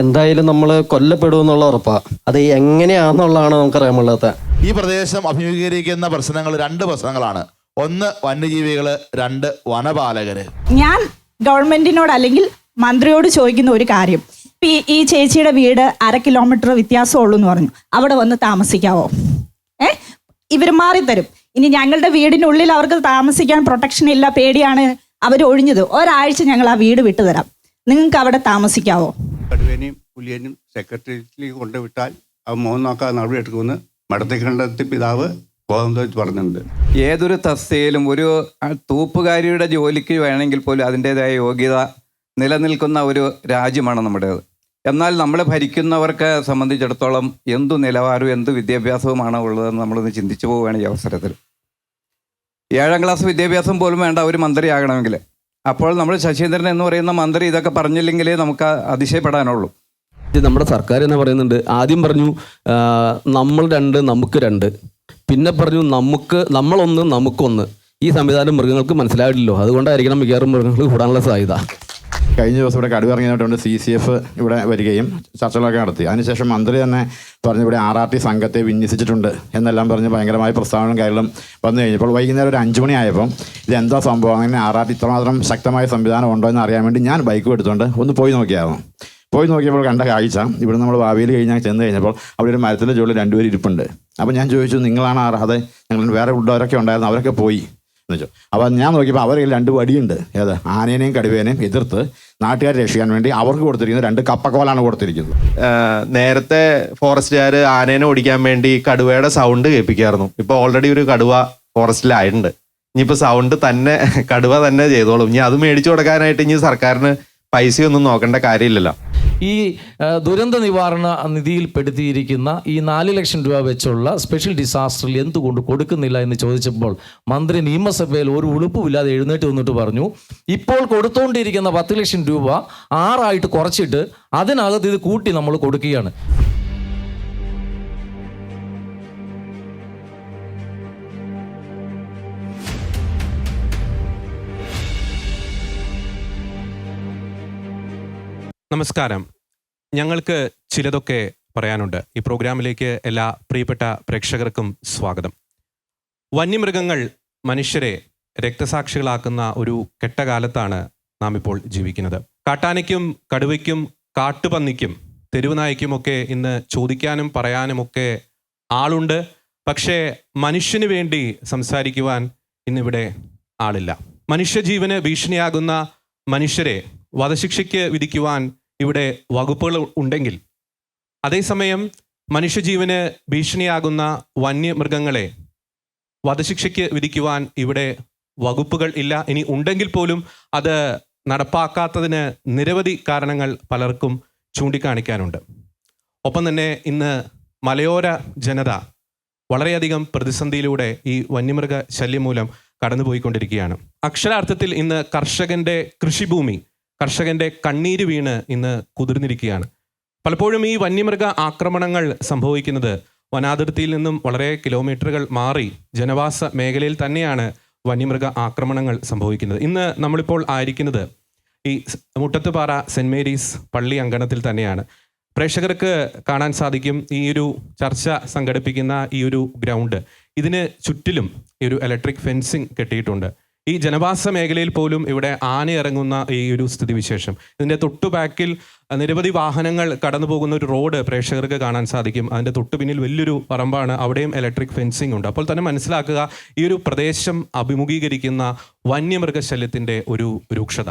എന്തായാലും നമ്മൾ കൊല്ലപ്പെടുമെന്നുള്ള ഉറപ്പാ. അത് എങ്ങനെയാണെന്നുള്ളതാണ് നമുക്കറിയാൻ പാടില്ലാത്ത. ഈ പ്രദേശം അഭിമുഖീകരിക്കുന്ന പ്രശ്നങ്ങൾ 2 പ്രശ്നങ്ങളാണ്. ഒന്ന് വന്യജീവികള്, 2 വനപാലകര്. ഞാൻ ഗവൺമെന്റിനോട് അല്ലെങ്കിൽ മന്ത്രിയോട് ചോദിക്കുന്ന ഒരു കാര്യം, ഈ ചേച്ചിയുടെ വീട് 1/2 കിലോമീറ്റർ വ്യത്യാസമുള്ളൂ എന്ന് പറഞ്ഞു, അവിടെ വന്ന് താമസിക്കാവോ? ഇവർ മാറിത്തരും. ഇനി ഞങ്ങളുടെ വീടിനുള്ളിൽ അവർക്ക് താമസിക്കാൻ പ്രൊട്ടക്ഷൻ ഇല്ല, പേടിയാണ്, അവർ ഒഴിഞ്ഞത്. ഒരാഴ്ച ഞങ്ങൾ ആ വീട് വിട്ടുതരാം, നിങ്ങൾക്ക് അവിടെ താമസിക്കാവോ? കടുവേനെയും പുലിയേനും സെക്രട്ടേറിയറ്റിലേക്ക് കൊണ്ടുവിട്ടാൽ അത് മോഹൻ നോക്കാതെ നടപടി എടുക്കുമെന്ന് മടത്തിക്കണ്ടത്തി പിതാവ് ഗോതമ്പ് പറഞ്ഞിട്ടുണ്ട്. ഏതൊരു തസ്തികയിലും ഒരു തൂപ്പുകാരിയുടെ ജോലിക്ക് വേണമെങ്കിൽ പോലും അതിൻ്റെതായ യോഗ്യത നിലനിൽക്കുന്ന ഒരു രാജ്യമാണ് നമ്മുടേത്. എന്നാൽ നമ്മൾ ഭരിക്കുന്നവർക്ക് സംബന്ധിച്ചിടത്തോളം എന്തു നിലവാരവും എന്ത് വിദ്യാഭ്യാസവുമാണ് ഉള്ളതെന്ന് നമ്മളൊന്ന് ചിന്തിച്ചു പോവുകയാണ് ഈ അവസരത്തിൽ. 7ാം ക്ലാസ് വിദ്യാഭ്യാസം പോലും വേണ്ട ഒരു മന്ത്രിയാകണമെങ്കിൽ. അപ്പോൾ നമ്മൾ ശശീന്ദ്രൻ എന്ന് പറയുന്ന മന്ത്രി ഇതൊക്കെ പറഞ്ഞില്ലെങ്കിലേ നമുക്ക് അതിശയപ്പെടാനുള്ളൂ. ഇത് നമ്മുടെ സർക്കാർ എന്ന് പറയുന്നുണ്ട്. ആദ്യം പറഞ്ഞു നമ്മൾ 2 നമുക്ക് 2, പിന്നെ പറഞ്ഞു നമ്മളൊന്ന് നമുക്കൊന്ന്. ഈ സംവിധാനം മൃഗങ്ങൾക്ക് മനസ്സിലായിട്ടില്ലോ, അതുകൊണ്ടായിരിക്കണം മിക്കവാറും മൃഗങ്ങൾ കൂടാനുള്ള സാധ്യത. കഴിഞ്ഞ ദിവസം ഇവിടെ കടുവ ഇറങ്ങിയതുകൊണ്ട് CCF ഇവിടെ വരികയും ചർച്ചകളൊക്കെ നടത്തി. അതിനുശേഷം മന്ത്രി തന്നെ പറഞ്ഞു ഇവിടെ RRT സംഘത്തെ വിന്യസിച്ചിട്ടുണ്ട് എന്നെല്ലാം പറഞ്ഞ് ഭയങ്കരമായ പ്രസ്താവനകളും കാര്യങ്ങളും വന്നു കഴിഞ്ഞപ്പോൾ വൈകുന്നേരം ഒരു 5 മണി ആയപ്പോൾ ഇതെന്താ സംഭവം, അങ്ങനെ RRT ഇത്രമാത്രം ശക്തമായ സംവിധാനം ഉണ്ടോ എന്ന് അറിയാൻ വേണ്ടി ഞാൻ ബൈക്കും എടുത്തുകൊണ്ട് ഒന്ന് പോയി നോക്കിയായിരുന്നു. പോയി നോക്കിയപ്പോൾ കണ്ട കാഴ്ച, ഇവിടെ നമ്മൾ ഭാവിയിൽ കഴിഞ്ഞാൽ ചെന്ന് കഴിഞ്ഞപ്പോൾ അവിടെ ഒരു മരത്തിൻ്റെ ചുവട്ടിൽ 2 പേര് ഇരിപ്പുണ്ട്. അപ്പോൾ ഞാൻ ചോദിച്ചു, നിങ്ങളാണ് അതെ, ഞങ്ങൾ വേറെ ഉള്ളവരൊക്കെ ഉണ്ടായിരുന്നു, അവരൊക്കെ പോയി എന്ന് വെച്ചു. അപ്പോൾ ഞാൻ നോക്കിയപ്പോൾ അവരുടെ 2 വടിയുണ്ട്. ഏത് ആനേനെയും കടുവേനെയും എതിർത്ത് നാട്ടുകാരെ രക്ഷിക്കാൻ വേണ്ടി അവർക്ക് കൊടുത്തിരിക്കുന്നത് 2 കപ്പക്കോലാണ് കൊടുത്തിരിക്കുന്നത്. നേരത്തെ ഫോറസ്റ്റുകാർ ആനേനെ ഓടിക്കാൻ വേണ്ടി കടുവയുടെ സൗണ്ട് കേൾപ്പിക്കായിരുന്നു. ഇപ്പോൾ ഓൾറെഡി ഒരു കടുവ ഫോറസ്റ്റിലായിട്ടുണ്ട്. ഇനിയിപ്പോൾ സൗണ്ട് തന്നെ കടുവ തന്നെ ചെയ്തോളും. ഇനി അത് മേടിച്ചു കൊടുക്കാനായിട്ട് ഇനി സർക്കാരിന് പൈസയൊന്നും നോക്കേണ്ട കാര്യമില്ലല്ലോ. ഈ ദുരന്ത നിവാരണ നിധിയിൽപ്പെടുത്തിയിരിക്കുന്ന ഈ 4 ലക്ഷം രൂപ വെച്ചുള്ള സ്പെഷ്യൽ ഡിസാസ്റ്ററിൽ എന്തുകൊണ്ട് കൊടുക്കുന്നില്ല എന്ന് ചോദിച്ചപ്പോൾ മന്ത്രി നിയമസഭയിൽ ഒരു ഉളുപ്പുമില്ലാതെ എഴുന്നേറ്റ് വന്നിട്ട് പറഞ്ഞു, ഇപ്പോൾ കൊടുത്തുകൊണ്ടിരിക്കുന്ന 10 ലക്ഷം രൂപ 6 കുറച്ചിട്ട് അതിനകത്ത് ഇത് കൂട്ടി നമ്മൾ കൊടുക്കുകയാണ്. നമസ്കാരം. ഞങ്ങൾക്ക് ചിലതൊക്കെ പറയാനുണ്ട്. ഈ പ്രോഗ്രാമിലേക്ക് എല്ലാ പ്രിയപ്പെട്ട പ്രേക്ഷകർക്കും സ്വാഗതം. വന്യമൃഗങ്ങൾ മനുഷ്യരെ രക്തസാക്ഷികളാക്കുന്ന ഒരു കെട്ടകാലത്താണ് നാം ഇപ്പോൾ ജീവിക്കുന്നത്. കാട്ടാനയ്ക്കും കടുവയ്ക്കും കാട്ടുപന്നിക്കും തെരുവുനായ്ക്കുമൊക്കെ ഇന്ന് ചോദിക്കാനും പറയാനുമൊക്കെ ആളുണ്ട്. പക്ഷേ മനുഷ്യന് വേണ്ടി സംസാരിക്കുവാൻ ഇന്നിവിടെ ആളില്ല. മനുഷ്യജീവന് ഭീഷണിയാകുന്ന മനുഷ്യരെ വധശിക്ഷയ്ക്ക് വിധിക്കുവാൻ ഇവിടെ വകുപ്പുകൾ ഉണ്ടെങ്കിൽ, അതേസമയം മനുഷ്യജീവന് ഭീഷണിയാകുന്ന വന്യമൃഗങ്ങളെ വധശിക്ഷയ്ക്ക് വിധിക്കുവാൻ ഇവിടെ വകുപ്പുകൾ ഇല്ല. ഇനി ഉണ്ടെങ്കിൽ പോലും അത് നടപ്പാക്കാത്തതിന് നിരവധി കാരണങ്ങൾ പലർക്കും ചൂണ്ടിക്കാണിക്കാനുണ്ട്. ഒപ്പം തന്നെ ഇന്ന് മലയോര ജനത വളരെയധികം പ്രതിസന്ധിയിലൂടെ ഈ വന്യമൃഗ ശല്യം മൂലം കടന്നുപോയിക്കൊണ്ടിരിക്കുകയാണ്. അക്ഷരാർത്ഥത്തിൽ ഇന്ന് കർഷകൻ്റെ കൃഷിഭൂമി, കർഷകൻ്റെ കണ്ണീര് വീണ് ഇന്ന് കുതിർന്നിരിക്കുകയാണ്. പലപ്പോഴും ഈ വന്യമൃഗ ആക്രമണങ്ങൾ സംഭവിക്കുന്നത് വനാതിർത്തിയിൽ നിന്നും വളരെ കിലോമീറ്ററുകൾ മാറി ജനവാസ മേഖലയിൽ തന്നെയാണ് വന്യമൃഗ ആക്രമണങ്ങൾ സംഭവിക്കുന്നത്. ഇന്ന് നമ്മളിപ്പോൾ ആയിരിക്കുന്നത് ഈ മുട്ടത്തുപാറ സെൻറ് മേരീസ് പള്ളി അങ്കണത്തിൽ തന്നെയാണ്. പ്രേക്ഷകർക്ക് കാണാൻ സാധിക്കും ഈ ഒരു ചർച്ച സംഘടിപ്പിക്കുന്ന ഈ ഒരു ഗ്രൗണ്ട്, ഇതിന് ചുറ്റിലും ഈ ഒരു ഇലക്ട്രിക് ഫെൻസിങ് കെട്ടിയിട്ടുണ്ട്. ഈ ജനവാസ മേഖലയിൽ പോലും ഇവിടെ ആന ഇറങ്ങുന്ന ഈ ഒരു സ്ഥിതിവിശേഷം. ഇതിൻ്റെ തൊട്ടു ബാക്കിൽ നിരവധി വാഹനങ്ങൾ കടന്നു പോകുന്ന ഒരു റോഡ് പ്രേക്ഷകർക്ക് കാണാൻ സാധിക്കും. അതിൻ്റെ തൊട്ടു പിന്നിൽ വലിയൊരു പറമ്പാണ്, അവിടെയും ഇലക്ട്രിക് ഫെൻസിങ് ഉണ്ട്. അപ്പോൾ തന്നെ മനസ്സിലാക്കുക ഈ ഒരു പ്രദേശം അഭിമുഖീകരിക്കുന്ന വന്യമൃഗശല്യത്തിൻ്റെ ഒരു രൂക്ഷത.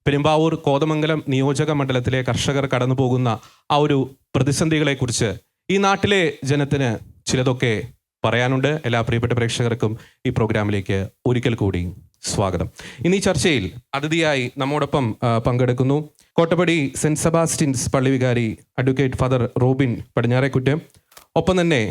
പെരുമ്പാവൂർ കോതമംഗലം നിയോജക മണ്ഡലത്തിലെ കർഷകർ കടന്നു പോകുന്ന ആ ഒരു പ്രതിസന്ധികളെക്കുറിച്ച് ഈ നാട്ടിലെ ജനത്തിന് ചിലതൊക്കെ പറയാനുണ്ട്. എല്ലാ പ്രിയപ്പെട്ട പ്രേക്ഷകർക്കും ഈ പ്രോഗ്രാമിലേക്ക് ഒരിക്കൽ കൂടി സ്വാഗതം. ഇന്ന് ഈ ചർച്ചയിൽ അതിഥിയായി നമ്മോടൊപ്പം പങ്കെടുക്കുന്നു കോട്ടപ്പടി സെൻറ് സെബാസ്റ്റ്യൻസ് പള്ളി വികാരി അഡ്വക്കേറ്റ് ഫാദർ റോബിൻ പടിഞ്ഞാറേക്കുറ്റ്. ഒപ്പം തന്നെ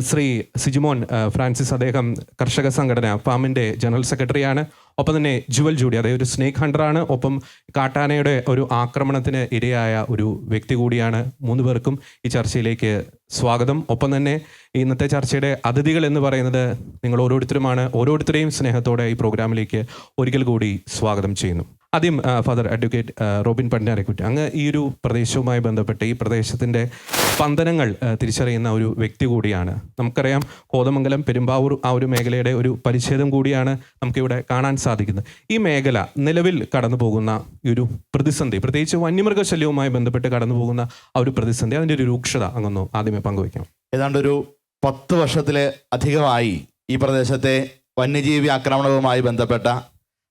ശ്രീ സിജിമോൻ ഫ്രാൻസിസ്, അദ്ദേഹം കർഷക സംഘടന ഫാമിൻ്റെ ജനറൽ സെക്രട്ടറിയാണ്. ഒപ്പം തന്നെ ജുവൽ ജൂഡി, അദ്ദേഹം ഒരു സ്നേക്ക് ഹണ്ടറാണ്. ഒപ്പം കാട്ടാനയുടെ ഒരു ആക്രമണത്തിന് ഇരയായ ഒരു വ്യക്തി കൂടിയാണ്. 3 പേർക്കും ഈ ചർച്ചയിലേക്ക് സ്വാഗതം. ഒപ്പം തന്നെ ഇന്നത്തെ ചർച്ചയുടെ അതിഥികൾ എന്ന് പറയുന്നത് നിങ്ങൾ ഓരോരുത്തരുമാണ്. ഓരോരുത്തരെയും സ്നേഹത്തോടെ ഈ പ്രോഗ്രാമിലേക്ക് ഒരിക്കൽ കൂടി സ്വാഗതം ചെയ്യുന്നു. ആദ്യം ഫാദർ അഡ്വക്കേറ്റ് റോബിൻ പടിഞ്ഞാറേക്കുറ്റി, അങ്ങ് ഈ ഒരു പ്രദേശവുമായി ബന്ധപ്പെട്ട് ഈ പ്രദേശത്തിൻ്റെ സ്പന്ദനങ്ങൾ തിരിച്ചറിയുന്ന ഒരു വ്യക്തി കൂടിയാണ്. നമുക്കറിയാം കോതമംഗലം, പെരുമ്പാവൂർ ആ ഒരു മേഖലയുടെ ഒരു പരിച്ഛേദം കൂടിയാണ് നമുക്കിവിടെ കാണാൻ സാധിക്കുന്നത്. ഈ മേഖല നിലവിൽ കടന്നു പോകുന്ന ഈ ഒരു പ്രതിസന്ധി, പ്രത്യേകിച്ച് വന്യമൃഗശല്യവുമായി ബന്ധപ്പെട്ട് കടന്നു പോകുന്ന ആ ഒരു പ്രതിസന്ധി, അതിൻ്റെ ഒരു രൂക്ഷത അങ്ങൊന്ന് ആദ്യമേ പങ്കുവയ്ക്കാം. ഏതാണ്ടൊരു 10 വർഷത്തിലെ അധികമായി ഈ പ്രദേശത്തെ വന്യജീവി ആക്രമണവുമായി ബന്ധപ്പെട്ട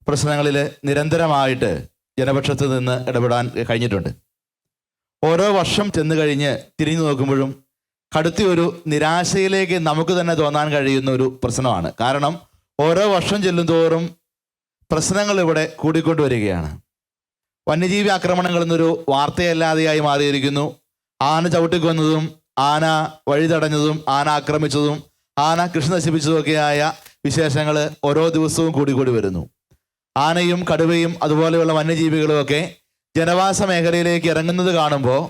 പ്രശ്നങ്ങളിൽ നിരന്തരമായിട്ട് ജനപക്ഷത്ത് നിന്ന് ഇടപെടാൻ കഴിഞ്ഞിട്ടുണ്ട്. ഓരോ വർഷം ചെന്ന് കഴിഞ്ഞ് തിരിഞ്ഞു നോക്കുമ്പോഴും കടുത്തൊരു നിരാശയിലേക്ക് നമുക്ക് തന്നെ തോന്നാൻ കഴിയുന്ന ഒരു പ്രശ്നമാണ്. കാരണം ഓരോ വർഷം ചെല്ലുന്തോറും പ്രശ്നങ്ങൾ ഇവിടെ കൂടിക്കൊണ്ടുവരികയാണ്. വന്യജീവി ആക്രമണങ്ങൾ എന്നൊരു വാർത്തയല്ലാതെയായി മാറിയിരിക്കുന്നു. ആന ചവിട്ടിക്കൊന്നതും ആന വഴി തടഞ്ഞതും ആന ആക്രമിച്ചതും ആന കൃഷി നശിപ്പിച്ചതുമൊക്കെയായ വിശേഷങ്ങൾ ഓരോ ദിവസവും കൂടി വരുന്നു. ആനയും കടുവയും അതുപോലെയുള്ള വന്യജീവികളുമൊക്കെ ജനവാസ മേഖലയിലേക്ക് ഇറങ്ങുന്നത് കാണുമ്പോൾ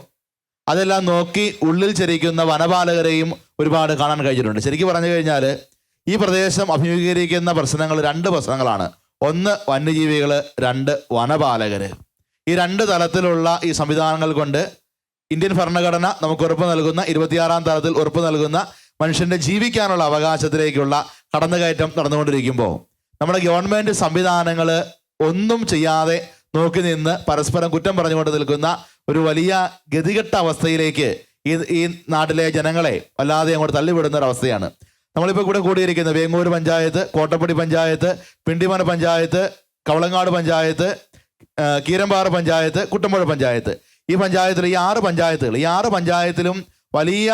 അതെല്ലാം നോക്കി ഉള്ളിൽ ചരിക്കുന്ന വനപാലകരെയും ഒരുപാട് കാണാൻ കഴിഞ്ഞിട്ടുണ്ട്. ശരിക്കും പറഞ്ഞു കഴിഞ്ഞാൽ ഈ പ്രദേശം അഭിമുഖീകരിക്കുന്ന പ്രശ്നങ്ങൾ 2 പ്രശ്നങ്ങളാണ്. ഒന്ന് വന്യജീവികൾ, 2 വനപാലകർ. ഈ 2 തലത്തിലുള്ള ഈ സംവിധാനങ്ങൾ കൊണ്ട് ഇന്ത്യൻ ഭരണഘടന നമുക്ക് ഉറപ്പ് നൽകുന്ന 26-ാം തലത്തിൽ ഉറപ്പ് നൽകുന്ന മനുഷ്യൻ്റെ ജീവിക്കാനുള്ള അവകാശത്തിലേക്കുള്ള കടന്നുകയറ്റം നടന്നുകൊണ്ടിരിക്കുമ്പോൾ നമ്മുടെ ഗവൺമെൻറ് സംവിധാനങ്ങൾ ഒന്നും ചെയ്യാതെ നോക്കി നിന്ന് പരസ്പരം കുറ്റം പറഞ്ഞുകൊണ്ട് നിൽക്കുന്ന ഒരു വലിയ ഗതികെട്ട അവസ്ഥയിലേക്ക് ഈ നാട്ടിലെ ജനങ്ങളെ വല്ലാതെ അങ്ങോട്ട് തള്ളിവിടുന്ന ഒരവസ്ഥയാണ്. നമ്മളിപ്പോൾ ഇവിടെ കൂടിയിരിക്കുന്നത് വേങ്ങൂർ പഞ്ചായത്ത്, കോട്ടപ്പടി പഞ്ചായത്ത്, പിണ്ടിമന പഞ്ചായത്ത്, കവളങ്ങാട് പഞ്ചായത്ത്, കീരമ്പാറ പഞ്ചായത്ത്, കുട്ടമ്പുഴ പഞ്ചായത്ത്. ഈ പഞ്ചായത്തിൽ ഈ 6 പഞ്ചായത്തിലും വലിയ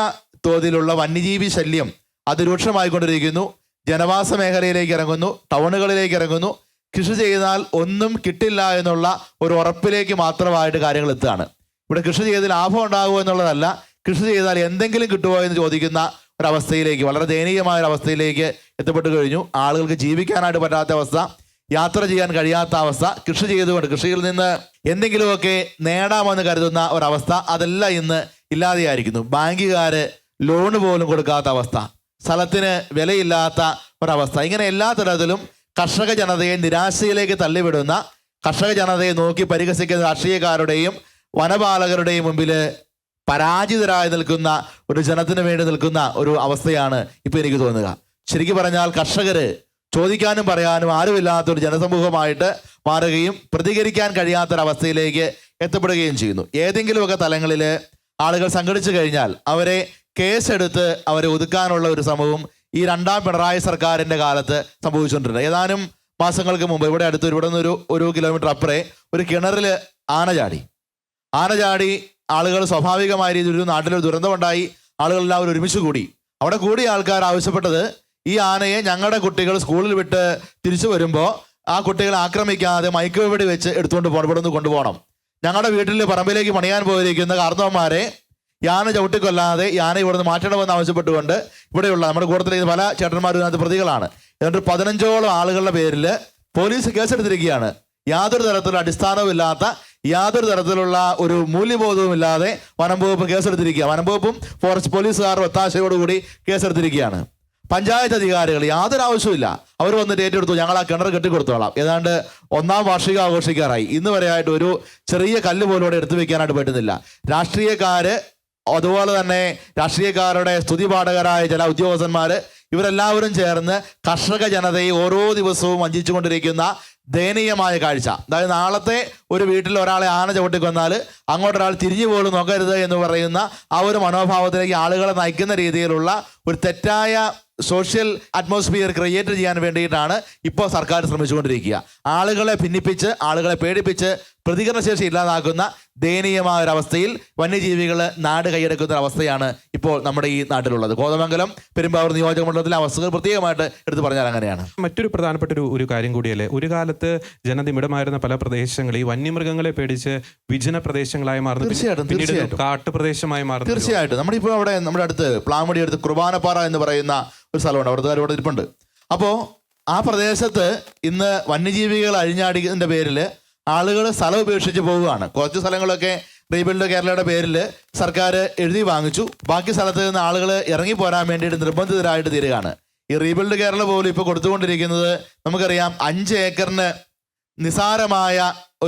തോതിലുള്ള വന്യജീവി ശല്യം അതിരൂക്ഷമായിക്കൊണ്ടിരിക്കുന്നു. ജനവാസ മേഖലയിലേക്ക് ഇറങ്ങുന്നു, ടൗണുകളിലേക്ക് ഇറങ്ങുന്നു. കൃഷി ചെയ്താൽ ഒന്നും കിട്ടില്ല എന്നുള്ള ഒരു ഉറപ്പിലേക്ക് മാത്രമായിട്ട് കാര്യങ്ങൾ എത്തുകയാണ്. ഇവിടെ കൃഷി ചെയ്ത് ലാഭം ഉണ്ടാകുമോ എന്നുള്ളതല്ല, കൃഷി ചെയ്താൽ എന്തെങ്കിലും കിട്ടുമോ എന്ന് ചോദിക്കുന്ന ഒരവസ്ഥയിലേക്ക്, വളരെ ദയനീയമായ ഒരവസ്ഥയിലേക്ക് എത്തപ്പെട്ടു കഴിഞ്ഞു. ആളുകൾക്ക് ജീവിക്കാനായിട്ട് പറ്റാത്ത അവസ്ഥ, യാത്ര ചെയ്യാൻ കഴിയാത്ത അവസ്ഥ, കൃഷി ചെയ്തുകൊണ്ട് കൃഷിയിൽ നിന്ന് എന്തെങ്കിലുമൊക്കെ നേടാമെന്ന് കരുതുന്ന ഒരവസ്ഥ, അതെല്ലാം ഇന്ന് ഇല്ലാതെയായിരിക്കുന്നു. ബാങ്കുകാർ ലോണ് പോലും കൊടുക്കാത്ത അവസ്ഥ, സ്ഥലത്തിന് വിലയില്ലാത്ത ഒരവസ്ഥ. ഇങ്ങനെ എല്ലാ തരത്തിലും കർഷക ജനതയെ നിരാശയിലേക്ക് തള്ളിവിടുന്ന, കർഷക ജനതയെ നോക്കി പരിഹസിക്കുന്ന രാഷ്ട്രീയക്കാരുടെയും വനപാലകരുടെയും മുമ്പിൽ പരാജിതരായി നിൽക്കുന്ന ഒരു ജനത്തിന് വേണ്ടി നിൽക്കുന്ന ഒരു അവസ്ഥയാണ് ഇപ്പോൾ എനിക്ക് തോന്നുക. ശരിക്കും പറഞ്ഞാൽ കർഷകർ ചോദിക്കാനും പറയാനും ആരുമില്ലാത്തൊരു ജനസമൂഹമായിട്ട് മാറുകയും പ്രതികരിക്കാൻ കഴിയാത്തൊരവസ്ഥയിലേക്ക് എത്തപ്പെടുകയും ചെയ്യുന്നു. ഏതെങ്കിലുമൊക്കെ തലങ്ങളിൽ ആളുകൾ സംഘടിച്ചു കഴിഞ്ഞാൽ അവരെ കേസെടുത്ത് അവരെ ഒതുക്കാനുള്ള ഒരു ശ്രമവും ഈ 2ാം പിണറായി സർക്കാരിൻ്റെ കാലത്ത് സംഭവിച്ചുകൊണ്ടിരുന്നത്. ഏതാനും മാസങ്ങൾക്ക് മുമ്പ് ഇവിടെ അടുത്ത് ഇവിടെ നിന്ന് ഒരു കിലോമീറ്റർ അപ്പുറേ ഒരു കിണറിൽ ആന ചാടി ആളുകൾ സ്വാഭാവികമായ രീതിയിൽ ഒരു നാട്ടിലൊരു ദുരന്തമുണ്ടായി. ആളുകളെല്ലാവരും ഒരുമിച്ച് കൂടി. അവിടെ കൂടിയ ആൾക്കാർ ആവശ്യപ്പെട്ടത് ഈ ആനയെ ഞങ്ങളുടെ കുട്ടികൾ സ്കൂളിൽ വിട്ട് തിരിച്ചു വരുമ്പോൾ ആ കുട്ടികളെ ആക്രമിക്കാതെ മയക്കുവെടി വെച്ച് എടുത്തുകൊണ്ട് പോകണം, ഇവിടെ നിന്ന് കൊണ്ടുപോകണം. ഞങ്ങളുടെ വീട്ടിൽ പറമ്പിലേക്ക് പണിയാൻ പോയിരിക്കുന്ന കാർന്നവന്മാരെ യാന ചവിട്ടിക്കൊല്ലാതെ യാന ഇവിടെ നിന്ന് മാറ്റണമെന്ന് ആവശ്യപ്പെട്ടുകൊണ്ട് ഇവിടെയുള്ള നമ്മുടെ കൂട്ടത്തിലെ പല ചേട്ടന്മാരും ഇതിനകത്ത് പ്രതികളാണ്. ഏതാണ്ട് 15ഓളം ആളുകളുടെ പേരിൽ പോലീസ് കേസെടുത്തിരിക്കുകയാണ്. യാതൊരു തരത്തിലുള്ള അടിസ്ഥാനവുമില്ലാത്ത, യാതൊരു തരത്തിലുള്ള ഒരു മൂല്യബോധവും ഇല്ലാതെ വനം വകുപ്പ് കേസെടുത്തിരിക്കുക. വനം വകുപ്പും ഫോറസ്റ്റ് പോലീസുകാരുടെ ഒത്താശയോടുകൂടി കേസെടുത്തിരിക്കുകയാണ്. പഞ്ചായത്ത് അധികാരികൾ യാതൊരു ആവശ്യമില്ല, അവർ വന്നിട്ട് ഏറ്റെടുത്തു, ഞങ്ങൾ ആ കിണർ കെട്ടിക്കൊടുത്തോളാം. ഏതാണ്ട് 1ാം വാർഷികം ആഘോഷിക്കാറായി. ഇന്ന് വരെയായിട്ട് ഒരു ചെറിയ കല്ല് പോലും ഇവിടെ എടുത്തു വെക്കാനായിട്ട് പറ്റുന്നില്ല. രാഷ്ട്രീയക്കാർ, അതുപോലെ തന്നെ രാഷ്ട്രീയക്കാരുടെ സ്തുതിപാഠകരായ ചില ഉദ്യോഗസ്ഥന്മാർ, ഇവരെല്ലാവരും ചേർന്ന് കർഷക ജനതയെ ഓരോ ദിവസവും വഞ്ചിച്ചുകൊണ്ടിരിക്കുന്ന ദയനീയമായ കാഴ്ച. അതായത് നാളത്തെ ഒരു വീട്ടിൽ ഒരാളെ ആന ചവിട്ടിക്കൊന്നാൽ അങ്ങോട്ടൊരാൾ തിരിഞ്ഞു പോലും നോക്കരുത് എന്ന് പറയുന്ന ആ ഒരു മനോഭാവത്തിലേക്ക് ആളുകളെ നയിക്കുന്ന രീതിയിലുള്ള ഒരു തെറ്റായ സോഷ്യൽ അറ്റ്മോസ്ഫിയർ ക്രിയേറ്റ് ചെയ്യാൻ വേണ്ടിയിട്ടാണ് ഇപ്പോൾ സർക്കാർ ശ്രമിച്ചുകൊണ്ടിരിക്കുക. ആളുകളെ ഭിന്നിപ്പിച്ച്, ആളുകളെ പേടിപ്പിച്ച് പ്രതികരണശേഷി ഇല്ലാതാക്കുന്ന ദയനീയമായ ഒരവസ്ഥയിൽ വന്യജീവികൾ നാട് കൈയടക്കുന്ന ഒരവസ്ഥയാണ് ഇപ്പോൾ നമ്മുടെ ഈ നാട്ടിലുള്ളത്. കോതമംഗലം, പെരുമ്പാവൂർ നിയോജക മണ്ഡലത്തിലെ അവസ്ഥകൾ പ്രത്യേകമായിട്ട് എടുത്തു പറഞ്ഞാൽ അങ്ങനെയാണ്. മറ്റൊരു പ്രധാനപ്പെട്ട ഒരു കാര്യം കൂടിയല്ലേ, ഒരു കാലത്ത് ജനനിമിടമായിരുന്ന പല പ്രദേശങ്ങൾ ഈ വന്യമൃഗങ്ങളെ പേടിച്ച് വിജന പ്രദേശങ്ങളായി മാറുന്നു, പിന്നീട് കാട്ടുപ്രദേശമായി മാറുന്നു. തീർച്ചയായിട്ടും നമ്മളിപ്പോൾ അവിടെ നമ്മുടെ അടുത്ത് പ്ലാമടി അടുത്ത് കുർബാനപ്പാറ എന്ന് പറയുന്ന ഒരു സ്ഥലമുണ്ട്, അവിടുത്തെ ഇവിടെ ഇരിപ്പുണ്ട്. അപ്പോൾ ആ പ്രദേശത്ത് ഇന്ന് വന്യജീവികൾ അഴിഞ്ഞാടിയതിൻ്റെ പേരിൽ ആളുകൾ സ്ഥലം ഉപേക്ഷിച്ച് പോവുകയാണ്. കുറച്ച് സ്ഥലങ്ങളൊക്കെ റീബിൽഡ് കേരളയുടെ പേരിൽ സർക്കാർ എഴുതി വാങ്ങിച്ചു. ബാക്കി സ്ഥലത്ത് നിന്ന് ആളുകൾ ഇറങ്ങിപ്പോരാൻ വേണ്ടിയിട്ട് നിർബന്ധിതരായിട്ട് തീരുകയാണ്. ഈ റീബിൽഡ് കേരള പോലും ഇപ്പോൾ കൊടുത്തുകൊണ്ടിരിക്കുന്നത് നമുക്കറിയാം 5 ഏക്കറിന് നിസാരമായ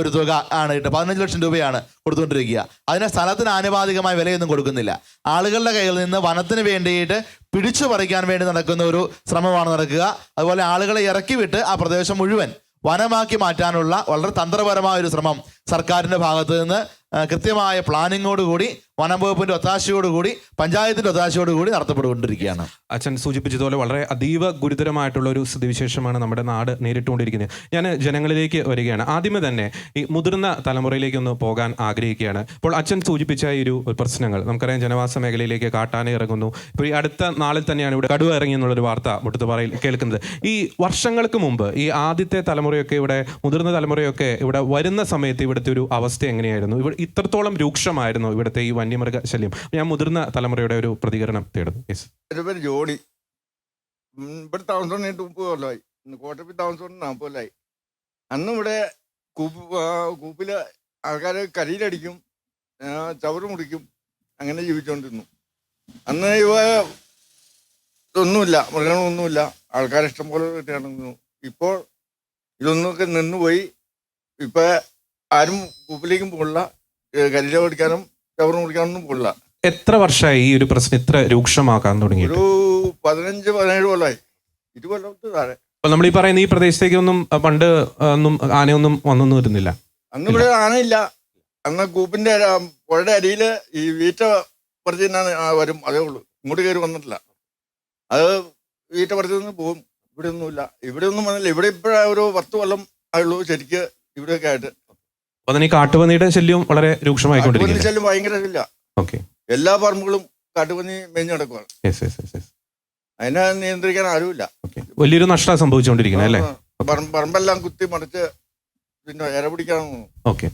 ഒരു തുക ആണ് കിട്ടുക. 15 ലക്ഷം രൂപയാണ് കൊടുത്തുകൊണ്ടിരിക്കുക. അതിന് സ്ഥലത്തിന് ആനുപാതികമായ വിലയൊന്നും കൊടുക്കുന്നില്ല. ആളുകളുടെ കയ്യിൽ നിന്ന് വനത്തിന് വേണ്ടിയിട്ട് പിടിച്ചു പറിക്കാൻ വേണ്ടി നടക്കുന്ന ഒരു ശ്രമമാണ് നടക്കുക. അതുപോലെ ആളുകളെ ഇറക്കി വിട്ട് ആ പ്രദേശം മുഴുവൻ വനമാക്കി മാറ്റാനുള്ള വളരെ തന്ത്രപരമായ ഒരു ശ്രമം സർക്കാരിൻ്റെ ഭാഗത്ത് നിന്ന് കൃത്യമായ പ്ലാനിങ്ങോടുകൂടി വനം വകുപ്പിൻ്റെ ഒത്താശയോടുകൂടി പഞ്ചായത്തിൻ്റെ ഒത്താശയോടുകൂടി നടത്തപ്പെട്ടുകൊണ്ടിരിക്കുകയാണ്. അച്ഛൻ സൂചിപ്പിച്ചതുപോലെ വളരെ അതീവ ഗുരുതരമായിട്ടുള്ള ഒരു സ്ഥിതിവിശേഷമാണ് നമ്മുടെ നാട് നേരിട്ടുകൊണ്ടിരിക്കുന്നത്. ഞാൻ ജനങ്ങളിലേക്ക് വരികയാണ്. ആദ്യമേ തന്നെ ഈ മുതിർന്ന തലമുറയിലേക്കൊന്ന് പോകാൻ ആഗ്രഹിക്കുകയാണ്. ഇപ്പോൾ അച്ഛൻ സൂചിപ്പിച്ച ഈ ഒരു പ്രശ്നങ്ങൾ നമുക്കറിയാം. ജനവാസ മേഖലയിലേക്ക് കാട്ടാന ഇറങ്ങുന്നു. ഇപ്പോൾ ഈ അടുത്ത നാളിൽ തന്നെയാണ് ഇവിടെ കടുവ ഇറങ്ങി എന്നുള്ളൊരു വാർത്ത മുട്ടുപാറയിൽ കേൾക്കുന്നത്. ഈ വർഷങ്ങൾക്ക് മുമ്പ് ഈ ആദ്യത്തെ തലമുറയൊക്കെ ഇവിടെ മുതിർന്ന തലമുറയൊക്കെ ഇവിടെ വരുന്ന സമയത്ത് ഇവിടുത്തെ ഒരു അവസ്ഥ എങ്ങനെയായിരുന്നു? ഇത്രത്തോളം രൂക്ഷമായിരുന്നു ഇവിടുത്തെ ഈ വന്യമൃഗ ശല്യം? ഞാൻ മുതിർന്ന തലമുറയുടെ ഒരു പ്രതികരണം തേടുന്നു. എൻ്റെ പേര് ജോണി. ഇവിടെ താമസം തുടങ്ങിയിട്ട് 30 കൊല്ലമായി. കോട്ടപ്പി താമസം കൊണ്ട് 40 കൊല്ലമായി. അന്നും ഇവിടെ കൂപ്പിൽ ആൾക്കാർ കരിയിലടിക്കും, ചവറ് മുടിക്കും, അങ്ങനെ ജീവിച്ചുകൊണ്ടിരുന്നു. അന്ന് ഇതൊന്നുമില്ല, മൃഗങ്ങളൊന്നുമില്ല, ആൾക്കാരെ ഇഷ്ടം പോലെ കിട്ടിയാണെന്നു. ഇപ്പോൾ ഇതൊന്നൊക്കെ നിന്നുപോയി. ഇപ്പം ആരും കൂപ്പിലേക്കും പോകില്ല, കരിയില പിടിക്കാനും ചവറ് മുടിക്കാനൊന്നും പോകില്ല. എത്ര വർഷമായി ഈ ഒരു പ്രശ്നം ഇത്ര രൂക്ഷമാക്കാൻ തുടങ്ങി? ഒരു 15-17 കൊല്ലമായി. 20 കൊല്ലത്ത് താഴെ. അപ്പൊ നമ്മൾ ഈ പറയുന്ന ഈ പ്രദേശത്തേക്കൊന്നും പണ്ട് ഒന്നും ആനയൊന്നും വന്നൊന്നും വരുന്നില്ല. അന്ന് ഇവിടെ ആനയില്ല. അന്ന് കൂപ്പിന്റെ പുഴയുടെ അരിയിൽ ഈ വീറ്റ പറിച്ച് തന്നെയാണ് വരും, അതേ ഉള്ളൂ. ഇങ്ങോട്ട് കയറി വന്നിട്ടില്ല. അത് വീറ്റ പറിച്ച് നിന്ന് പോകും. ഇവിടെ ഒന്നുമില്ല, ഇവിടെ ഒന്നും വന്നില്ല. ഇവിടെ ഇപ്പോഴാ ഒരു 10 കൊല്ലം ആയുള്ളൂ ശരിക്ക് ഇവിടെയൊക്കെ ആയിട്ട്. അപ്പൊ തന്നെ ഈ കാട്ടുപന്നിയുടെ ശല്യവും വളരെ രൂക്ഷമായിക്കൊണ്ടിരിക്കുന്നു. ശല്യം ഭയങ്കര ഇല്ല. എല്ലാ പറമ്പുകളും കാട്ടുപന്നി മേഞ്ഞു നടക്കുവാണ്. അതിനെ നിയന്ത്രിക്കാൻ ആരുമില്ല. വലിയൊരു നഷ്ടം സംഭവിച്ചുകൊണ്ടിരിക്കുന്നത് അല്ലേ? പറമ്പെല്ലാം കുത്തി മറിച്ച് പിന്നെ ഇര പിടിക്കാണ്. ഓക്കെ,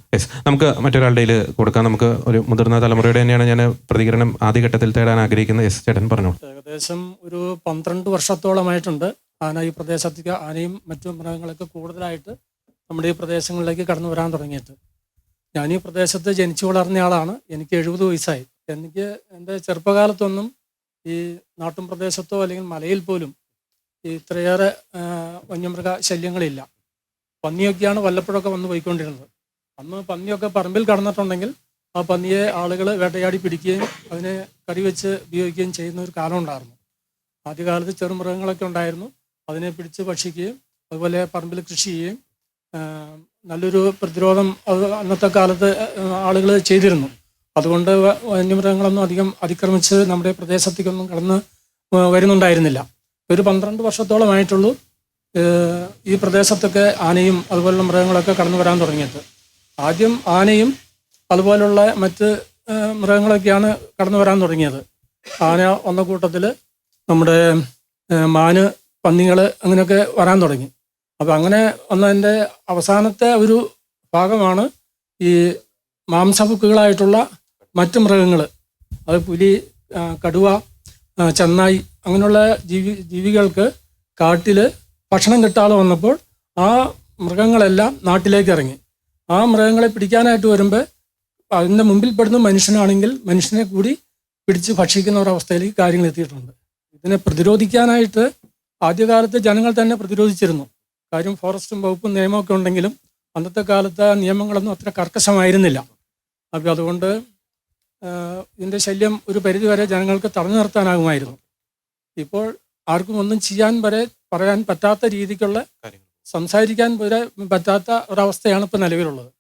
നമുക്ക് മറ്റൊരാളുടെ കൊടുക്കാം. നമുക്ക് ഒരു മുതിർന്ന തലമുറയുടെ തന്നെയാണ് ഞാൻ പ്രതികരണം ആദ്യഘട്ടത്തിൽ തേടാൻ ആഗ്രഹിക്കുന്നത്. എസ് ചേട്ടൻ പറഞ്ഞു. ഏകദേശം ഒരു 12 വർഷത്തോളമായിട്ടുണ്ട് ആന ഈ പ്രദേശത്തേക്ക്, ആനയും മറ്റു മൃഗങ്ങളൊക്കെ കൂടുതലായിട്ട് നമ്മുടെ ഈ പ്രദേശങ്ങളിലേക്ക് കടന്നു വരാൻ തുടങ്ങിയിട്ട്. ഞാൻ ഈ പ്രദേശത്ത് ജനിച്ചു വളർന്ന ആളാണ്. എനിക്ക് 70 വയസ്സായി. എനിക്ക് എൻ്റെ ചെറുപ്പകാലത്തൊന്നും ഈ നാട്ടും പ്രദേശത്തോ അല്ലെങ്കിൽ മലയിൽ പോലും ഈ ഇത്രയേറെ വന്യമൃഗ ശല്യങ്ങളില്ല. പന്നിയൊക്കെയാണ് വല്ലപ്പോഴൊക്കെ വന്ന് പോയിക്കൊണ്ടിരുന്നത്. അന്ന് പന്നിയൊക്കെ പറമ്പിൽ കടന്നിട്ടുണ്ടെങ്കിൽ ആ പന്നിയെ ആളുകൾ വേട്ടയാടി പിടിക്കുകയും അതിനെ കറി വെച്ച് ഉപയോഗിക്കുകയും ചെയ്യുന്ന ഒരു കാലം ഉണ്ടായിരുന്നു. ആദ്യകാലത്ത് ചെറുമൃഗങ്ങളൊക്കെ ഉണ്ടായിരുന്നു, അതിനെ പിടിച്ച് ഭക്ഷിക്കുകയും അതുപോലെ പറമ്പിൽ കൃഷി ചെയ്യുകയും നല്ലൊരു പ്രതിരോധം അന്നത്തെ കാലത്ത് ആളുകൾ ചെയ്തിരുന്നു. അതുകൊണ്ട് വന്യമൃഗങ്ങളൊന്നും അധികം അതിക്രമിച്ച് നമ്മുടെ പ്രദേശത്തേക്കൊന്നും കടന്ന് വരുന്നുണ്ടായിരുന്നില്ല. ഒരു 12 വർഷത്തോളമായിട്ടുള്ളൂ ഈ പ്രദേശത്തൊക്കെ ആനയും അതുപോലുള്ള മൃഗങ്ങളൊക്കെ കടന്നു വരാൻ തുടങ്ങിയിട്ട്. ആദ്യം ആനയും അതുപോലുള്ള മറ്റ് മൃഗങ്ങളൊക്കെയാണ് കടന്നു വരാൻ തുടങ്ങിയത്. ആന വന്ന കൂട്ടത്തിൽ നമ്മുടെ മാന്, പന്നികൾ അങ്ങനെയൊക്കെ വരാൻ തുടങ്ങി. അപ്പം അങ്ങനെ വന്നതിൻ്റെ അവസാനത്തെ ഒരു ഭാഗമാണ് ഈ മാംസഭുക്കുകളായിട്ടുള്ള മറ്റ് മൃഗങ്ങൾ. അത് പുലി, കടുവ, ചെന്നായി അങ്ങനെയുള്ള ജീവികൾക്ക് കാട്ടിൽ ഭക്ഷണം കിട്ടാതെ വന്നപ്പോൾ ആ മൃഗങ്ങളെല്ലാം നാട്ടിലേക്ക് ഇറങ്ങി. ആ മൃഗങ്ങളെ പിടിക്കാനായിട്ട് വരുമ്പോൾ അതിൻ്റെ മുമ്പിൽപ്പെടുന്ന മനുഷ്യനാണെങ്കിൽ മനുഷ്യനെ കൂടി പിടിച്ച് ഭക്ഷിക്കുന്ന ഒരവസ്ഥയിലേക്ക് കാര്യങ്ങൾ എത്തിയിട്ടുണ്ട്. ഇതിനെ പ്രതിരോധിക്കാനായിട്ട് ആദ്യകാലത്ത് ജനങ്ങൾ തന്നെ പ്രതിരോധിച്ചിരുന്നു. കാര്യം ഫോറസ്റ്റും വകുപ്പും നിയമമൊക്കെ ഉണ്ടെങ്കിലും അന്നത്തെ കാലത്ത് നിയമങ്ങളൊന്നും അത്ര കർക്കശമായിരുന്നില്ല. അപ്പോൾ അതുകൊണ്ട് ഇതിൻ്റെ ശല്യം ഒരു പരിധിവരെ ജനങ്ങൾക്ക് തടഞ്ഞു നിർത്താനാകുമായിരുന്നു. ഇപ്പോൾ ആർക്കും ഒന്നും ചെയ്യാൻ വരെ പറയാൻ പറ്റാത്ത രീതിക്കുള്ള, സംസാരിക്കാൻ വരെ പറ്റാത്ത ഒരവസ്ഥയാണ് ഇപ്പോൾ നിലവിലുള്ളത്.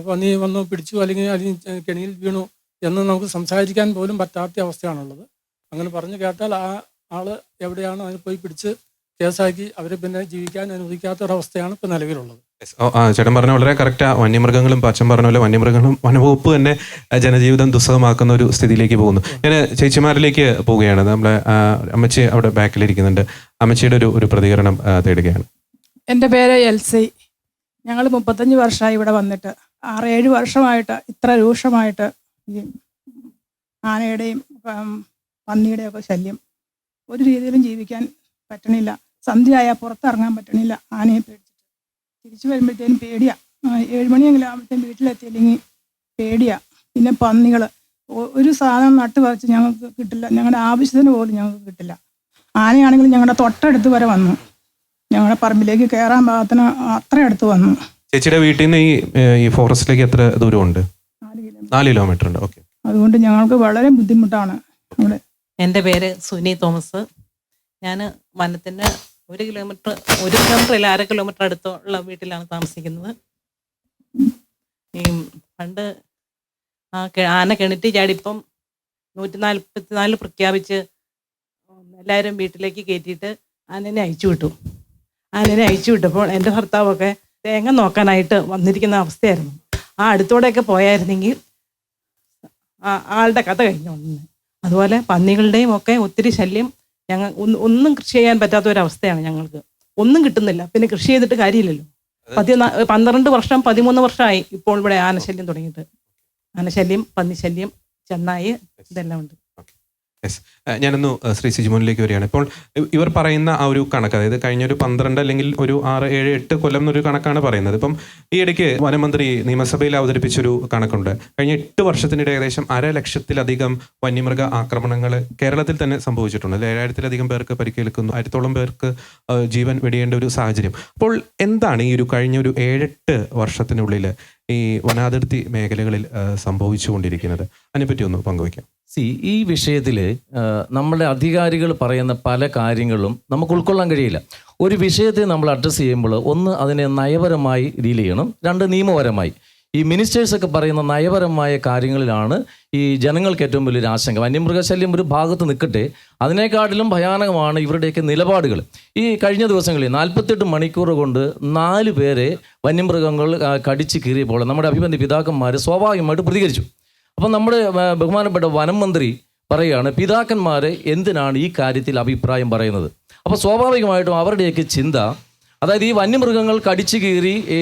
പന്നി വന്നു പിടിച്ചു അല്ലെങ്കിൽ അതിന് കെണിയിൽ വീണു എന്ന് നമുക്ക് സംസാരിക്കാൻ പോലും പറ്റാത്ത അവസ്ഥയാണുള്ളത്. അങ്ങനെ പറഞ്ഞു കേട്ടാൽ ആ ആള് എവിടെയാണ് അതിന് പോയി പിടിച്ച് കേസാക്കി അവരെ പിന്നെ ജീവിക്കാൻ അനുവദിക്കാത്ത ഒരവസ്ഥയാണ് ഇപ്പോൾ നിലവിലുള്ളത്. ചേട്ടൻ പറഞ്ഞ വളരെ കറക്റ്റാ. വന്യമൃഗങ്ങളും അച്ഛൻ പറഞ്ഞ പോലെ വന്യമൃഗങ്ങളും വനവകുപ്പ് തന്നെ ജനജീവിതം ദുസ്സഹമാക്കുന്ന ഒരു സ്ഥിതിയിലേക്ക് പോകുന്നു. ഞാൻ ചേച്ചിമാരിലേക്ക് പോവുകയാണ്. നമ്മളെ അമ്മച്ചി അവിടെ ബാക്കിലിരിക്കുന്നുണ്ട്. അമ്മച്ചിയുടെ ഒരു പ്രതികരണം തേടുകയാണ്. എൻ്റെ പേര് എൽസി. ഞങ്ങൾ 35 വർഷമായി ഇവിടെ വന്നിട്ട്. 6-7 വർഷമായിട്ട് ഇത്ര രൂക്ഷമായിട്ട് ഈ ആനയുടെയും പന്നിയുടെയും ഒക്കെ ശല്യം. ഒരു രീതിയിലും ജീവിക്കാൻ പറ്റണില്ല. സന്ധ്യയായാൽ പുറത്തിറങ്ങാൻ പറ്റണില്ല. ആനയെ പേടിച്ചിട്ട് തിരിച്ചു വരുമ്പോഴത്തേനും പേടിയാണ്. 7 മണിയെങ്കിലും ആകുമ്പോഴത്തേനും വീട്ടിലെത്തിയില്ലെങ്കിൽ പേടിയാണ്. പിന്നെ പന്നികൾ ഒരു സാധനം നട്ട് പറിച്ച് ഞങ്ങൾക്ക് കിട്ടില്ല. ഞങ്ങളുടെ ആവശ്യത്തിന് പോലും ഞങ്ങൾക്ക് കിട്ടില്ല. ആനയാണെങ്കിൽ ഞങ്ങളുടെ തൊട്ടടുത്ത് വരെ വന്നു. ഞങ്ങളുടെ പറമ്പിലേക്ക് കയറാൻ പാകത്തിന് അത്ര അടുത്ത് വന്നു. ചേച്ചിയുടെ വീട്ടിൽ നിന്ന് ഈ ഫോറസ്റ്റിലേക്ക് എത്ര ദൂരമുണ്ട്? 4 കിലോമീറ്റർ ഉണ്ട്. ഓക്കെ. അതുകൊണ്ട് ഞങ്ങൾക്ക് വളരെ ബുദ്ധിമുട്ടാണ് അവിടെ. എൻ്റെ പേര് സുനി തോമസ്. ഞാൻ വനത്തിന് 1 കിലോമീറ്റർ ഇല്ല 1/2 കിലോമീറ്റർ അടുത്തുള്ള വീട്ടിലാണ് താമസിക്കുന്നത്. ഈ പണ്ട് ആന കിണറ്റി ചാടിപ്പം 144 പ്രഖ്യാപിച്ച് എല്ലാവരും വീട്ടിലേക്ക് കയറ്റിയിട്ട് ആനനെ അയച്ചു വിട്ടപ്പോൾ എൻ്റെ ഭർത്താവൊക്കെ തേങ്ങ നോക്കാനായിട്ട് വന്നിരിക്കുന്ന അവസ്ഥയായിരുന്നു. ആ അടുത്തോടെയൊക്കെ പോയായിരുന്നെങ്കിൽ ആളുടെ കഥ കഴിഞ്ഞു വന്നത്. അതുപോലെ പന്നികളുടെയും ഒക്കെ ഒത്തിരി ശല്യം. ഞങ്ങൾ ഒന്നും കൃഷി ചെയ്യാൻ പറ്റാത്ത ഒരവസ്ഥയാണ് ഞങ്ങൾക്ക്. ഒന്നും കിട്ടുന്നില്ല. പിന്നെ കൃഷി ചെയ്തിട്ട് കാര്യമില്ലല്ലോ. 12 വർഷം 13 വർഷമായി ഇപ്പോൾ ഇവിടെ ആനശല്യം തുടങ്ങിയിട്ട്. ആനശല്യം, പന്നിശല്യം, ചെന്നായി, ഇതെല്ലാം ഉണ്ട്. യെസ്, ഞാനൊന്ന് ശ്രീ സിജിമോനിലേക്ക് വരികയാണ്. ഇപ്പോൾ ഇവർ പറയുന്ന ആ ഒരു കണക്ക്, അതായത് കഴിഞ്ഞൊരു 12 അല്ലെങ്കിൽ ഒരു 6, 7, 8 കൊല്ലം എന്നൊരു കണക്കാണ് പറയുന്നത്. ഇപ്പം ഈ ഇടയ്ക്ക് വനമന്ത്രി നിയമസഭയിൽ അവതരിപ്പിച്ചൊരു കണക്കുണ്ട്. കഴിഞ്ഞ 8 വർഷത്തിനിടെ ഏകദേശം 1,00,000-ലധികം വന്യമൃഗ ആക്രമണങ്ങൾ കേരളത്തിൽ തന്നെ സംഭവിച്ചിട്ടുണ്ട്. 7,000-ലധികം പേർക്ക് പരിക്കേൽക്കുന്നു, 1,000-ഓളം പേർക്ക് ജീവൻ വെടിയേണ്ട ഒരു സാഹചര്യം. അപ്പോൾ എന്താണ് ഈ ഒരു കഴിഞ്ഞ ഒരു 7-8 വർഷത്തിനുള്ളിൽ ഈ വനാതിർത്തി മേഖലകളിൽ സംഭവിച്ചുകൊണ്ടിരിക്കുന്നത്? അതിനെപ്പറ്റി ഒന്ന് പങ്കുവയ്ക്കാം. ഈ വിഷയത്തിൽ നമ്മുടെ അധികാരികൾ പറയുന്ന പല കാര്യങ്ങളും നമുക്ക് ഉൾക്കൊള്ളാൻ കഴിയില്ല. ഒരു വിഷയത്തെ നമ്മൾ അഡ്രസ്സ് ചെയ്യുമ്പോൾ ഒന്ന് അതിനെ നയപരമായി ഡീൽ ചെയ്യണം, 2 നിയമപരമായി. ഈ മിനിസ്റ്റേഴ്സൊക്കെ പറയുന്ന നയപരമായ കാര്യങ്ങളിലാണ് ഈ ജനങ്ങൾക്ക് ഏറ്റവും വലിയൊരു ആശങ്ക. വന്യമൃഗശല്യം ഒരു ഭാഗത്ത് നിൽക്കട്ടെ, അതിനേക്കാട്ടിലും ഭയാനകമാണ് ഇവരുടെയൊക്കെ നിലപാടുകൾ. ഈ കഴിഞ്ഞ ദിവസങ്ങളിൽ 48 മണിക്കൂർ കൊണ്ട് 4 പേരെ വന്യമൃഗങ്ങൾ കടിച്ച് കീറിയപ്പോൾ നമ്മുടെ അഭിമന്യ പിതാക്കന്മാർ സ്വാഭാവികമായിട്ട് പ്രതികരിച്ചു. അപ്പം നമ്മുടെ ബഹുമാനപ്പെട്ട വനം മന്ത്രി പറയുകയാണ്, പിതാക്കന്മാർ എന്തിനാണ് ഈ കാര്യത്തിൽ അഭിപ്രായം പറയുന്നത്? അപ്പോൾ സ്വാഭാവികമായിട്ടും അവരുടെയൊക്കെ ചിന്ത, അതായത് ഈ വന്യമൃഗങ്ങൾ കടിച്ചു കീറി ഈ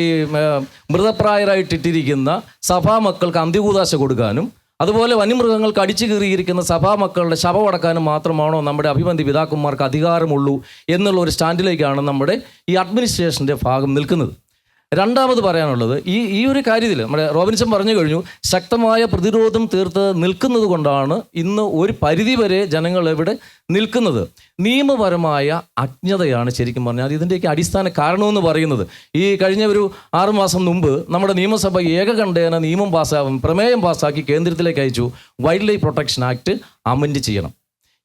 മൃതപ്രായരായിട്ടിട്ടിരിക്കുന്ന സഭാമക്കൾക്ക് അന്ത്യകൂദാശ കൊടുക്കാനും അതുപോലെ വന്യമൃഗങ്ങൾ കടിച്ചു കീറിയിരിക്കുന്ന സഭാമക്കളുടെ ശവമടക്കാനും മാത്രമാണോ നമ്മുടെ അഭിമന്യ പിതാക്കന്മാർക്ക് അധികാരമുള്ളൂ എന്നുള്ള ഒരു സ്റ്റാൻഡിലേക്കാണ് നമ്മുടെ ഈ അഡ്മിനിസ്ട്രേഷൻ്റെ ഭാഗം നിൽക്കുന്നത്. രണ്ടാമത് പറയാനുള്ളത്, ഈ ഒരു കാര്യത്തിൽ നമ്മുടെ റോബിൻസൺ പറഞ്ഞു കഴിഞ്ഞു, ശക്തമായ പ്രതിരോധം തീർത്ത് നിൽക്കുന്നത് കൊണ്ടാണ് ഇന്ന് ഒരു പരിധിവരെ ജനങ്ങൾ ഇവിടെ നിൽക്കുന്നത്. നിയമപരമായ അജ്ഞതയാണ് ശരിക്കും പറഞ്ഞാൽ ഇതിൻ്റെയൊക്കെ അടിസ്ഥാന കാരണമെന്ന് പറയുന്നത്. ഈ കഴിഞ്ഞ ഒരു 6 മാസം മുമ്പ് നമ്മുടെ നിയമസഭ ഏകകണ്ഠേന പ്രമേയം പാസ്സാക്കി കേന്ദ്രത്തിലേക്ക് അയച്ചു. Wild life protection act amend ചെയ്യണം.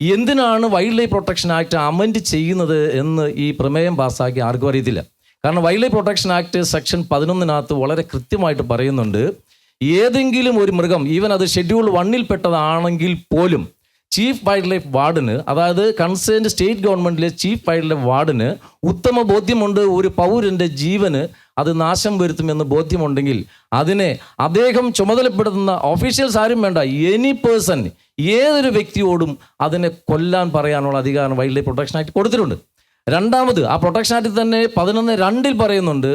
എന്തിനാണ് wild life protection act amend ചെയ്യുന്നത് എന്ന് ഈ പ്രമേയം പാസ്സാക്കി ആർക്കും അറിയത്തില്ല. കാരണം wild life protection act section 11 വളരെ കൃത്യമായിട്ട് പറയുന്നുണ്ട്, ഏതെങ്കിലും ഒരു മൃഗം, ഈവൻ അത് ഷെഡ്യൂൾ 1 പെട്ടതാണെങ്കിൽ പോലും ചീഫ് വൈൽഡ് ലൈഫ് വാർഡന്, അതായത് കൺസേൺഡ് സ്റ്റേറ്റ് ഗവൺമെൻറ്റിലെ ചീഫ് വൈൽഡ് ലൈഫ് വാർഡന് ഉത്തമ ബോധ്യമുണ്ട് ഒരു പൗരൻ്റെ ജീവന് അത് നാശം വരുത്തുമെന്ന് ബോധ്യമുണ്ടെങ്കിൽ അതിനെ അദ്ദേഹം ചുമതലപ്പെടുത്തുന്ന ഓഫീഷ്യൽസ് ആരും വേണ്ട, എനി പേഴ്സൺ, ഏതൊരു വ്യക്തിയോടും അതിനെ കൊല്ലാൻ പറയാനുള്ള അധികാരം വൈൽഡ് ലൈഫ് പ്രൊട്ടക്ഷൻ ആക്ട് കൊടുത്തിട്ടുണ്ട്. രണ്ടാമത് ആ പ്രൊട്ടക്ഷൻ ആക്ടിൽ തന്നെ 11(2) പറയുന്നുണ്ട്,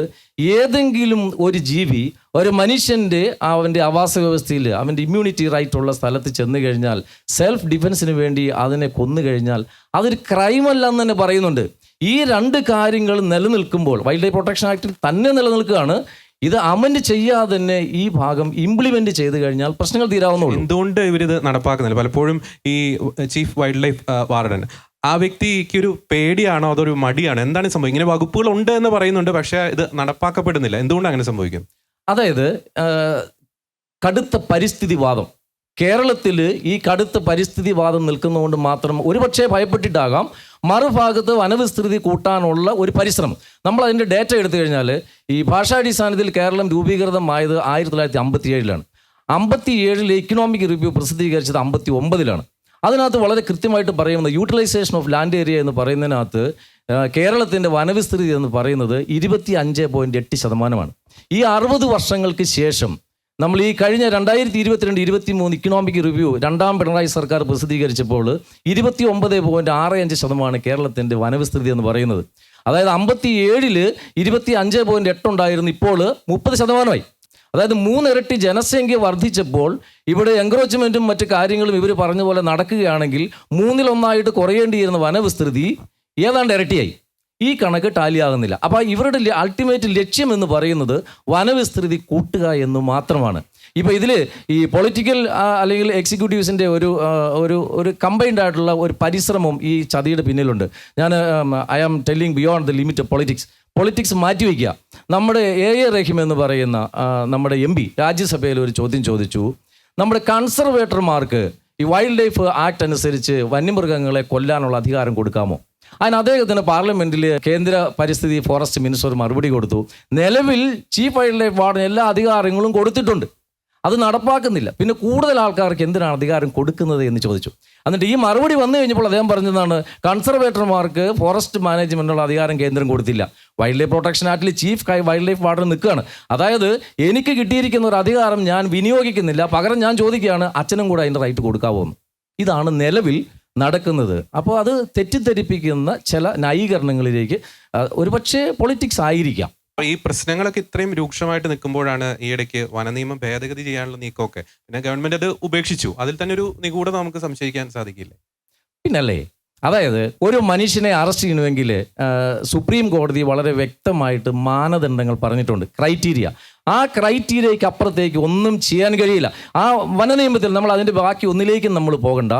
ഏതെങ്കിലും ഒരു ജീവി ഒരു മനുഷ്യൻ്റെ അവൻ്റെ ആവാസ വ്യവസ്ഥയിൽ അവൻ്റെ ഇമ്മ്യൂണിറ്റി റൈറ്റ് ഉള്ള സ്ഥലത്ത് ചെന്ന് കഴിഞ്ഞാൽ സെൽഫ് ഡിഫെൻസിന് വേണ്ടി അതിനെ കൊന്നു കഴിഞ്ഞാൽ അതൊരു ക്രൈമല്ല എന്ന് തന്നെ പറയുന്നുണ്ട്. ഈ 2 കാര്യങ്ങൾ നിലനിൽക്കുമ്പോൾ വൈൽഡ് ലൈഫ് പ്രൊട്ടക്ഷൻ ആക്ടിൽ തന്നെ നിലനിൽക്കുകയാണ്. ഇത് അമെൻഡ് ചെയ്യാതെ തന്നെ ഈ ഭാഗം ഇംപ്ലിമെന്റ് ചെയ്ത് കഴിഞ്ഞാൽ പ്രശ്നങ്ങൾ തീരാവുന്നുള്ളൂ. എന്തുകൊണ്ട് ഇവരിത് നടപ്പാക്കുന്നില്ല? പലപ്പോഴും ഈ ചീഫ് വൈൽഡ് ലൈഫ് വാർഡൻ ആ വ്യക്തിക്ക് ഒരു പേടിയാണോ അതൊരു മടിയാണോ, എന്താണ് സംഭവിക്കുന്നത്? ഇങ്ങനെ വകുപ്പുകൾ ഉണ്ട് എന്ന് പറയുന്നുണ്ട്, പക്ഷേ ഇത് നടപ്പാക്കപ്പെടുന്നില്ല. എന്തുകൊണ്ട് അങ്ങനെ സംഭവിക്കും? അതായത് കടുത്ത പരിസ്ഥിതിവാദം കേരളത്തിൽ, ഈ കടുത്ത പരിസ്ഥിതിവാദം നിൽക്കുന്നതുകൊണ്ട് മാത്രം ഒരുപക്ഷെ ഭയപ്പെട്ടിട്ടാകാം മറുഭാഗത്ത് വനവിസ്തൃതി കൂട്ടാനുള്ള ഒരു പരിശ്രമം. നമ്മൾ അതിൻ്റെ ഡേറ്റ എടുത്തു കഴിഞ്ഞാൽ ഈ ഭാഷാടിസ്ഥാനത്തിൽ കേരളം രൂപീകൃതമായത് 1957-ലാണ്. 57-ൽ ഇക്കണോമിക് റിവ്യൂ പ്രസിദ്ധീകരിച്ചത് 59-ലാണ്. അതിനകത്ത് വളരെ കൃത്യമായിട്ട് പറയുന്നത് യൂട്ടിലൈസേഷൻ ഓഫ് ലാൻഡ് ഏരിയ എന്ന് പറയുന്നതിനകത്ത് കേരളത്തിൻ്റെ വനവിസ്തൃതി എന്ന് പറയുന്നത് 25.8%. ഈ 60 വർഷങ്ങൾക്ക് ശേഷം നമ്മൾ ഈ കഴിഞ്ഞ 2022-23 ഇക്കണോമിക് റിവ്യൂ 2ാം പിണറായി സർക്കാർ പ്രസിദ്ധീകരിച്ചപ്പോൾ 29.65% കേരളത്തിൻ്റെ വനവിസ്തൃതി എന്ന് പറയുന്നത്. അതായത് 57-ൽ 25.8 ഉണ്ടായിരുന്നു, ഇപ്പോൾ 30%. അതായത് 3 ഇരട്ടി ജനസംഖ്യ വർദ്ധിച്ചപ്പോൾ ഇവിടെ എൻക്രോച്ച്മെൻറ്റും മറ്റു കാര്യങ്ങളും ഇവർ പറഞ്ഞ പോലെ നടക്കുകയാണെങ്കിൽ 1/3 കുറയേണ്ടിയിരുന്ന വനവിസ്തൃതി ഏതാണ്ട് ഇരട്ടിയായി. ഈ കണക്ക് ടാലിയാകുന്നില്ല. അപ്പോൾ ഇവരുടെ അൾട്ടിമേറ്റ് ലക്ഷ്യം എന്ന് പറയുന്നത് വനവിസ്തൃതി കൂട്ടുക എന്ന് മാത്രമാണ്. ഇപ്പോൾ ഇതിൽ ഈ പൊളിറ്റിക്കൽ അല്ലെങ്കിൽ എക്സിക്യൂട്ടീവ്സിൻ്റെ ഒരു കമ്പൈൻഡ് ആയിട്ടുള്ള ഒരു പരിശ്രമം ഈ ചതിയുടെ പിന്നിലുണ്ട്. I am telling beyond the limit of politics. Politics മാറ്റിവെക്കുക. നമ്മുടെ എ റഹീം എന്ന് പറയുന്ന നമ്മുടെ MP രാജ്യസഭയിൽ ഒരു ചോദ്യം ചോദിച്ചു. നമ്മുടെ കൺസർവേറ്റർമാർക്ക് ഈ വൈൽഡ് ലൈഫ് ആക്ട് അനുസരിച്ച് വന്യമൃഗങ്ങളെ കൊല്ലാനുള്ള അധികാരം കൊടുക്കാമോ? അതിന് അദ്ദേഹത്തിന് പാർലമെന്റിൽ കേന്ദ്ര പരിസ്ഥിതി ഫോറസ്റ്റ് മിനിസ്റ്റർ മറുപടി കൊടുത്തു. നിലവിൽ ചീഫ് വൈൽഡ് ലൈഫ് വാർഡന് എല്ലാ അധികാരങ്ങളും കൊടുത്തിട്ടുണ്ട്, അത് നടപ്പാക്കുന്നില്ല. പിന്നെ കൂടുതൽ ആൾക്കാർക്ക് എന്തിനാണ് അധികാരം കൊടുക്കുന്നത് എന്ന് ചോദിച്ചു. എന്നിട്ട് ഈ മറുപടി വന്നു കഴിഞ്ഞപ്പോൾ അദ്ദേഹം പറഞ്ഞതാണ്, കൺസർവേറ്റർമാർക്ക് ഫോറസ്റ്റ് മാനേജ്മെന്റിനുള്ള അധികാരം കേന്ദ്രം കൊടുത്തില്ല. വൈൽഡ് ലൈഫ് പ്രൊട്ടക്ഷൻ ആക്ടിൽ ചീഫ് വൈൽഡ് ലൈഫ് വാർഡൻ നിൽക്കുകയാണ്. അതായത് എനിക്ക് കിട്ടിയിരിക്കുന്ന ഒരു അധികാരം ഞാൻ വിനിയോഗിക്കുന്നില്ല, പകരം ഞാൻ ചോദിക്കുകയാണ് അച്ഛനും കൂടെ അതിൻ്റെ റൈറ്റ് കൊടുക്കാവോ എന്ന്. ഇതാണ് നിലവിൽ നടക്കുന്നത്. അപ്പോൾ അത് തെറ്റിദ്ധരിപ്പിക്കുന്ന ചില ന്യായീകരണങ്ങളിലേക്ക് ഒരുപക്ഷെ പൊളിറ്റിക്സ് ആയിരിക്കാം. ഈ പ്രശ്നങ്ങളൊക്കെ ഇത്രയും രൂക്ഷമായിട്ട് നിൽക്കുമ്പോഴാണ് ഈ ഇടയ്ക്ക് വനനിയമം ഭേദഗതി ചെയ്യാനുള്ള നീക്കമൊക്കെ. പിന്നെ ഗവൺമെന്റ് അത് ഉപേക്ഷിച്ചു. അതിൽ തന്നെ ഒരു നിഗൂഢത നമുക്ക് സംശയിക്കാൻ സാധിക്കില്ലേ? പിന്നല്ലേ, അതായത് ഒരു മനുഷ്യനെ അറസ്റ്റ് ചെയ്യണമെങ്കിൽ സുപ്രീം കോടതി വളരെ വ്യക്തമായിട്ട് മാനദണ്ഡങ്ങൾ പറഞ്ഞിട്ടുണ്ട്, ക്രൈറ്റീരിയ. ആ ക്രൈറ്റീരിയയ്ക്ക് അപ്പുറത്തേക്ക് ഒന്നും ചെയ്യാൻ കഴിയില്ല. ആ വനനിയമത്തിൽ നമ്മൾ അതിൻ്റെ ബാക്കി ഒന്നിലേക്കും നമ്മൾ പോകണ്ട.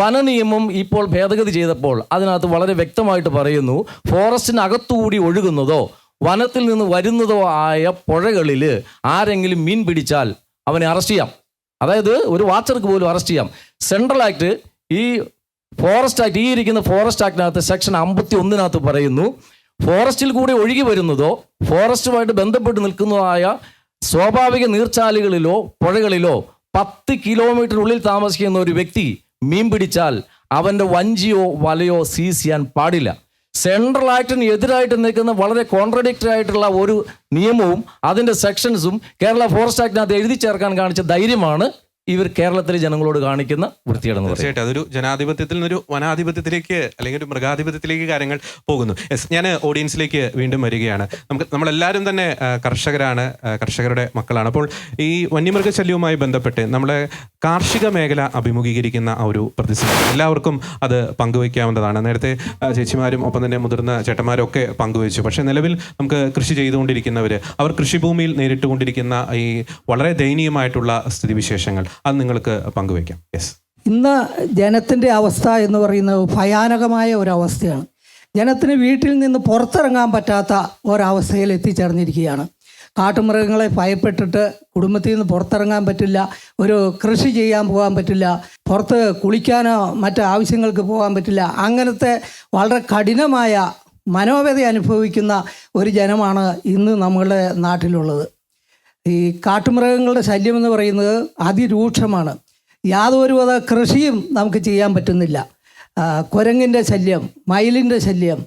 വനനിയമം ഇപ്പോൾ ഭേദഗതി ചെയ്തപ്പോൾ അതിനകത്ത് വളരെ വ്യക്തമായിട്ട് പറയുന്നു, ഫോറസ്റ്റിനകത്തുകൂടി ഒഴുകുന്നതോ വനത്തിൽ നിന്ന് വരുന്നതോ ആയ പുഴകളിൽ ആരെങ്കിലും മീൻ പിടിച്ചാൽ അവനെ അറസ്റ്റ് ചെയ്യാം. അതായത് ഒരു വാച്ചർക്ക് പോലും അറസ്റ്റ് ചെയ്യാം. സെൻട്രൽ ആക്ട്, ഈ ഫോറസ്റ്റ് ആക്ട്, ഈ ഇരിക്കുന്ന ഫോറസ്റ്റ് ആക്ടിനകത്ത് സെക്ഷൻ 51 പറയുന്നു, ഫോറസ്റ്റിൽ കൂടി ഒഴുകി വരുന്നതോ ഫോറസ്റ്റുമായിട്ട് ബന്ധപ്പെട്ട് നിൽക്കുന്നതായ സ്വാഭാവിക നീർച്ചാലുകളിലോ പുഴകളിലോ 10 കിലോമീറ്ററിനുള്ളിൽ താമസിക്കുന്ന ഒരു വ്യക്തി മീൻ പിടിച്ചാൽ അവൻ്റെ വഞ്ചിയോ വലയോ സീസ് ചെയ്യാൻ പാടില്ല. സെൻട്രൽ ആക്ടിന് എതിരായിട്ട് നിൽക്കുന്ന വളരെ കോൺട്രഡിക്ടറി ആയിട്ടുള്ള ഒരു നിയമവും അതിൻ്റെ സെക്ഷൻസും കേരള ഫോറസ്റ്റ് ആക്ടിനകത്ത് എഴുതി ചേർക്കാൻ കാണിച്ച ധൈര്യമാണ് ഇവർ കേരളത്തിലെ ജനങ്ങളോട് കാണിക്കുന്ന വൃത്തികേടെന്ന് പറയുന്നത്. തീർച്ചയായിട്ടും അതൊരു ജനാധിപത്യത്തിൽ നിന്നൊരു വനാധിപത്യത്തിലേക്ക് അല്ലെങ്കിൽ ഒരു മൃഗാധിപത്യത്തിലേക്ക് കാര്യങ്ങൾ പോകുന്നു. ഞാൻ ഓഡിയൻസിലേക്ക് വീണ്ടും വരികയാണ്. നമ്മളെല്ലാവരും തന്നെ കർഷകരാണ്, കർഷകരുടെ മക്കളാണ്. അപ്പോൾ ഈ വന്യമൃഗശല്യവുമായി ബന്ധപ്പെട്ട് നമ്മളെ കാർഷിക മേഖല അഭിമുഖീകരിക്കുന്ന ആ ഒരു പ്രതിസന്ധി എല്ലാവർക്കും അത് പങ്കുവയ്ക്കാവുന്നതാണ്. നേരത്തെ ചേച്ചിമാരും ഒപ്പം തന്നെ മുതിർന്ന ചേട്ടന്മാരും ഒക്കെ പങ്കുവച്ചു. പക്ഷേ നിലവിൽ നമുക്ക് കൃഷി ചെയ്തുകൊണ്ടിരിക്കുന്നവർ, അവർ കൃഷിഭൂമിയിൽ നേരിട്ടുകൊണ്ടിരിക്കുന്ന ഈ വളരെ ദയനീയമായിട്ടുള്ള സ്ഥിതിവിശേഷങ്ങൾ അത് നിങ്ങൾക്ക് പങ്കുവയ്ക്കാം. യെസ്. ഇന്ന് ജനത്തിൻ്റെ അവസ്ഥ എന്ന് പറയുന്നത് ഭയാനകമായ ഒരവസ്ഥയാണ്. ജനത്തിന് വീട്ടിൽ നിന്ന് പുറത്തിറങ്ങാൻ പറ്റാത്ത ഒരവസ്ഥയിൽ എത്തിച്ചേർന്നിരിക്കുകയാണ്. കാട്ടുമൃഗങ്ങളെ ഭയപ്പെട്ടിട്ട് കുടുംബത്തിൽ നിന്ന് പുറത്തിറങ്ങാൻ പറ്റില്ല, ഒരു കൃഷി ചെയ്യാൻ പോകാൻ പറ്റില്ല, പുറത്ത് കുളിക്കാനോ മറ്റ് ആവശ്യങ്ങൾക്ക് പോകാൻ പറ്റില്ല. അങ്ങനത്തെ വളരെ കഠിനമായ മനോവ്യത അനുഭവിക്കുന്ന ഒരു ജനമാണ് ഇന്ന് നമ്മുടെ നാട്ടിലുള്ളത്. ഈ കാട്ടുമൃഗങ്ങളുടെ ശല്യം എന്ന് പറയുന്നത് അതിരൂക്ഷമാണ്. യാതൊരുവിധ കൃഷിയും നമുക്ക് ചെയ്യാൻ പറ്റുന്നില്ല. കുരങ്ങിൻ്റെ ശല്യം, മയിലിൻ്റെ ശല്യം,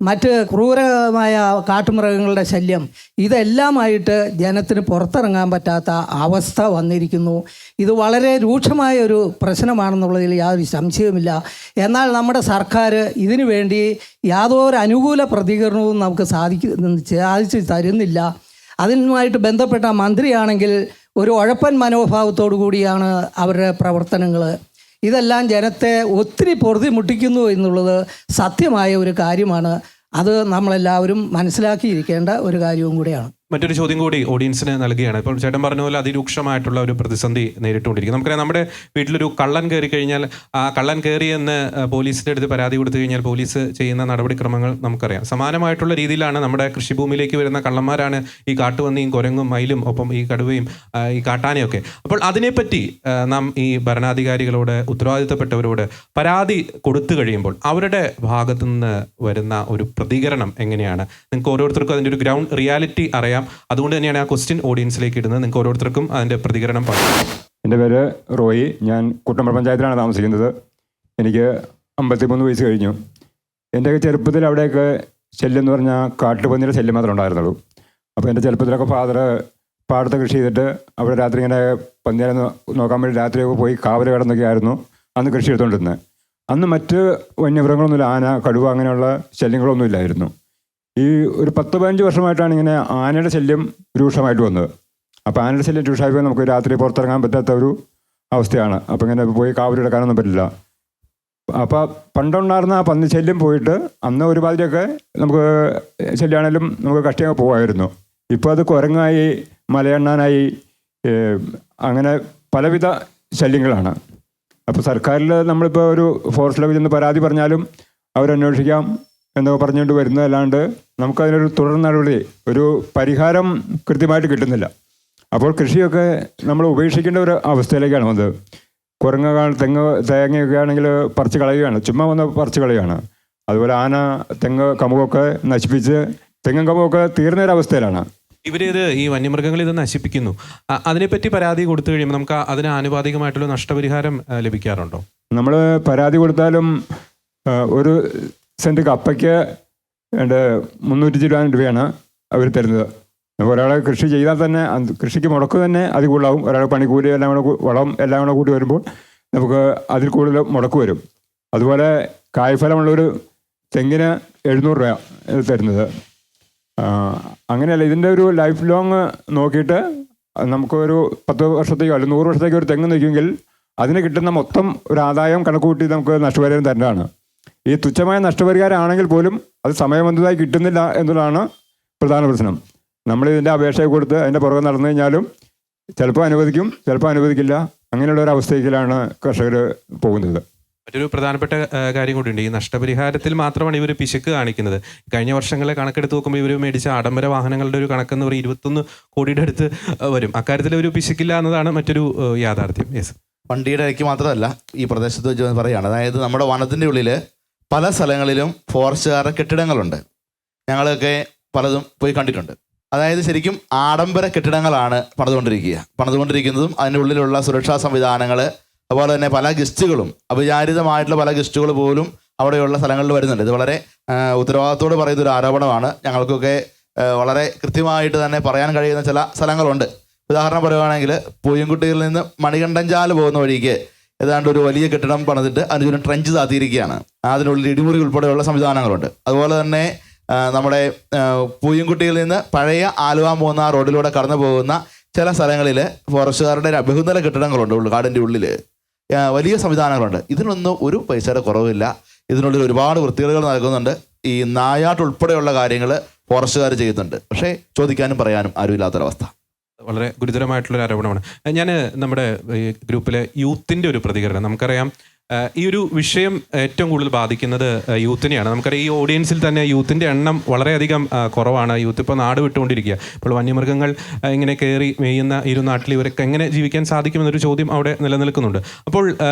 മറ്റ് ക്രൂരമായ കാട്ടുമൃഗങ്ങളുടെ ശല്യം, ഇതെല്ലാമായിട്ട് ജനത്തിന് പുറത്തിറങ്ങാൻ പറ്റാത്ത അവസ്ഥ വന്നിരിക്കുന്നു. ഇത് വളരെ രൂക്ഷമായ ഒരു പ്രശ്നമാണെന്നുള്ളതിൽ യാതൊരു സംശയവുമില്ല. എന്നാൽ നമ്മുടെ സർക്കാർ ഇതിനു വേണ്ടി യാതൊരു അനുകൂല പ്രതികരണവും നമുക്ക് സാധിച്ചു തരുന്നില്ല. അതിനുമായിട്ട് ബന്ധപ്പെട്ട മന്ത്രിയാണെങ്കിൽ ഒരു ഉഴപ്പൻ മനോഭാവത്തോടു കൂടിയാണ് അവരുടെ പ്രവർത്തനങ്ങൾ. ഇതെല്ലാം ജനത്തെ ഒത്തിരി പൊറുതിമുട്ടിക്കുന്നു എന്നുള്ളത് സത്യമായ ഒരു കാര്യമാണ്. അത് നമ്മളെല്ലാവരും മനസ്സിലാക്കിയിരിക്കേണ്ട ഒരു കാര്യവും കൂടിയാണ്. മറ്റൊരു ചോദ്യം കൂടി ഓഡിയൻസിന് നൽകുകയാണ്. ഇപ്പോൾ ചേട്ടൻ പറഞ്ഞ പോലെ അതിരൂക്ഷമായിട്ടുള്ള ഒരു പ്രതിസന്ധി നേരിട്ടുകൊണ്ടിരിക്കും. നമുക്കറിയാം, നമ്മുടെ വീട്ടിലൊരു കള്ളൻ കയറി കഴിഞ്ഞാൽ ആ കള്ളൻ കയറിയെന്ന് പോലീസിൻ്റെ അടുത്ത് പരാതി കൊടുത്തു കഴിഞ്ഞാൽ പോലീസ് ചെയ്യുന്ന നടപടിക്രമങ്ങൾ നമുക്കറിയാം. സമാനമായിട്ടുള്ള രീതിയിലാണ് നമ്മുടെ കൃഷിഭൂമിയിലേക്ക് വരുന്ന കള്ളന്മാരാണ് ഈ കാട്ടുപന്നിയും കുരങ്ങും മയിലും ഒപ്പം ഈ കടുവയും ഈ കാട്ടാനയൊക്കെ. അപ്പോൾ അതിനെപ്പറ്റി നാം ഈ ഭരണാധികാരികളോട്, ഉത്തരവാദിത്തപ്പെട്ടവരോട് പരാതി കൊടുത്തു കഴിയുമ്പോൾ അവരുടെ ഭാഗത്തു നിന്ന് വരുന്ന ഒരു പ്രതികരണം എങ്ങനെയാണ്? നിങ്ങൾക്ക് ഓരോരുത്തർക്കും അതിൻ്റെ ഒരു ഗ്രൗണ്ട് റിയാലിറ്റി അറിയാം. അതുകൊണ്ട് തന്നെയാണ് ആ ക്വസ്റ്റ്യൻ ഓഡിയൻസിലേക്ക് ഇടുന്നത്. നിങ്ങൾക്ക് ഓരോരുത്തർക്കും അതിൻ്റെ പ്രതികരണം പറയാം. എൻ്റെ പേര് റോയി. ഞാൻ കുട്ടമ്പുഴ പഞ്ചായത്തിലാണ് താമസിക്കുന്നത്. എനിക്ക് 53 വയസ്സ് കഴിഞ്ഞു. എൻ്റെ ചെറുപ്പത്തിൽ അവിടെയൊക്കെ ശല്യം എന്ന് പറഞ്ഞാൽ കാട്ടുപന്നിയുടെ ശല്യം മാത്രമേ ഉണ്ടായിരുന്നുള്ളൂ. അപ്പോൾ എൻ്റെ ചെറുപ്പത്തിലൊക്കെ ഫാദർ പാടത്ത് കൃഷി ചെയ്തിട്ട് അവിടെ രാത്രി ഇങ്ങനെ പന്നിയെ നോക്കാൻ വേണ്ടി രാത്രിയൊക്കെ പോയി കാവല് കിടന്നൊക്കെ ആയിരുന്നു അന്ന് കൃഷി എടുത്തുകൊണ്ടിരുന്നത്. അന്ന് മറ്റ് വന്യമൃഗങ്ങളൊന്നുമില്ല, ആന, കടുവ അങ്ങനെയുള്ള ശല്യങ്ങളൊന്നും ഇല്ലായിരുന്നു. ഈ ഒരു 10-15 വർഷമായിട്ടാണ് ഇങ്ങനെ ആനയുടെ ശല്യം രൂക്ഷമായിട്ട് വന്നത്. അപ്പോൾ ആനയുടെ ശല്യം രൂക്ഷമായപ്പോൾ നമുക്ക് രാത്രി പുറത്തിറങ്ങാൻ പറ്റാത്ത ഒരു അവസ്ഥയാണ്. അപ്പോൾ ഇങ്ങനെ പോയി കാവലെടുക്കാനൊന്നും പറ്റില്ല. അപ്പോൾ പണ്ടുണ്ടായിരുന്ന ആ പന്നി ശല്യം പോയിട്ട് അന്ന് ഒരുമാതിരിയൊക്കെ നമുക്ക് ശല്യമാണെങ്കിലും നമുക്ക് കഷ്ടിയൊക്കെ പോകുമായിരുന്നു. ഇപ്പോൾ അത് കുരങ്ങായി, മലയെണ്ണാനായി, അങ്ങനെ പലവിധ ശല്യങ്ങളാണ്. അപ്പോൾ സർക്കാരിൽ നമ്മളിപ്പോൾ ഒരു ഫോറസ്റ്റിലൊക്കെ ചെന്ന് പരാതി പറഞ്ഞാലും അവരന്വേഷിക്കാം എന്നൊക്കെ പറഞ്ഞുകൊണ്ട് വരുന്നതല്ലാണ്ട് നമുക്കതിനൊരു തുടർ നടപടി, ഒരു പരിഹാരം കൃത്യമായിട്ട് കിട്ടുന്നില്ല. അപ്പോൾ കൃഷിയൊക്കെ നമ്മൾ ഉപേക്ഷിക്കേണ്ട ഒരു അവസ്ഥയിലേക്കാണ് വന്നത്. കുരങ്ങകൾ തേങ്ങയൊക്കെ ആണെങ്കിൽ പറിച്ച് കളയുകയാണ്, ചുമ്മാ വന്ന് പറിച്ച് കളയുകയാണ്. അതുപോലെ ആന തെങ്ങ് കമുകൊക്കെ നശിപ്പിച്ച് തെങ്ങും കമുകൊക്കെ തീർന്നൊരവസ്ഥയിലാണ്. ഇവരിത് ഈ വന്യമൃഗങ്ങൾ ഇത് നശിപ്പിക്കുന്നു, അതിനെപ്പറ്റി പരാതി കൊടുത്തു കഴിയുമ്പോൾ നമുക്ക് അതിന് ആനുപാതികമായിട്ടുള്ള നഷ്ടപരിഹാരം ലഭിക്കാറുണ്ടോ? നമ്മൾ പരാതി കൊടുത്താലും ഒരു സെൻറ്റ് കപ്പയ്ക്ക് 300 രൂപയാണ് അവർ തരുന്നത്. ഒരാളെ കൃഷി ചെയ്താൽ തന്നെ കൃഷിക്ക് മുടക്ക് തന്നെ അതിൽ കൂടുതലാവും. ഒരാളെ പണിക്കൂലി എല്ലാം കൂടെ വളം എല്ലാം കൂടെ കൂട്ടി വരുമ്പോൾ നമുക്ക് അതിൽ കൂടുതൽ മുടക്ക് വരും. അതുപോലെ കായ്ഫലമുള്ളൊരു തെങ്ങിന് 700 രൂപ തരുന്നത്. അങ്ങനെയല്ല, ഇതിൻ്റെ ഒരു ലൈഫ് ലോങ് നോക്കിയിട്ട് നമുക്കൊരു 10 വർഷത്തേക്കോ അല്ലെങ്കിൽ 100 വർഷത്തേക്കോ ഒരു തെങ്ങ് നിൽക്കുമെങ്കിൽ അതിന് കിട്ടുന്ന മൊത്തം ഒരു ആദായം കണക്ക് കൂട്ടി നമുക്ക് നഷ്ടപരിഹാരം തരേണ്ടതാണ്. ഈ തുച്ഛമായ നഷ്ടപരിഹാരം ആണെങ്കിൽ പോലും അത് സമയബന്ധിതമായി കിട്ടുന്നില്ല എന്നുള്ളതാണ് പ്രധാന പ്രശ്നം. നമ്മളിതിൻ്റെ അപേക്ഷ കൊടുത്ത് അതിൻ്റെ പുറകെ നടന്നു കഴിഞ്ഞാലും ചിലപ്പോൾ അനുവദിക്കും, ചിലപ്പോൾ അനുവദിക്കില്ല. അങ്ങനെയുള്ള ഒരു അവസ്ഥയിലാണ് കർഷകർ പോകുന്നത്. മറ്റൊരു പ്രധാനപ്പെട്ട കാര്യം കൂടിയുണ്ട്. ഈ നഷ്ടപരിഹാരത്തിൽ മാത്രമാണ് ഇവർ പിശുക്ക് കാണിക്കുന്നത്. കഴിഞ്ഞ വർഷങ്ങളെ കണക്കെടുത്ത് നോക്കുമ്പോൾ ഇവർ മേടിച്ച ആഡംബര വാഹനങ്ങളുടെ ഒരു കണക്കെന്ന് പറയും 21 കോടിയുടെ അടുത്ത് വരും. അക്കാര്യത്തിൽ ഒരു പിശുക്കില്ല എന്നതാണ് മറ്റൊരു യാഥാർത്ഥ്യം. യെസ്, വണ്ടിയുടെ ഇടയ്ക്ക് മാത്രമല്ല ഈ പ്രദേശത്ത് വെച്ച് പറയുകയാണ്. അതായത് നമ്മുടെ വനത്തിൻ്റെ ഉള്ളിൽ പല സ്ഥലങ്ങളിലും ഫോറസ്റ്റുകാരുടെ കെട്ടിടങ്ങളുണ്ട്. ഞങ്ങളൊക്കെ പലതും പോയി കണ്ടിട്ടുണ്ട്. അതായത് ശരിക്കും ആഡംബര കെട്ടിടങ്ങളാണ് പണിതുകൊണ്ടിരിക്കുന്നതും അതിൻ്റെ ഉള്ളിലുള്ള സുരക്ഷാ സംവിധാനങ്ങൾ, അതുപോലെ തന്നെ പല ഗസ്റ്റുകളും, അവിചാരിതമായിട്ടുള്ള പല ഗസ്റ്റുകൾ പോലും അവിടെയുള്ള സ്ഥലങ്ങളിൽ വരുന്നുണ്ട്. ഇത് വളരെ ഉത്തരവാദിത്തോട് പറയുന്ന ഒരു ആരോപണമാണ്. ഞങ്ങൾക്കൊക്കെ വളരെ കൃത്യമായിട്ട് തന്നെ പറയാൻ കഴിയുന്ന ചില സ്ഥലങ്ങളുണ്ട്. ഉദാഹരണം പറയുകയാണെങ്കിൽ പൂയംകുട്ടിയിൽ നിന്ന് മണികണ്ഠൻചാൽ പോകുന്ന വഴിക്ക് ഏതാണ്ട് ഒരു വലിയ കെട്ടിടം പണിതിട്ട് അതിന് ചുറ്റും ട്രെഞ്ച് താത്തിയിരിക്കുകയാണ്. അതിനുള്ളിൽ ഇടിമുറി ഉൾപ്പെടെയുള്ള സംവിധാനങ്ങളുണ്ട്. അതുപോലെ തന്നെ നമ്മുടെ പൂയംകുട്ടിയിൽ നിന്ന് പഴയ ആലുവ മൂന്നാർ റോഡിലൂടെ കടന്നു പോകുന്ന ചില സ്ഥലങ്ങളിൽ ഫോറസ്റ്റുകാരുടെ ബഹുനില കെട്ടിടങ്ങളുണ്ട്. കാടിൻ്റെ ഉള്ളിൽ വലിയ സംവിധാനങ്ങളുണ്ട്. ഇതിനൊന്നും ഒരു പൈസയുടെ കുറവില്ല. ഇതിനുള്ളിൽ ഒരുപാട് വൃത്തികേടുകൾ നൽകുന്നുണ്ട്. ഈ നായാട്ട് ഉൾപ്പെടെയുള്ള കാര്യങ്ങൾ ഫോറസ്റ്റുകാർ ചെയ്യുന്നുണ്ട്. പക്ഷേ ചോദിക്കാനും പറയാനും ആരുമില്ലാത്തൊരവസ്ഥ. വളരെ ഗുരുതരമായിട്ടുള്ളൊരു ആരോപണമാണ്. ഞാൻ നമ്മുടെ ഈ ഗ്രൂപ്പിലെ യൂത്തിൻ്റെ ഒരു പ്രതികരണം, നമുക്കറിയാം ഈ ഒരു വിഷയം ഏറ്റവും കൂടുതൽ ബാധിക്കുന്നത് യൂത്തിനെയാണ്. നമുക്കറിയാം ഈ ഓഡിയൻസിൽ തന്നെ യൂത്തിൻ്റെ എണ്ണം വളരെയധികം കുറവാണ്. യൂത്ത് ഇപ്പോൾ നാട് വിട്ടുകൊണ്ടിരിക്കുക. ഇപ്പോൾ വന്യമൃഗങ്ങൾ ഇങ്ങനെ കയറി മേയുന്ന ഈ ഒരു നാട്ടിൽ ഇവരൊക്കെ എങ്ങനെ ജീവിക്കാൻ സാധിക്കുമെന്നൊരു ചോദ്യം അവിടെ നിലനിൽക്കുന്നുണ്ട്. അപ്പോൾ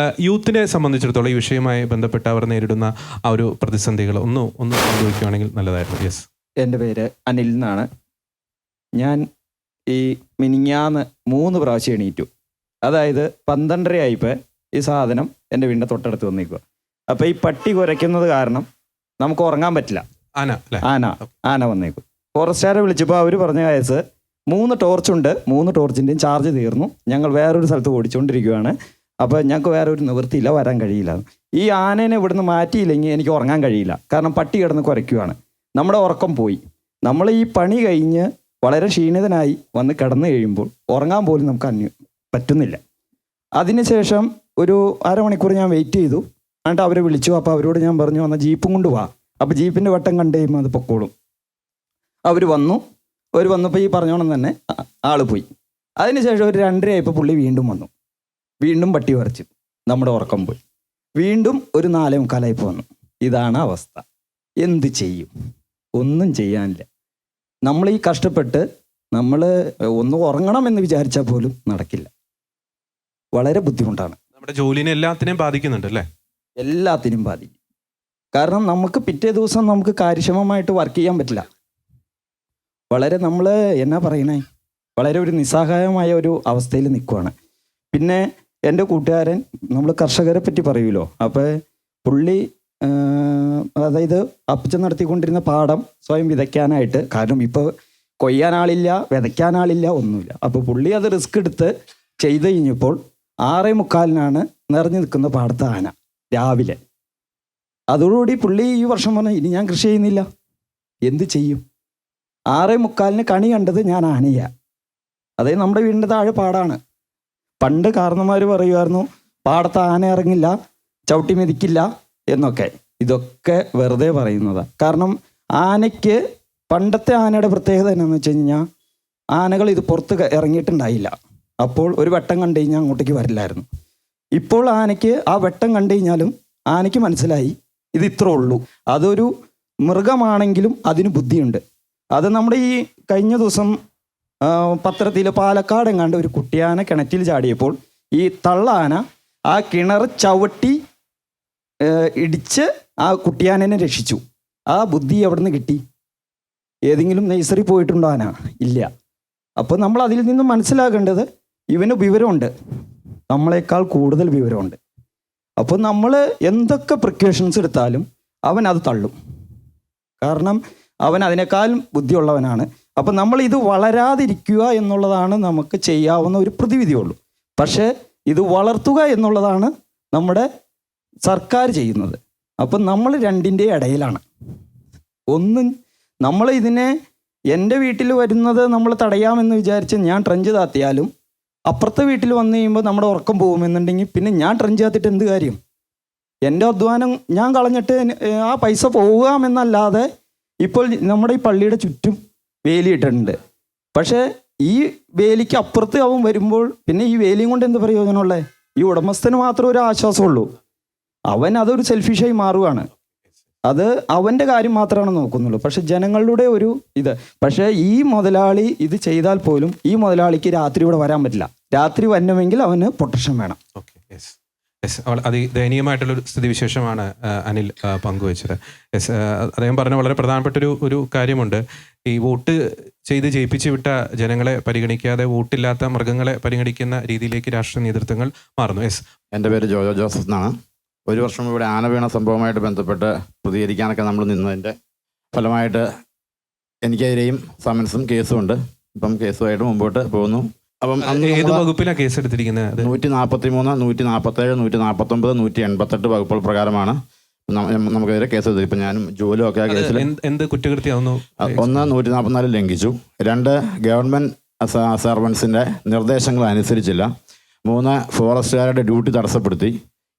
യൂത്തിനെ സംബന്ധിച്ചിടത്തോളം ഈ വിഷയവുമായി ബന്ധപ്പെട്ട് അവർ നേരിടുന്ന ആ ഒരു പ്രതിസന്ധികൾ ഒന്ന് പങ്കുവയ്ക്കുകയാണെങ്കിൽ നല്ലതായിരുന്നു. യെസ്, എൻ്റെ പേര് അനിൽ എന്നാണ്. ഞാൻ ഈ മിനിങ്ങാന്ന് 3 പ്രാവശ്യം എണീറ്റു. അതായത് 12:30 ആയപ്പോൾ ഈ സാധനം എൻ്റെ വീടിൻ്റെ തൊട്ടടുത്ത് വന്നിരിക്കുക. അപ്പോൾ ഈ പട്ടി കുരയ്ക്കുന്നത് കാരണം നമുക്ക് ഉറങ്ങാൻ പറ്റില്ല. ആന വന്നേക്കും. ഫോറസ്റ്റുകാരെ വിളിച്ചപ്പോൾ അവർ പറഞ്ഞ കേസ് 3 ടോർച്ചുണ്ട്, 3 ടോർച്ചിൻ്റെയും ചാർജ് തീർന്നു, ഞങ്ങൾ വേറൊരു സ്ഥലത്ത് ഓടിച്ചുകൊണ്ടിരിക്കുകയാണ്, അപ്പോൾ ഞങ്ങൾക്ക് വേറെ ഒരു നിവൃത്തിയില്ല, വരാൻ കഴിയില്ല. ഈ ആനേനെ ഇവിടുന്ന് മാറ്റിയില്ലെങ്കിൽ എനിക്ക് ഉറങ്ങാൻ കഴിയില്ല, കാരണം പട്ടി കിടന്ന് കുരയ്ക്കുകയാണ്. നമ്മുടെ ഉറക്കം പോയി. നമ്മൾ ഈ പണി കഴിഞ്ഞ് വളരെ ക്ഷീണിതനായി വന്ന് കിടന്നു കഴിയുമ്പോൾ ഉറങ്ങാൻ പോലും നമുക്ക് പറ്റുന്നില്ല. അതിനുശേഷം ഒരു അരമണിക്കൂർ ഞാൻ വെയിറ്റ് ചെയ്തു. എന്നിട്ട് അവരെ വിളിച്ചു. അപ്പോൾ അവരോട് ഞാൻ പറഞ്ഞു, എന്നാൽ ജീപ്പും കൊണ്ട് വാ. അപ്പോൾ ജീപ്പിൻ്റെ വട്ടം കണ്ടു കഴിയുമ്പോൾ അത് പൊക്കോളും. അവർ വന്നപ്പോൾ ഈ പറഞ്ഞോണം തന്നെ ആൾ പോയി. അതിനുശേഷം ഒരു 2:30 ആയപ്പോൾ പുള്ളി വീണ്ടും വന്നു. വീണ്ടും പട്ടി വരച്ചു. നമ്മുടെ ഉറക്കം പോയി. വീണ്ടും ഒരു 4:45 വന്നു. ഇതാണ് അവസ്ഥ. എന്ത് ചെയ്യും? ഒന്നും ചെയ്യാനില്ല. നമ്മൾ ഈ കഷ്ടപ്പെട്ട് നമ്മൾ ഒന്ന് ഉറങ്ങണമെന്ന് വിചാരിച്ചാൽ പോലും നടക്കില്ല. വളരെ ബുദ്ധിമുട്ടാണ്. നമ്മുടെ ജോലിനെ എല്ലാത്തിനെയും ബാധിക്കുന്നുണ്ട് അല്ലേ? എല്ലാത്തിനും ബാധിക്കും. കാരണം നമുക്ക് പിറ്റേ ദിവസം നമുക്ക് കാര്യക്ഷമമായിട്ട് വർക്ക് ചെയ്യാൻ പറ്റില്ല. വളരെ നമ്മൾ എന്നാ പറയണേ, വളരെ ഒരു നിസ്സഹായമായ ഒരു അവസ്ഥയിൽ നിൽക്കുവാണ്. പിന്നെ എൻ്റെ കൂട്ടുകാരൻ, നമ്മൾ കർഷകരെ പറ്റി പറയുമല്ലോ, അപ്പോൾ പുള്ളി അതായത് അപ്പച്ചൻ നടത്തിക്കൊണ്ടിരുന്ന പാടം സ്വയം വിതയ്ക്കാനായിട്ട്, കാരണം ഇപ്പോൾ കൊയ്യാനാളില്ല, വിതയ്ക്കാനാളില്ല, ഒന്നുമില്ല. അപ്പോൾ പുള്ളി അത് റിസ്ക് എടുത്ത് ചെയ്ത് കഴിഞ്ഞപ്പോൾ 6:45 നിറഞ്ഞു നിൽക്കുന്ന പാടത്ത് ആന രാവിലെ. അതോടുകൂടി പുള്ളി ഈ വർഷം പറഞ്ഞു, ഇനി ഞാൻ കൃഷി ചെയ്യുന്നില്ല, എന്ത് ചെയ്യും? 6:45 കണി കണ്ടത് ഞാൻ ആനയാണ്. അതായത് നമ്മുടെ വീടിൻ്റെ താഴെ പാടാണ്. പണ്ട് കാരണന്മാർ പറയുമായിരുന്നു പാടത്ത് ആന ഇറങ്ങില്ല, ചവിട്ടി മെതിക്കില്ല എന്നൊക്കെ. ഇതൊക്കെ വെറുതെ പറയുന്നതാണ്. കാരണം ആനയ്ക്ക്, പണ്ടത്തെ ആനയുടെ പ്രത്യേകത എന്നാന്ന് വെച്ച് കഴിഞ്ഞാൽ ആനകൾ ഇത് പുറത്ത് ഇറങ്ങിയിട്ടുണ്ടായില്ല. അപ്പോൾ ഒരു വെട്ടം കണ്ടു കഴിഞ്ഞാൽ അങ്ങോട്ടേക്ക് വരില്ലായിരുന്നു. ഇപ്പോൾ ആനയ്ക്ക് ആ വെട്ടം കണ്ടു കഴിഞ്ഞാലും ആനയ്ക്ക് മനസ്സിലായി ഇത് ഇത്രേ ഉള്ളൂ. അതൊരു മൃഗമാണെങ്കിലും അതിന് ബുദ്ധിയുണ്ട്. അത് നമ്മുടെ ഈ കഴിഞ്ഞ ദിവസം പത്രത്തിൽ പാലക്കാട് എങ്ങാണ്ട് ഒരു കുട്ടിയാന കിണറ്റിൽ ചാടിയപ്പോൾ ഈ തള്ളാന ആ കിണർ ചവിട്ടി ഇടിച്ച് ആ കുട്ടിയാനനെ രക്ഷിച്ചു. ആ ബുദ്ധി എവിടെ നിന്ന് കിട്ടി? ഏതെങ്കിലും നഴ്സറി പോയിട്ടുണ്ടോ ആന? ഇല്ല. അപ്പോൾ നമ്മൾ അതിൽ നിന്ന് മനസ്സിലാക്കേണ്ടത് ഇവന് വിവരമുണ്ട്, നമ്മളെക്കാൾ കൂടുതൽ വിവരമുണ്ട്. അപ്പോൾ നമ്മൾ എന്തൊക്കെ പ്രിക്കോഷൻസ് എടുത്താലും അവൻ അത് തള്ളും. കാരണം അവൻ അതിനേക്കാൾ ബുദ്ധിയുള്ളവനാണ്. അപ്പം നമ്മൾ ഇത് വളരാതിരിക്കുക എന്നുള്ളതാണ് നമുക്ക് ചെയ്യാവുന്ന ഒരു പ്രതിവിധിയുള്ളൂ. പക്ഷേ ഇത് വളർത്തുക എന്നുള്ളതാണ് നമ്മുടെ സർക്കാർ ചെയ്യുന്നത്. അപ്പം നമ്മൾ രണ്ടിൻ്റെ ഇടയിലാണ്. ഒന്നും നമ്മൾ ഇതിനെ എൻ്റെ വീട്ടിൽ വരുന്നത് നമ്മൾ തടയാമെന്ന് വിചാരിച്ച് ഞാൻ ട്രഞ്ച് താത്തിയാലും അപ്പുറത്തെ വീട്ടിൽ വന്നു കഴിയുമ്പോൾ നമ്മുടെ ഉറക്കം പോകുമെന്നുണ്ടെങ്കിൽ പിന്നെ ഞാൻ ട്രഞ്ച് താത്തിയിട്ട് എന്ത് കാര്യം? എൻ്റെ അധ്വാനം ഞാൻ കളഞ്ഞിട്ട് ആ പൈസ പോകാമെന്നല്ലാതെ ഇപ്പോൾ നമ്മുടെ ഈ പള്ളിയുടെ ചുറ്റും വേലിയിട്ടുണ്ട്. പക്ഷേ ഈ വേലിക്ക് അപ്പുറത്ത് അവൻ വരുമ്പോൾ പിന്നെ ഈ വേലിയും കൊണ്ട് എന്ത് പ്രയോജനമുള്ളത്? ഈ ഉടമസ്ഥന് മാത്രം ഒരു ആശ്വാസമുള്ളൂ. അവൻ അതൊരു സെൽഫിഷായി മാറുകയാണ്. അത് അവൻ്റെ കാര്യം മാത്രമാണ് നോക്കുന്നുള്ളൂ. പക്ഷെ ജനങ്ങളുടെ ഒരു ഇത്. പക്ഷേ ഈ മുതലാളി ഇത് ചെയ്താൽ പോലും ഈ മുതലാളിക്ക് രാത്രി ഇവിടെ വരാൻ പറ്റില്ല. രാത്രി വരണമെങ്കിൽ അവന് പ്രൊട്ടക്ഷൻ വേണം. ഓക്കെ, യെസ് യെസ് ദയനീയമായിട്ടുള്ളൊരു സ്ഥിതിവിശേഷമാണ് അനിൽ പങ്കുവച്ചത്. യെസ്, അദ്ദേഹം പറഞ്ഞ വളരെ പ്രധാനപ്പെട്ടൊരു ഒരു കാര്യമുണ്ട്. ഈ വോട്ട് ചെയ്ത് ജയിപ്പിച്ച് വിട്ട ജനങ്ങളെ പരിഗണിക്കാതെ വോട്ടില്ലാത്ത മൃഗങ്ങളെ പരിഗണിക്കുന്ന രീതിയിലേക്ക് രാഷ്ട്രീയ നേതൃത്വങ്ങൾ മാറുന്നു. യെസ്, എൻ്റെ പേര് ജോജോ ജോസഫ് എന്നാണ്. ഒരു വർഷം ഇവിടെ ആന വീണ സംഭവമായിട്ട് ബന്ധപ്പെട്ട് പ്രതികരിക്കാനൊക്കെ നമ്മൾ നിന്നതിൻ്റെ ഫലമായിട്ട് എനിക്കെതിരെയും സമൻസും കേസും ഉണ്ട്. ഇപ്പം കേസുമായിട്ട് മുമ്പോട്ട് പോകുന്നു. അപ്പം ഏത് വകുപ്പിലാണ് കേസ് എടുത്തിരിക്കുന്നത്? 143, 147, 149, 188 വകുപ്പുകൾ പ്രകാരമാണ് നമുക്കെതിരെ കേസ് എടുത്തത്. ഇപ്പം ഞാനും ജോലിയും ഒക്കെ ആ കേസിൽ എന്ത് കുറ്റകൃത്യമാവുന്നു? 1, 144 ലംഘിച്ചു. 2, ഗവൺമെൻറ് സർവൻസിൻ്റെ നിർദ്ദേശങ്ങൾ അനുസരിച്ചില്ല. 3, ഫോറസ്റ്റുകാരുടെ ഡ്യൂട്ടി തടസ്സപ്പെടുത്തി.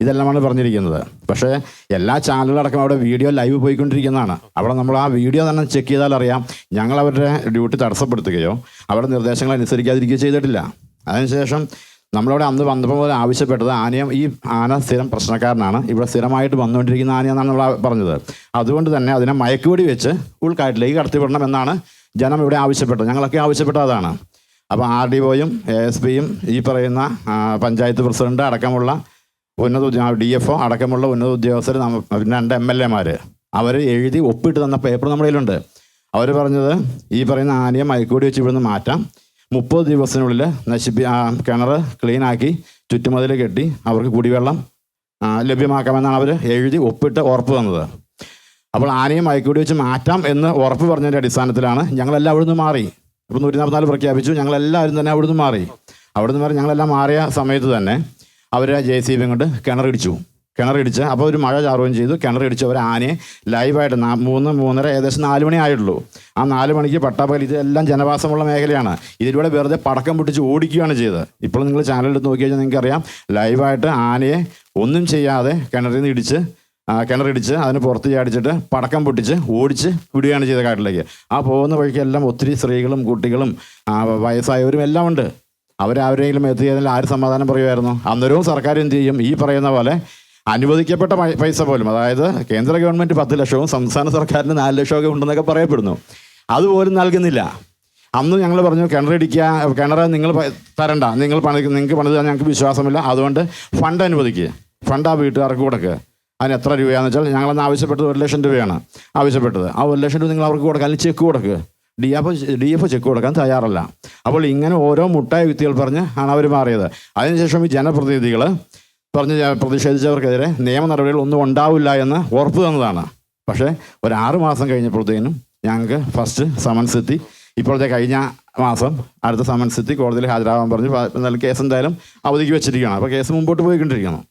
ഇതെല്ലാമാണ് പറഞ്ഞിരിക്കുന്നത്. പക്ഷേ എല്ലാ ചാനലുകളടക്കം അവിടെ വീഡിയോ ലൈവ് പോയിക്കൊണ്ടിരിക്കുന്നതാണ്. അവിടെ നമ്മൾ ആ വീഡിയോ തന്നെ ചെക്ക് ചെയ്താൽ അറിയാം, ഞങ്ങൾ അവരുടെ ഡ്യൂട്ടി തടസ്സപ്പെടുത്തുകയോ അവരുടെ നിർദ്ദേശങ്ങൾ അനുസരിക്കാതിരിക്കുകയോ ചെയ്തിട്ടില്ല. അതിനുശേഷം നമ്മളവിടെ അന്ന് വന്നപ്പോൾ പോലെ ആവശ്യപ്പെട്ടത് ഈ ആന സ്ഥിരം പ്രശ്നക്കാരനാണ്, ഇവിടെ സ്ഥിരമായിട്ട് വന്നുകൊണ്ടിരിക്കുന്ന ആനയെന്നാണ് നമ്മൾ പറഞ്ഞത്. അതുകൊണ്ട് തന്നെ അതിനെ മയക്കുവെടി വെച്ച് ഉൾക്കാട്ടിലേക്ക് കടത്തിവിടണം എന്നാണ് ജനം ഇവിടെ ആവശ്യപ്പെട്ടത്. ഞങ്ങളൊക്കെ ആവശ്യപ്പെട്ടത് അതാണ്. അപ്പോൾ RDOയും ASPയും ഈ പറയുന്ന പഞ്ചായത്ത് പ്രസിഡന്റ് അടക്കമുള്ള DFO അടക്കമുള്ള ഉന്നത ഉദ്യോഗസ്ഥർ, 2 MLAമാർ അവർ എഴുതി ഒപ്പിട്ട് തന്ന പേപ്പർ നമ്മുടെ കയ്യിലുണ്ട്. അവർ പറഞ്ഞത് ഈ പറയുന്ന ആനയെ മയക്കുവെടി വെച്ച് ഇവിടുന്ന് മാറ്റാം, 30 ദിവസത്തിനുള്ളിൽ കിണർ ക്ലീനാക്കി ചുറ്റുമതിൽ കെട്ടി അവർക്ക് കുടിവെള്ളം ലഭ്യമാക്കാമെന്നാണ് അവർ എഴുതി ഒപ്പിട്ട് ഉറപ്പ് തന്നത്. അപ്പോൾ ആനയെ മയക്കുവെടി വെച്ച് മാറ്റാം എന്ന് ഉറപ്പ് പറഞ്ഞതിൻ്റെ അടിസ്ഥാനത്തിലാണ് ഞങ്ങളെല്ലാം അവിടുന്ന് മാറി. ഇപ്പോൾ 144 പ്രഖ്യാപിച്ചു, ഞങ്ങളെല്ലാവരും തന്നെ അവിടുന്ന് മാറി. ഞങ്ങളെല്ലാം മാറിയ സമയത്ത് തന്നെ അവർ JCB കൊണ്ട് കിണറിടിച്ച് അപ്പോൾ ഒരു മഴ ചാറുകയും ചെയ്തു. കിണറിടിച്ച് അവർ ആനയെ ലൈവായിട്ട് 3, 3:30 ഏകദേശം 4 മണി ആയിട്ടുള്ളൂ. ആ 4 മണിക്ക് പട്ടാപ്പകൽ ഇതെല്ലാം ജനവാസമുള്ള മേഖലയാണ്. ഇതിലൂടെ വെറുതെ പടക്കം പൊട്ടിച്ച് ഓടിക്കുകയാണ് ചെയ്തത്. ഇപ്പോൾ നിങ്ങൾ ചാനലിൽ നോക്കി കഴിഞ്ഞാൽ നിങ്ങൾക്കറിയാം, ലൈവായിട്ട് ആനയെ ഒന്നും ചെയ്യാതെ കിണറിടിച്ച് അതിന് പുറത്ത് ചാടിച്ചിട്ട് പടക്കം പൊട്ടിച്ച് ഓടിച്ച് വിടുകയാണ് ചെയ്ത കാട്ടിലേക്ക്. ആ പോകുന്ന വഴിക്കെല്ലാം ഒത്തിരി സ്ത്രീകളും കുട്ടികളും വയസ്സായവരും എല്ലാം ഉണ്ട്. അവരാരെങ്കിലും എത്തിയതിൽ ആര് സമാധാനം പറയുമായിരുന്നു? അന്നേരവും സർക്കാർ എന്ത് ചെയ്യും? ഈ പറയുന്ന പോലെ അനുവദിക്കപ്പെട്ട പൈസ പോലും, അതായത് കേന്ദ്ര ഗവൺമെൻറ് 10 ലക്ഷവും സംസ്ഥാന സർക്കാരിന് 4 ലക്ഷമൊക്കെ ഉണ്ടെന്നൊക്കെ പറയപ്പെടുന്നു. അതുപോലും നൽകുന്നില്ല. അന്ന് ഞങ്ങൾ പറഞ്ഞു, കിണർ നിങ്ങൾ തരണ്ട, നിങ്ങൾക്ക് പണിത് ഞങ്ങൾക്ക് വിശ്വാസമില്ല, അതുകൊണ്ട് ഫണ്ട് അനുവദിക്കുക, ഫണ്ട് ആ വീട്ടുകാർക്ക് കൊടുക്കുക. അതിന് എത്ര രൂപയാണെന്ന് വെച്ചാൽ ഞങ്ങളന്ന് ആവശ്യപ്പെട്ടത് 1 ലക്ഷം രൂപയാണ് ആവശ്യപ്പെട്ടത്. ആ 1 ലക്ഷം രൂപ നിങ്ങൾ അവർക്ക് കൊടുക്കുക, അല്ലെങ്കിൽ ചെക്ക് കൊടുക്കുക. DFO ചെക്ക് കൊടുക്കാൻ തയ്യാറല്ല. അപ്പോൾ ഇങ്ങനെ ഓരോ മുട്ടായ വ്യക്തികൾ പറഞ്ഞ് ആണ് അവർ മാറിയത്. അതിനുശേഷം ഈ ജനപ്രതിനിധികൾ പ്രതിഷേധിച്ചവർക്കെതിരെ നിയമ നടപടികൾ ഒന്നും ഉണ്ടാവില്ല എന്ന് ഉറപ്പ് തന്നതാണ്. പക്ഷേ ഒരു 6 മാസം കഴിഞ്ഞപ്പോഴത്തേനും ഞങ്ങൾക്ക് ഫസ്റ്റ് സമൻസ് എത്തി. ഇപ്പോഴത്തെ കഴിഞ്ഞ മാസം അടുത്ത സമൻസ് എത്തി, കോടതിയിൽ ഹാജരാകാൻ പറഞ്ഞു. എന്നാലും കേസ് എന്തായാലും അവധിക്ക് വെച്ചിരിക്കുകയാണ്. അപ്പോൾ കേസ് മുമ്പോട്ട് പോയിക്കൊണ്ടിരിക്കണം.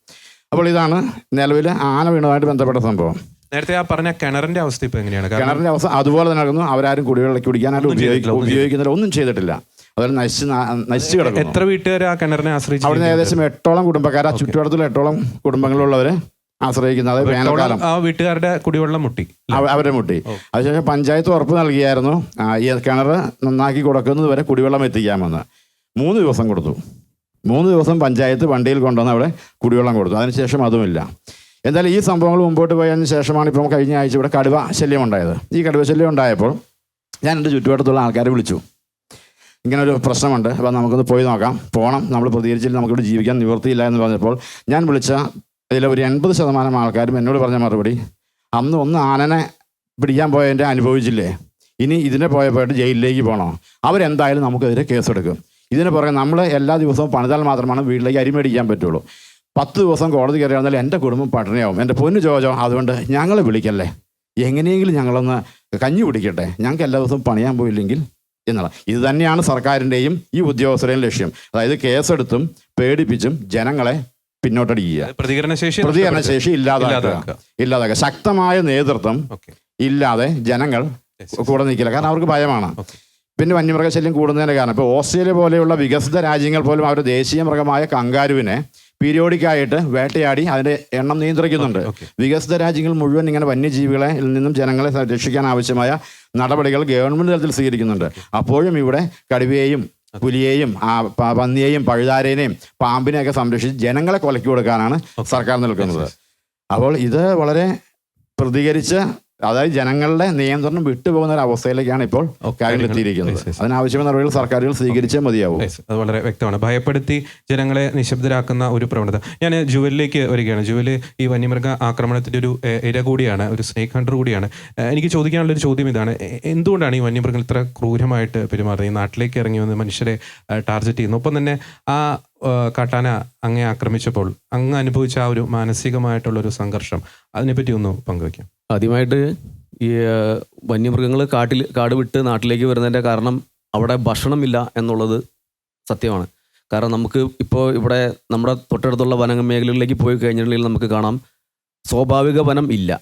അപ്പോൾ ഇതാണ് നിലവിൽ ആന വീണതുമായിട്ട് ബന്ധപ്പെട്ട സംഭവം. നേരത്തെ ആ പറഞ്ഞ കിണറിന്റെ അവസ്ഥ ഇപ്പോൾ എങ്ങനെയാണ്? കിണറിന്റെ അവസ്ഥ അതുപോലെ തന്നെ നടക്കുന്നു. അവരാരും കുടിക്കാനായിട്ട് ഉപയോഗിക്കുന്നില്ല, ഒന്നും ചെയ്തിട്ടില്ല. അതൊരു നശിച്ചു കിടക്കും. എത്ര വീട്ടുകാർ ആ കിണറിനെ ആശ്രയിച്ചു? അവിടുന്ന് ഏകദേശം 8ഓളം കുടുംബക്കാർ, ആ ചുറ്റുവട്ടത്തിൽ 8ഓളം കുടുംബങ്ങളുള്ളവർ ആശ്രയിക്കുന്നത്. വേനൽക്കാലം ആ വീട്ടുകാരുടെ കുടിവെള്ളം മുട്ടി, അവരെ മുട്ടി. അതിനുശേഷം പഞ്ചായത്ത് ഉറപ്പ് നൽകിയായിരുന്നു ഈ കിണർ നന്നാക്കി കൊടുക്കുന്നത് വരെ കുടിവെള്ളം എത്തിക്കാമെന്ന്. 3 ദിവസം കൊടുത്തു. 3 ദിവസം പഞ്ചായത്ത് വണ്ടിയിൽ കൊണ്ടുവന്ന് അവിടെ കുടിവെള്ളം കൊടുത്തു. അതിനുശേഷം അതുമില്ല. എന്തായാലും ഈ സംഭവങ്ങൾ മുമ്പോട്ട് പോയതിന് ശേഷമാണ് ഇപ്പം കഴിഞ്ഞ ആഴ്ച ഇവിടെ കടുവ ശല്യം ഉണ്ടായത്. ഈ കടുവ ശല്യം ഉണ്ടായപ്പോൾ ഞാൻ എൻ്റെ ചുറ്റുവട്ടത്തുള്ള ആൾക്കാരെ വിളിച്ചു. ഇങ്ങനൊരു പ്രശ്നമുണ്ട്, അപ്പോൾ നമുക്കൊന്ന് പോയി നോക്കാം, പോകണം, നമ്മൾ പ്രതികരിച്ചില്ല, നമുക്കിവിടെ ജീവിക്കാൻ നിവൃത്തിയില്ല എന്ന് പറഞ്ഞപ്പോൾ ഞാൻ വിളിച്ച ഇതിൽ ഒരു 80% ആൾക്കാരും എന്നോട് പറഞ്ഞ മറുപടി, അന്ന് ഒന്ന് ആനനെ പിടിക്കാൻ പോയതിൻ്റെ അനുഭവിച്ചില്ലേ, ഇനി ഇതിനെ പോയപ്പോയിട്ട് ജയിലിലേക്ക് പോകണോ, അവരെന്തായാലും നമുക്കെതിരെ കേസെടുക്കും. ഇതിന് പുറകെ നമ്മൾ എല്ലാ ദിവസവും പണിതാൽ മാത്രമാണ് വീട്ടിലേക്ക് അരി മേടിക്കാൻ പറ്റുള്ളൂ. 10 ദിവസം കോടതി കയറി വന്നാൽ എൻ്റെ കുടുംബം പട്ടിണിയാവും. എൻ്റെ പൊന്നു ജോജോ, അതുകൊണ്ട് ഞങ്ങളെ വിളിക്കല്ലേ, എങ്ങനെയെങ്കിലും ഞങ്ങളൊന്ന് കഞ്ഞി പിടിക്കട്ടെ, ഞങ്ങൾക്ക് എല്ലാ ദിവസവും പണിയാൻ പോയില്ലെങ്കിൽ എന്നുള്ള. ഇത് തന്നെയാണ് സർക്കാരിൻ്റെയും ഈ ഉദ്യോഗസ്ഥരുടെയും ലക്ഷ്യം. അതായത് കേസെടുത്തും പേടിപ്പിച്ചും ജനങ്ങളെ പിന്നോട്ടടിക്കുക, പ്രതികരണശേഷി ഇല്ലാതാക്കുക. ശക്തമായ നേതൃത്വം ഇല്ലാതെ ജനങ്ങൾ കൂടെ നിൽക്കില്ല, കാരണം അവർക്ക് ഭയമാണ്. പിന്നെ വന്യമൃഗശല്യം കൂടുന്നതിൻ്റെ കാരണം ഇപ്പോൾ ഓസ്ട്രേലിയ പോലെയുള്ള വികസിത രാജ്യങ്ങൾ പോലും അവരുടെ ദേശീയ മൃഗമായ കങ്കാരുവിനെ പീരിയോഡിക്കായിട്ട് വേട്ടയാടി അതിൻ്റെ എണ്ണം നിയന്ത്രിക്കുന്നുണ്ട്. വികസിത രാജ്യങ്ങൾ മുഴുവൻ ഇങ്ങനെ വന്യജീവികളെ നിന്നും ജനങ്ങളെ രക്ഷിക്കാൻ ആവശ്യമായ നടപടികൾ ഗവൺമെൻറ് തലത്തിൽ സ്വീകരിക്കുന്നുണ്ട്. അപ്പോഴും ഇവിടെ കടുവയെയും പുലിയെയും പന്നിയെയും പഴുതാരേനെയും പാമ്പിനെയൊക്കെ സംരക്ഷിച്ച് ജനങ്ങളെ കൊലക്കി കൊടുക്കാനാണ് സർക്കാർ നിൽക്കുന്നത്. അപ്പോൾ ഇത് വളരെ പ്രതികരിച്ച്, അതായത് ജനങ്ങളുടെ നിയന്ത്രണം വിട്ടുപോകുന്ന ഒരു അവസ്ഥയിലേക്കാണ് ഇപ്പോൾ കാര്യങ്ങൾ എത്തിയിരിക്കുന്നത്. അതിനാവശ്യമായ നടപടികൾ സർക്കാരുകൾ സ്വീകരിച്ചേ മതിയാവും. അത് വളരെ വ്യക്തമാണ്. ഭയപ്പെടുത്തി ജനങ്ങളെ നിശബ്ദരാക്കുന്ന ഒരു പ്രവണത. ഞാൻ ജുവലിലേക്ക് വരികയാണ്. ജുവൽ ഈ വന്യമൃഗ ആക്രമണത്തിൻ്റെ ഒരു ഇര കൂടിയാണ്, ഒരു സ്നേക്ക് ഹണ്ടർ കൂടിയാണ്. എനിക്ക് ചോദിക്കാനുള്ളൊരു ചോദ്യം ഇതാണ്, എന്തുകൊണ്ടാണ് ഈ വന്യമൃഗങ്ങൾ ഇത്ര ക്രൂരമായിട്ട് പെരുമാറുന്നത്? ഈ നാട്ടിലേക്ക് ഇറങ്ങി വന്ന് മനുഷ്യരെ ടാർഗറ്റ് ചെയ്യുന്നു. ഒപ്പം തന്നെ ആ കാട്ടാന അങ്ങേ ആക്രമിച്ചപ്പോൾ അങ്ങ് അനുഭവിച്ച ആ ഒരു മാനസികമായിട്ടുള്ളൊരു സംഘർഷം, അതിനെപ്പറ്റി ഒന്ന് പങ്കുവയ്ക്കാം. ആദ്യമായിട്ട് ഈ വന്യമൃഗങ്ങൾ കാട് വിട്ട് നാട്ടിലേക്ക് വരുന്നതിൻ്റെ കാരണം അവിടെ ഭക്ഷണമില്ല എന്നുള്ളത് സത്യമാണ്. കാരണം നമുക്ക് ഇപ്പോൾ ഇവിടെ നമ്മുടെ തൊട്ടടുത്തുള്ള വന മേഖലകളിലേക്ക് പോയി കഴിഞ്ഞിട്ടുണ്ടെങ്കിൽ നമുക്ക് കാണാം, സ്വാഭാവിക വനം ഇല്ല.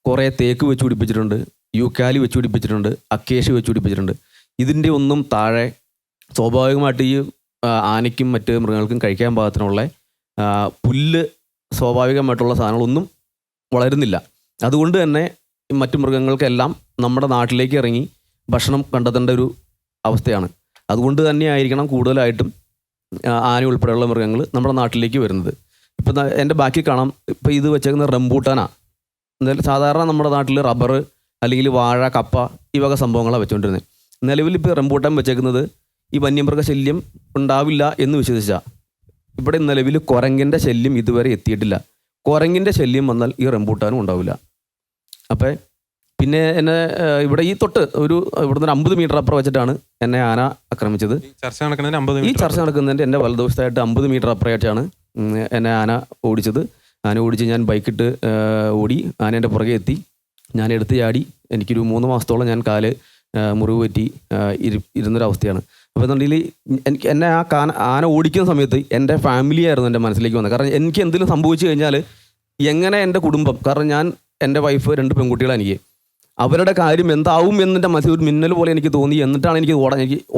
കുറേ തേക്ക് വെച്ച് പിടിപ്പിച്ചിട്ടുണ്ട്, യൂക്കാലി വെച്ച് പിടിപ്പിച്ചിട്ടുണ്ട്, അക്കേഷ്യ വെച്ച് പിടിപ്പിച്ചിട്ടുണ്ട്. ഇതിൻ്റെ ഒന്നും താഴെ സ്വാഭാവികമായിട്ട് ഈ ആനയ്ക്കും മറ്റ് മൃഗങ്ങൾക്കും കഴിക്കാൻ പാകത്തിനുള്ള പുല്ല്, സ്വാഭാവികമായിട്ടുള്ള സാധനങ്ങളൊന്നും വളരുന്നില്ല. അതുകൊണ്ട് തന്നെ മറ്റു മൃഗങ്ങൾക്കെല്ലാം നമ്മുടെ നാട്ടിലേക്ക് ഇറങ്ങി ഭക്ഷണം കണ്ടെത്തേണ്ട ഒരു അവസ്ഥയാണ്. അതുകൊണ്ട് തന്നെ ആയിരിക്കണം കൂടുതലായിട്ടും ആന ഉൾപ്പെടെയുള്ള മൃഗങ്ങൾ നമ്മുടെ നാട്ടിലേക്ക് വരുന്നത്. ഇപ്പം എൻ്റെ ബാക്കി കാണാം, ഇപ്പോൾ ഇത് വെച്ചേക്കുന്ന റംബൂട്ടാനാണ്. എന്തായാലും സാധാരണ നമ്മുടെ നാട്ടിൽ റബ്ബർ അല്ലെങ്കിൽ വാഴ, കപ്പ ഈ വക സംഭവങ്ങളാണ് വെച്ചുകൊണ്ടിരുന്നത്. നിലവിൽ ഇപ്പോൾ റംബൂട്ടാൻ വെച്ചേക്കുന്നത് ഈ വന്യമൃഗ ശല്യം ഉണ്ടാവില്ല എന്ന് വിശ്വസിച്ചാൽ. ഇവിടെ നിലവിൽ കുരങ്ങിൻ്റെ ശല്യം ഇതുവരെ എത്തിയിട്ടില്ല. കുരങ്ങിൻ്റെ ശല്യം വന്നാൽ ഈ റംബൂട്ടാനും ഉണ്ടാവില്ല. അപ്പോൾ പിന്നെ എന്നെ ഇവിടെ ഈ തൊട്ട് ഇവിടുന്ന് ഒരു 50 മീറ്റർ അപ്പുറം വെച്ചിട്ടാണ് എന്നെ ആന ആക്രമിച്ചത്. ഈ ചർച്ച നടക്കുന്നതിൻ്റെ എൻ്റെ വലതുവശത്തായിട്ട് 50 മീറ്റർ അപ്പുറമായിട്ടാണ് എന്നെ ആന ഓടിച്ചത്. ആന ഓടിച്ച് ഞാൻ ബൈക്കിട്ട് ഓടി, ആനേൻ്റെ പുറകെ എത്തി, ഞാൻ എടുത്ത് ചാടി. എനിക്കൊരു 3 മാസത്തോളം ഞാൻ കാല് മുറിവ് പറ്റി ഇരുന്നൊരവസ്ഥയാണ്. അപ്പോൾ എന്നുണ്ടെങ്കിൽ എന്നെ ആന ഓടിക്കുന്ന സമയത്ത് എൻ്റെ ഫാമിലി ആയിരുന്നു എൻ്റെ മനസ്സിലേക്ക് വന്നത്. കാരണം എനിക്ക് എന്തെങ്കിലും സംഭവിച്ചു കഴിഞ്ഞാൽ എങ്ങനെ എൻ്റെ കുടുംബം, കാരണം ഞാൻ, എൻ്റെ വൈഫ്, 2 പെൺകുട്ടികളാണ് എനിക്ക്, അവരുടെ കാര്യം എന്താവും എന്നെൻ്റെ മനസ്സിൽ ഒരു മിന്നൽ പോലെ എനിക്ക് തോന്നി. എന്നിട്ടാണ് എനിക്ക്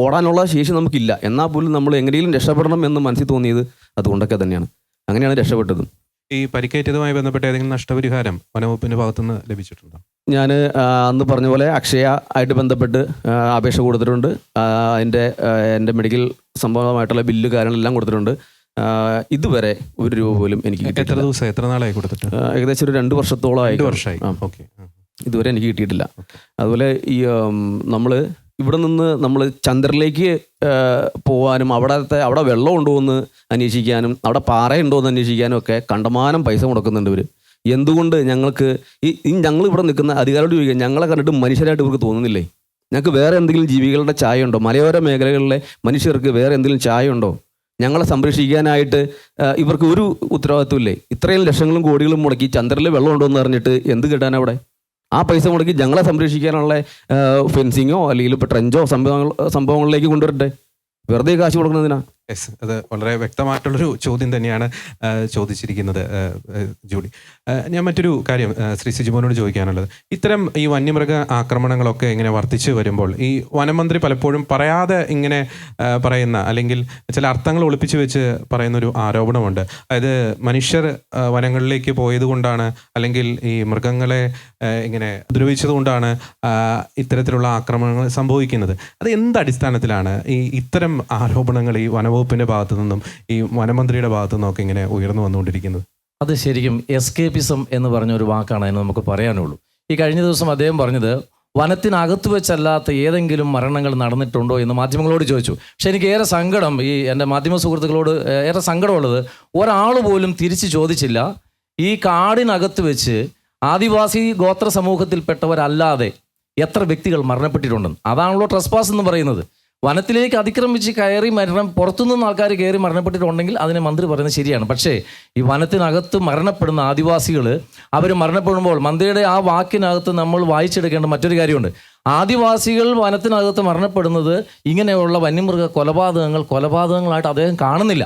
ഓടാനുള്ള ശേഷി നമുക്കില്ല, എന്നാൽ പോലും നമ്മൾ എങ്ങനെയും രക്ഷപ്പെടണം എന്ന് മനസ്സിൽ തോന്നിയത് അതുകൊണ്ടൊക്കെ തന്നെയാണ്. അങ്ങനെയാണ് രക്ഷപ്പെട്ടതും. ഈ പരിക്കേറ്റതുമായി ബന്ധപ്പെട്ട ഏതെങ്കിലും നഷ്ടപരിഹാരം വനവകുപ്പിൻ്റെ ഭാഗത്തുനിന്ന് ലഭിച്ചിട്ടുണ്ടോ? ഞാൻ അന്ന് പറഞ്ഞ പോലെ അക്ഷയ ആയിട്ട് ബന്ധപ്പെട്ട് അപേക്ഷ കൊടുത്തിട്ടുണ്ട്. എൻ്റെ മെഡിക്കൽ സംബന്ധമായിട്ടുള്ള ബില്ല് കാര്യങ്ങളെല്ലാം കൊടുത്തിട്ടുണ്ട്. ഇതുവരെ 1 രൂപ പോലും എനിക്ക് കിട്ടിയിട്ടില്ല. എത്ര നാളായി കൊടുത്തിട്ട്? ഏകദേശം ഒരു 2 വർഷത്തോളമായി. 2 വർഷമായി. ഇതുവരെ എനിക്ക് കിട്ടിയിട്ടില്ല. അതുപോലെ ഈ നമ്മൾ ഇവിടെ നിന്ന് നമ്മൾ ചന്ദ്രനിലേക്ക് പോകാനും അവിടെ വെള്ളം ഉണ്ടോ എന്ന് അന്വേഷിക്കാനും അവിടെ പാറയുണ്ടോ എന്ന് അന്വേഷിക്കാനും ഒക്കെ കണ്ടമാനം പൈസ മുടക്കുന്നുണ്ട് ഇവർ. എന്തുകൊണ്ട് ഞങ്ങൾക്ക് ഞങ്ങൾ ഇവിടെ നിൽക്കുന്ന അധികാരിയോട് ചോദിക്കുക, ഞങ്ങളെ കണ്ടിട്ട് മനുഷ്യരായിട്ട് ഇവർക്ക് തോന്നുന്നില്ലേ? ഞങ്ങൾക്ക് വേറെ എന്തെങ്കിലും ജീവികളുടെ ചായ ഉണ്ടോ? മലയോര മേഖലകളിലെ മനുഷ്യർക്ക് വേറെ എന്തെങ്കിലും ചായ ഉണ്ടോ? ഞങ്ങളെ സംരക്ഷിക്കാനായിട്ട് ഇവർക്ക് ഒരു ഉത്തരവാദിത്വമില്ലേ? ഇത്രയും ലക്ഷങ്ങളും കോടികളും മുടക്കി ചന്ദ്രനിൽ വെള്ളം ഉണ്ടോ എന്ന് അറിഞ്ഞിട്ട് എന്ത് കിട്ടാനാണ് അവിടെ? ആ പൈസ മുടക്കി ഞങ്ങളെ സംരക്ഷിക്കാനുള്ള ഫെൻസിങ്ങോ അല്ലെങ്കിൽ ഇപ്പോൾ ട്രെഞ്ചോ സംഭവങ്ങളിലേക്ക് കൊണ്ടുവരട്ടെ. വെറുതെ കാശ് കൊടുക്കുന്നതിനാ? അത് വളരെ വ്യക്തമായിട്ടുള്ളൊരു ചോദ്യം തന്നെയാണ് ചോദിച്ചിരിക്കുന്നത് ജൂഡി. ഞാൻ മറ്റൊരു കാര്യം ശ്രീ സിജിമോനോട് ചോദിക്കാനുള്ളത്, ഇത്തരം ഈ വന്യമൃഗ ആക്രമണങ്ങളൊക്കെ ഇങ്ങനെ വർദ്ധിച്ചു വരുമ്പോൾ ഈ വനമന്ത്രി പലപ്പോഴും പറയാതെ ഇങ്ങനെ പറയുന്ന, അല്ലെങ്കിൽ ചില അർത്ഥങ്ങൾ ഒളിപ്പിച്ചു വെച്ച് പറയുന്നൊരു ആരോപണമുണ്ട്. അതായത് മനുഷ്യർ വനങ്ങളിലേക്ക് പോയത് കൊണ്ടാണ്, അല്ലെങ്കിൽ ഈ മൃഗങ്ങളെ ഇങ്ങനെ ഉപദ്രവിച്ചത് കൊണ്ടാണ് ഇത്തരത്തിലുള്ള ആക്രമണങ്ങൾ സംഭവിക്കുന്നത്. അത് എന്ത് അടിസ്ഥാനത്തിലാണ് ഇത്തരം ആരോപണങ്ങൾ ഈ വനവകുപ്പിൻ്റെ ഭാഗത്തു നിന്നും ഈ വനമന്ത്രിയുടെ ഭാഗത്തു നിന്നൊക്കെ ഇങ്ങനെ ഉയർന്നു വന്നുകൊണ്ടിരിക്കുന്നത്? അത് ശരിക്കും എസ്കേപ്പിസം എന്ന് പറഞ്ഞ ഒരു വാക്കാണ് അതിന് നമുക്ക് പറയാനുള്ളൂ. ഈ കഴിഞ്ഞ ദിവസം അദ്ദേഹം പറഞ്ഞത് വനത്തിനകത്ത് വെച്ചല്ലാത്ത ഏതെങ്കിലും മരണങ്ങൾ നടന്നിട്ടുണ്ടോ എന്ന് മാധ്യമങ്ങളോട് ചോദിച്ചു. പക്ഷെ എനിക്ക് ഏറെ സങ്കടം, ഈ എൻ്റെ മാധ്യമ സുഹൃത്തുക്കളോട് ഏറെ സങ്കടമുള്ളത്, ഒരാൾ പോലും തിരിച്ച് ചോദിച്ചില്ല ഈ കാടിനകത്ത് വെച്ച് ആദിവാസി ഗോത്ര സമൂഹത്തിൽപ്പെട്ടവരല്ലാതെ എത്ര വ്യക്തികൾ മരണപ്പെട്ടിട്ടുണ്ടെന്ന്. അതാണല്ലോ ട്രസ്പാസ് എന്ന് പറയുന്നത്. വനത്തിലേക്ക് അതിക്രമിച്ച് കയറി പുറത്തുനിന്ന് ആൾക്കാർ കയറി മരണപ്പെട്ടിട്ടുണ്ടെങ്കിൽ അതിനെ മന്ത്രി പറയുന്നത് ശരിയാണ്. പക്ഷേ ഈ വനത്തിനകത്ത് മരണപ്പെടുന്ന ആദിവാസികൾ അവർ മരണപ്പെടുമ്പോൾ മന്ത്രിയുടെ ആ വാക്കിനകത്ത് നമ്മൾ വായിച്ചെടുക്കേണ്ട മറ്റൊരു കാര്യമുണ്ട്. ആദിവാസികൾ വനത്തിനകത്ത് മരണപ്പെടുന്നത് ഇങ്ങനെയുള്ള വന്യമൃഗ കൊലപാതകങ്ങളായിട്ട് അദ്ദേഹം കാണുന്നില്ല.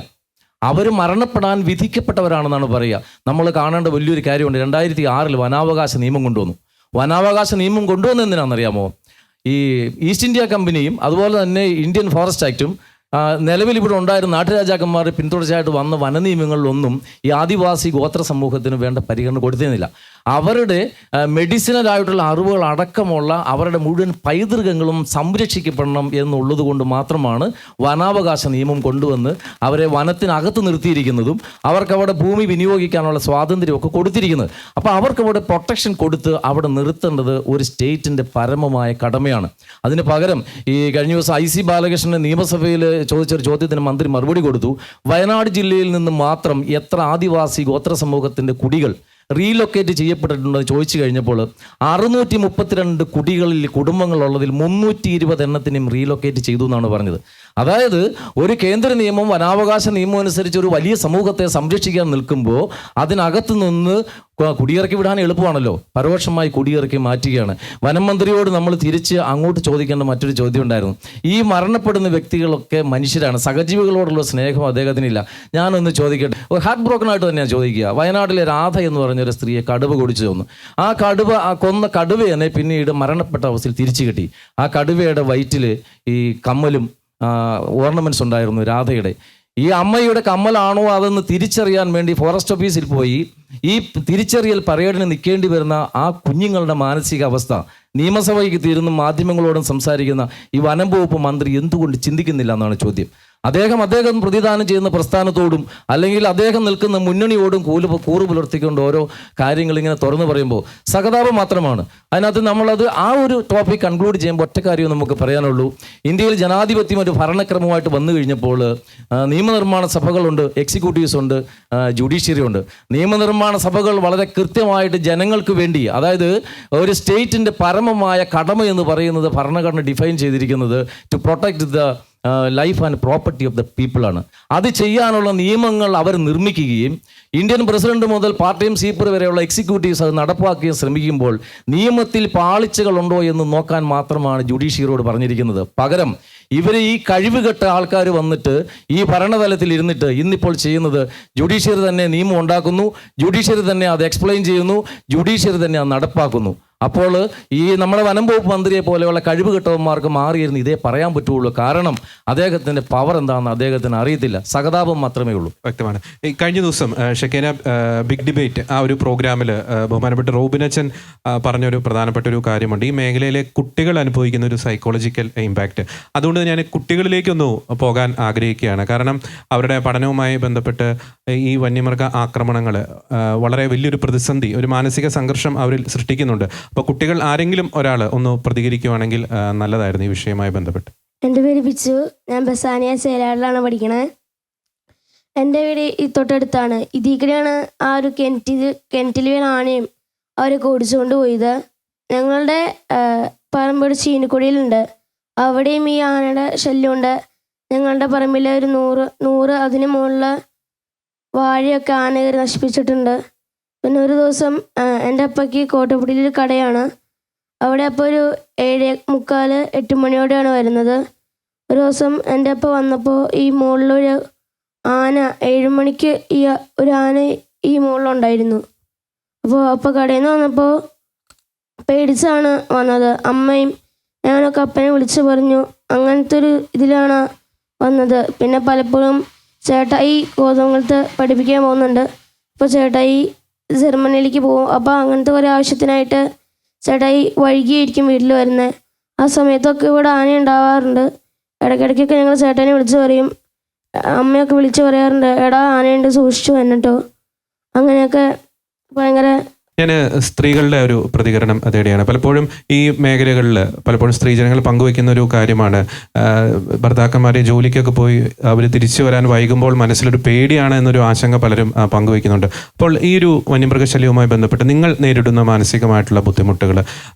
അവർ മരണപ്പെടാൻ വിധിക്കപ്പെട്ടവരാണെന്നാണ് പറയുക. നമ്മൾ കാണേണ്ട വലിയൊരു കാര്യമുണ്ട്. 2006 വനാവകാശ നിയമം കൊണ്ടുവന്നു. വനാവകാശ നിയമം കൊണ്ടുവന്നെന്തിനാണെന്നറിയാമോ? ഈ ഈസ്റ്റ് ഇന്ത്യ കമ്പനിയും അതുപോലെ തന്നെ ഇന്ത്യൻ ഫോറസ്റ്റ് ആക്റ്റും നിലവിൽ ഇവിടെ ഉണ്ടായിരുന്ന നാട്ടുരാജാക്കന്മാർ പിന്തുടർച്ചയായിട്ട് വന്ന വനനിയമങ്ങളിലൊന്നും ഈ ആദിവാസി ഗോത്ര സമൂഹത്തിന് വേണ്ട പരിഗണന കൊടുത്തിരുന്നില്ല. അവരുടെ മെഡിസിനലായിട്ടുള്ള അറിവുകൾ അടക്കമുള്ള അവരുടെ മുഴുവൻ പൈതൃകങ്ങളും സംരക്ഷിക്കപ്പെടണം എന്നുള്ളത് കൊണ്ട് മാത്രമാണ് വനാവകാശ നിയമം കൊണ്ടുവന്ന് അവരെ വനത്തിനകത്ത് നിർത്തിയിരിക്കുന്നതും അവർക്ക് അവിടെ ഭൂമി വിനിയോഗിക്കാനുള്ള സ്വാതന്ത്ര്യമൊക്കെ കൊടുത്തിരിക്കുന്നത്. അപ്പോൾ അവർക്ക് അവിടെ പ്രൊട്ടക്ഷൻ കൊടുത്ത് അവിടെ നിർത്തേണ്ടത് ഒരു സ്റ്റേറ്റിൻ്റെ പരമമായ കടമയാണ്. അതിന് പകരം ഈ കഴിഞ്ഞ ദിവസം IC ബാലകൃഷ്ണൻ നിയമസഭയിൽ ചോദിച്ചൊരു ചോദ്യത്തിന് മന്ത്രി മറുപടി കൊടുത്തു. വയനാട് ജില്ലയിൽ നിന്ന് മാത്രം എത്ര ആദിവാസി ഗോത്ര സമൂഹത്തിൻ്റെ കുടികൾ റീലൊക്കേറ്റ് ചെയ്യപ്പെട്ടിട്ടുണ്ടെന്ന് ചോദിച്ചു കഴിഞ്ഞപ്പോൾ 632 കുടുംബങ്ങളുള്ളതിൽ 320 എണ്ണത്തിനും റീലൊക്കേറ്റ് ചെയ്തു എന്നാണ് പറഞ്ഞത്. അതായത് ഒരു കേന്ദ്ര നിയമം വനാവകാശ നിയമം അനുസരിച്ച് ഒരു വലിയ സമൂഹത്തെ സംരക്ഷിക്കാൻ നിൽക്കുമ്പോൾ അതിനകത്ത് നിന്ന് കുടിയിറക്കി വിടാൻ എളുപ്പമാണല്ലോ, പരോക്ഷമായി കുടിയിറക്കി മാറ്റുകയാണ്. വനം മന്ത്രിയോട് നമ്മൾ തിരിച്ച് അങ്ങോട്ട് ചോദിക്കേണ്ട മറ്റൊരു ചോദ്യം ഉണ്ടായിരുന്നു. ഈ മരണപ്പെടുന്ന വ്യക്തികളൊക്കെ മനുഷ്യരാണ്, സഹജീവികളോടുള്ള സ്നേഹം അദ്ദേഹത്തിനില്ല. ഞാനൊന്ന് ചോദിക്കട്ടെ, ഹാർട്ട് ബ്രോക്കൺ ആയിട്ട് തന്നെയാണ് ചോദിക്കുക. വയനാട്ടിലെ രാധ എന്ന് പറഞ്ഞൊരു സ്ത്രീയെ കടുവ കുടിച്ചു തന്നു. ആ കൊന്ന കടുവയെ പിന്നീട് മരണപ്പെട്ട അവസ്ഥയിൽ തിരിച്ചു കിട്ടി. ആ കടുവയുടെ വയറ്റിൽ ഈ കമ്മലും ഓർണമെൻറ്റ്സ് ഉണ്ടായിരുന്നു രാധയുടെ. ഈ അമ്മയുടെ കമ്മലാണോ അതെന്ന് തിരിച്ചറിയാൻ വേണ്ടി ഫോറസ്റ്റ് ഓഫീസിൽ പോയി ഈ തിരിച്ചറിയൽ പരേഡിന് നിൽക്കേണ്ടി വരുന്ന ആ കുഞ്ഞുങ്ങളുടെ മാനസികാവസ്ഥ നിയമസഭയ്ക്ക് തീരുന്ന മാധ്യമങ്ങളോടും സംസാരിക്കുന്ന ഈ വനം വകുപ്പ് മന്ത്രി എന്തുകൊണ്ട് ചിന്തിക്കുന്നില്ല എന്നാണ് ചോദ്യം. അദ്ദേഹം പ്രതിദാനം ചെയ്യുന്ന പ്രസ്ഥാനത്തോടും അല്ലെങ്കിൽ അദ്ദേഹം നിൽക്കുന്ന മുന്നണിയോടും കൂറ് പുലർത്തിക്കൊണ്ട് ഓരോ കാര്യങ്ങൾ ഇങ്ങനെ തുറന്നു പറയുമ്പോൾ സഹതാപം മാത്രമാണ്. അതിനകത്ത് നമ്മളത് ആ ഒരു ടോപ്പിക് കൺക്ലൂഡ് ചെയ്യുമ്പോൾ ഒറ്റ കാര്യം നമുക്ക് പറയാനുള്ളൂ. ഇന്ത്യയിൽ ജനാധിപത്യം ഒരു ഭരണക്രമമായിട്ട് വന്നു കഴിഞ്ഞപ്പോൾ നിയമനിർമ്മാണ സഭകളുണ്ട്, എക്സിക്യൂട്ടീവ്സ് ഉണ്ട്, ജുഡീഷ്യറി ഉണ്ട്. നിയമനിർമ്മാണ സഭകൾ വളരെ കൃത്യമായിട്ട് ജനങ്ങൾക്ക് വേണ്ടി, അതായത് ഒരു സ്റ്റേറ്റിൻ്റെ പരമമായ കടമ എന്ന് പറയുന്നത് ഭരണഘടന ഡിഫൈൻ ചെയ്തിരിക്കുന്നത് to protect the life and property of the പീപ്പിളാണ്. അത് ചെയ്യാനുള്ള നിയമങ്ങൾ അവർ നിർമ്മിക്കുകയും ഇന്ത്യൻ പ്രസിഡന്റ് മുതൽ പാർട്ടി സീപ്പർ വരെയുള്ള എക്സിക്യൂട്ടീവ്സ് അത് നടപ്പാക്കുകയും ശ്രമിക്കുമ്പോൾ നിയമത്തിൽ പാളിച്ചകളുണ്ടോ എന്ന് നോക്കാൻ മാത്രമാണ് ജുഡീഷ്യറിയോട് പറഞ്ഞിരിക്കുന്നത്. പകരം ഇവർ ഈ കഴിവുകെട്ട ആൾക്കാർ വന്നിട്ട് ഈ ഭരണതലത്തിൽ ഇരുന്നിട്ട് ഇന്നിപ്പോൾ ചെയ്യുന്നത് ജുഡീഷ്യറി തന്നെ നിയമം ഉണ്ടാക്കുന്നു, ജുഡീഷ്യറി തന്നെ അത് എക്സ്പ്ലെയിൻ ചെയ്യുന്നു, ജുഡീഷ്യറി തന്നെ അത് നടപ്പാക്കുന്നു. അപ്പോൾ ഈ നമ്മുടെ വനം വകുപ്പ് മന്ത്രിയെ പോലെയുള്ള കഴിവുകെട്ടവന്മാർക്ക് മാറിയിരുന്ന് ഇതേ പറയാൻ പറ്റുള്ളൂ. കാരണം അദ്ദേഹത്തിൻ്റെ പവർ എന്താണെന്ന് അദ്ദേഹത്തിന് അറിയത്തില്ല, സഹതാപം മാത്രമേ ഉള്ളൂ. വ്യക്തമാണ്. ഈ കഴിഞ്ഞ ദിവസം ഷെക്കേന ബിഗ് ഡിബേറ്റ് ആ ഒരു പ്രോഗ്രാമിൽ ബഹുമാനപ്പെട്ട റോബിനച്ചൻ പറഞ്ഞൊരു പ്രധാനപ്പെട്ട ഒരു കാര്യമുണ്ട്. ഈ മേഖലയിലെ കുട്ടികൾ അനുഭവിക്കുന്ന ഒരു സൈക്കോളജിക്കൽ ഇമ്പാക്റ്റ്. അതുകൊണ്ട് ഞാൻ കുട്ടികളിലേക്കൊന്നു പോകാൻ ആഗ്രഹിക്കുകയാണ്. കാരണം അവരുടെ പഠനവുമായി ബന്ധപ്പെട്ട് ഈ വന്യമൃഗ ആക്രമണങ്ങൾ വളരെ വലിയൊരു പ്രതിസന്ധി, ഒരു മാനസിക സംഘർഷം അവരിൽ സൃഷ്ടിക്കുന്നുണ്ട്. അപ്പോൾ കുട്ടികൾ ആരെങ്കിലും ഒരാൾ ഒന്ന് പ്രതികരിക്കുവാണെങ്കിൽ നല്ലതായിരുന്നു ഈ വിഷയവുമായി ബന്ധപ്പെട്ട്. എൻ്റെ പേര് ബിച്ചു, ഞാൻ ബസാനിയ ചേലാടിലാണ് പഠിക്കണേ. എൻ്റെ വീട് ഈ തൊട്ടടുത്താണ്. ഇതിൽ ആ ഒരു കിണറ്റിൽ വീണ ആനയും അവരൊക്കെ ഓടിച്ചുകൊണ്ട് പോയത്. ഞങ്ങളുടെ പറമ്പ് ചീനിക്കുടിയിലുണ്ട്, അവിടെയും ഈ ആനയുടെ ശല്യമുണ്ട്. ഞങ്ങളുടെ പറമ്പിൽ ഒരു 100 അതിന് മുകളിൽ വാഴയൊക്കെ ആന കയറി നശിപ്പിച്ചിട്ടുണ്ട്. പിന്നെ ഒരു ദിവസം എൻ്റെ അപ്പയ്ക്ക് കോട്ടപ്പടിയിൽ കടയാണ്. അവിടെ അപ്പോൾ ഒരു 7:45, 8 മണിയോടെയാണ് വരുന്നത്. ഒരു ദിവസം എൻ്റെ അപ്പ വന്നപ്പോൾ ഈ മുകളിലൊരു ആന 7 മണിക്ക് ഒരു ആന ഈ മുകളിലുണ്ടായിരുന്നു. അപ്പോൾ കടയിൽ നിന്ന് വന്നപ്പോൾ പേടിച്ചാണ് വന്നത്. അമ്മയും ഞാനൊക്കെ അപ്പനെ വിളിച്ച് പറഞ്ഞു. അങ്ങനത്തെ ഒരു ഇതിലാണ് വന്നത്. പിന്നെ പലപ്പോഴും ചേട്ടായി കോതമംഗലത്ത് പഠിപ്പിക്കാൻ പോകുന്നുണ്ട്. അപ്പോൾ ചേട്ടായി ജർമ്മനിയിലേക്ക് പോകും. അപ്പോൾ അങ്ങനത്തെ കുറേ ആവശ്യത്തിനായിട്ട് ചേട്ടായി വൈകിയായിരിക്കും വീട്ടിൽ വരുന്നത്. ആ സമയത്തൊക്കെ ഇവിടെ ആന ഉണ്ടാവാറുണ്ട്. ഇടയ്ക്കിടയ്ക്കൊക്കെ ഞങ്ങൾ ചേട്ടനെ വിളിച്ച് പറയും, അമ്മയൊക്കെ വിളിച്ച് പറയാറുണ്ട്, എടാ ആനയുണ്ട് സൂക്ഷിച്ചു വന്നിട്ടോ. അങ്ങനെയൊക്കെ ഭയങ്കര. ഞാൻ സ്ത്രീകളുടെ ഒരു പ്രതികരണം തേടിയാണ്. പലപ്പോഴും ഈ മേഖലകളിൽ പലപ്പോഴും സ്ത്രീജനങ്ങൾ പങ്കുവയ്ക്കുന്ന ഒരു കാര്യമാണ്, ഭർത്താക്കന്മാരെ ജോലിക്കൊക്കെ പോയി അവർ തിരിച്ചു വരാൻ വൈകുമ്പോൾ മനസ്സിലൊരു പേടിയാണ് എന്നൊരു ആശങ്ക പലരും പങ്കുവയ്ക്കുന്നുണ്ട്. അപ്പോൾ ഈ ഒരു വന്യമൃഗശല്യവുമായി ബന്ധപ്പെട്ട് നിങ്ങൾ നേരിടുന്ന മാനസികമായിട്ടുള്ള ബുദ്ധിമുട്ടുകൾ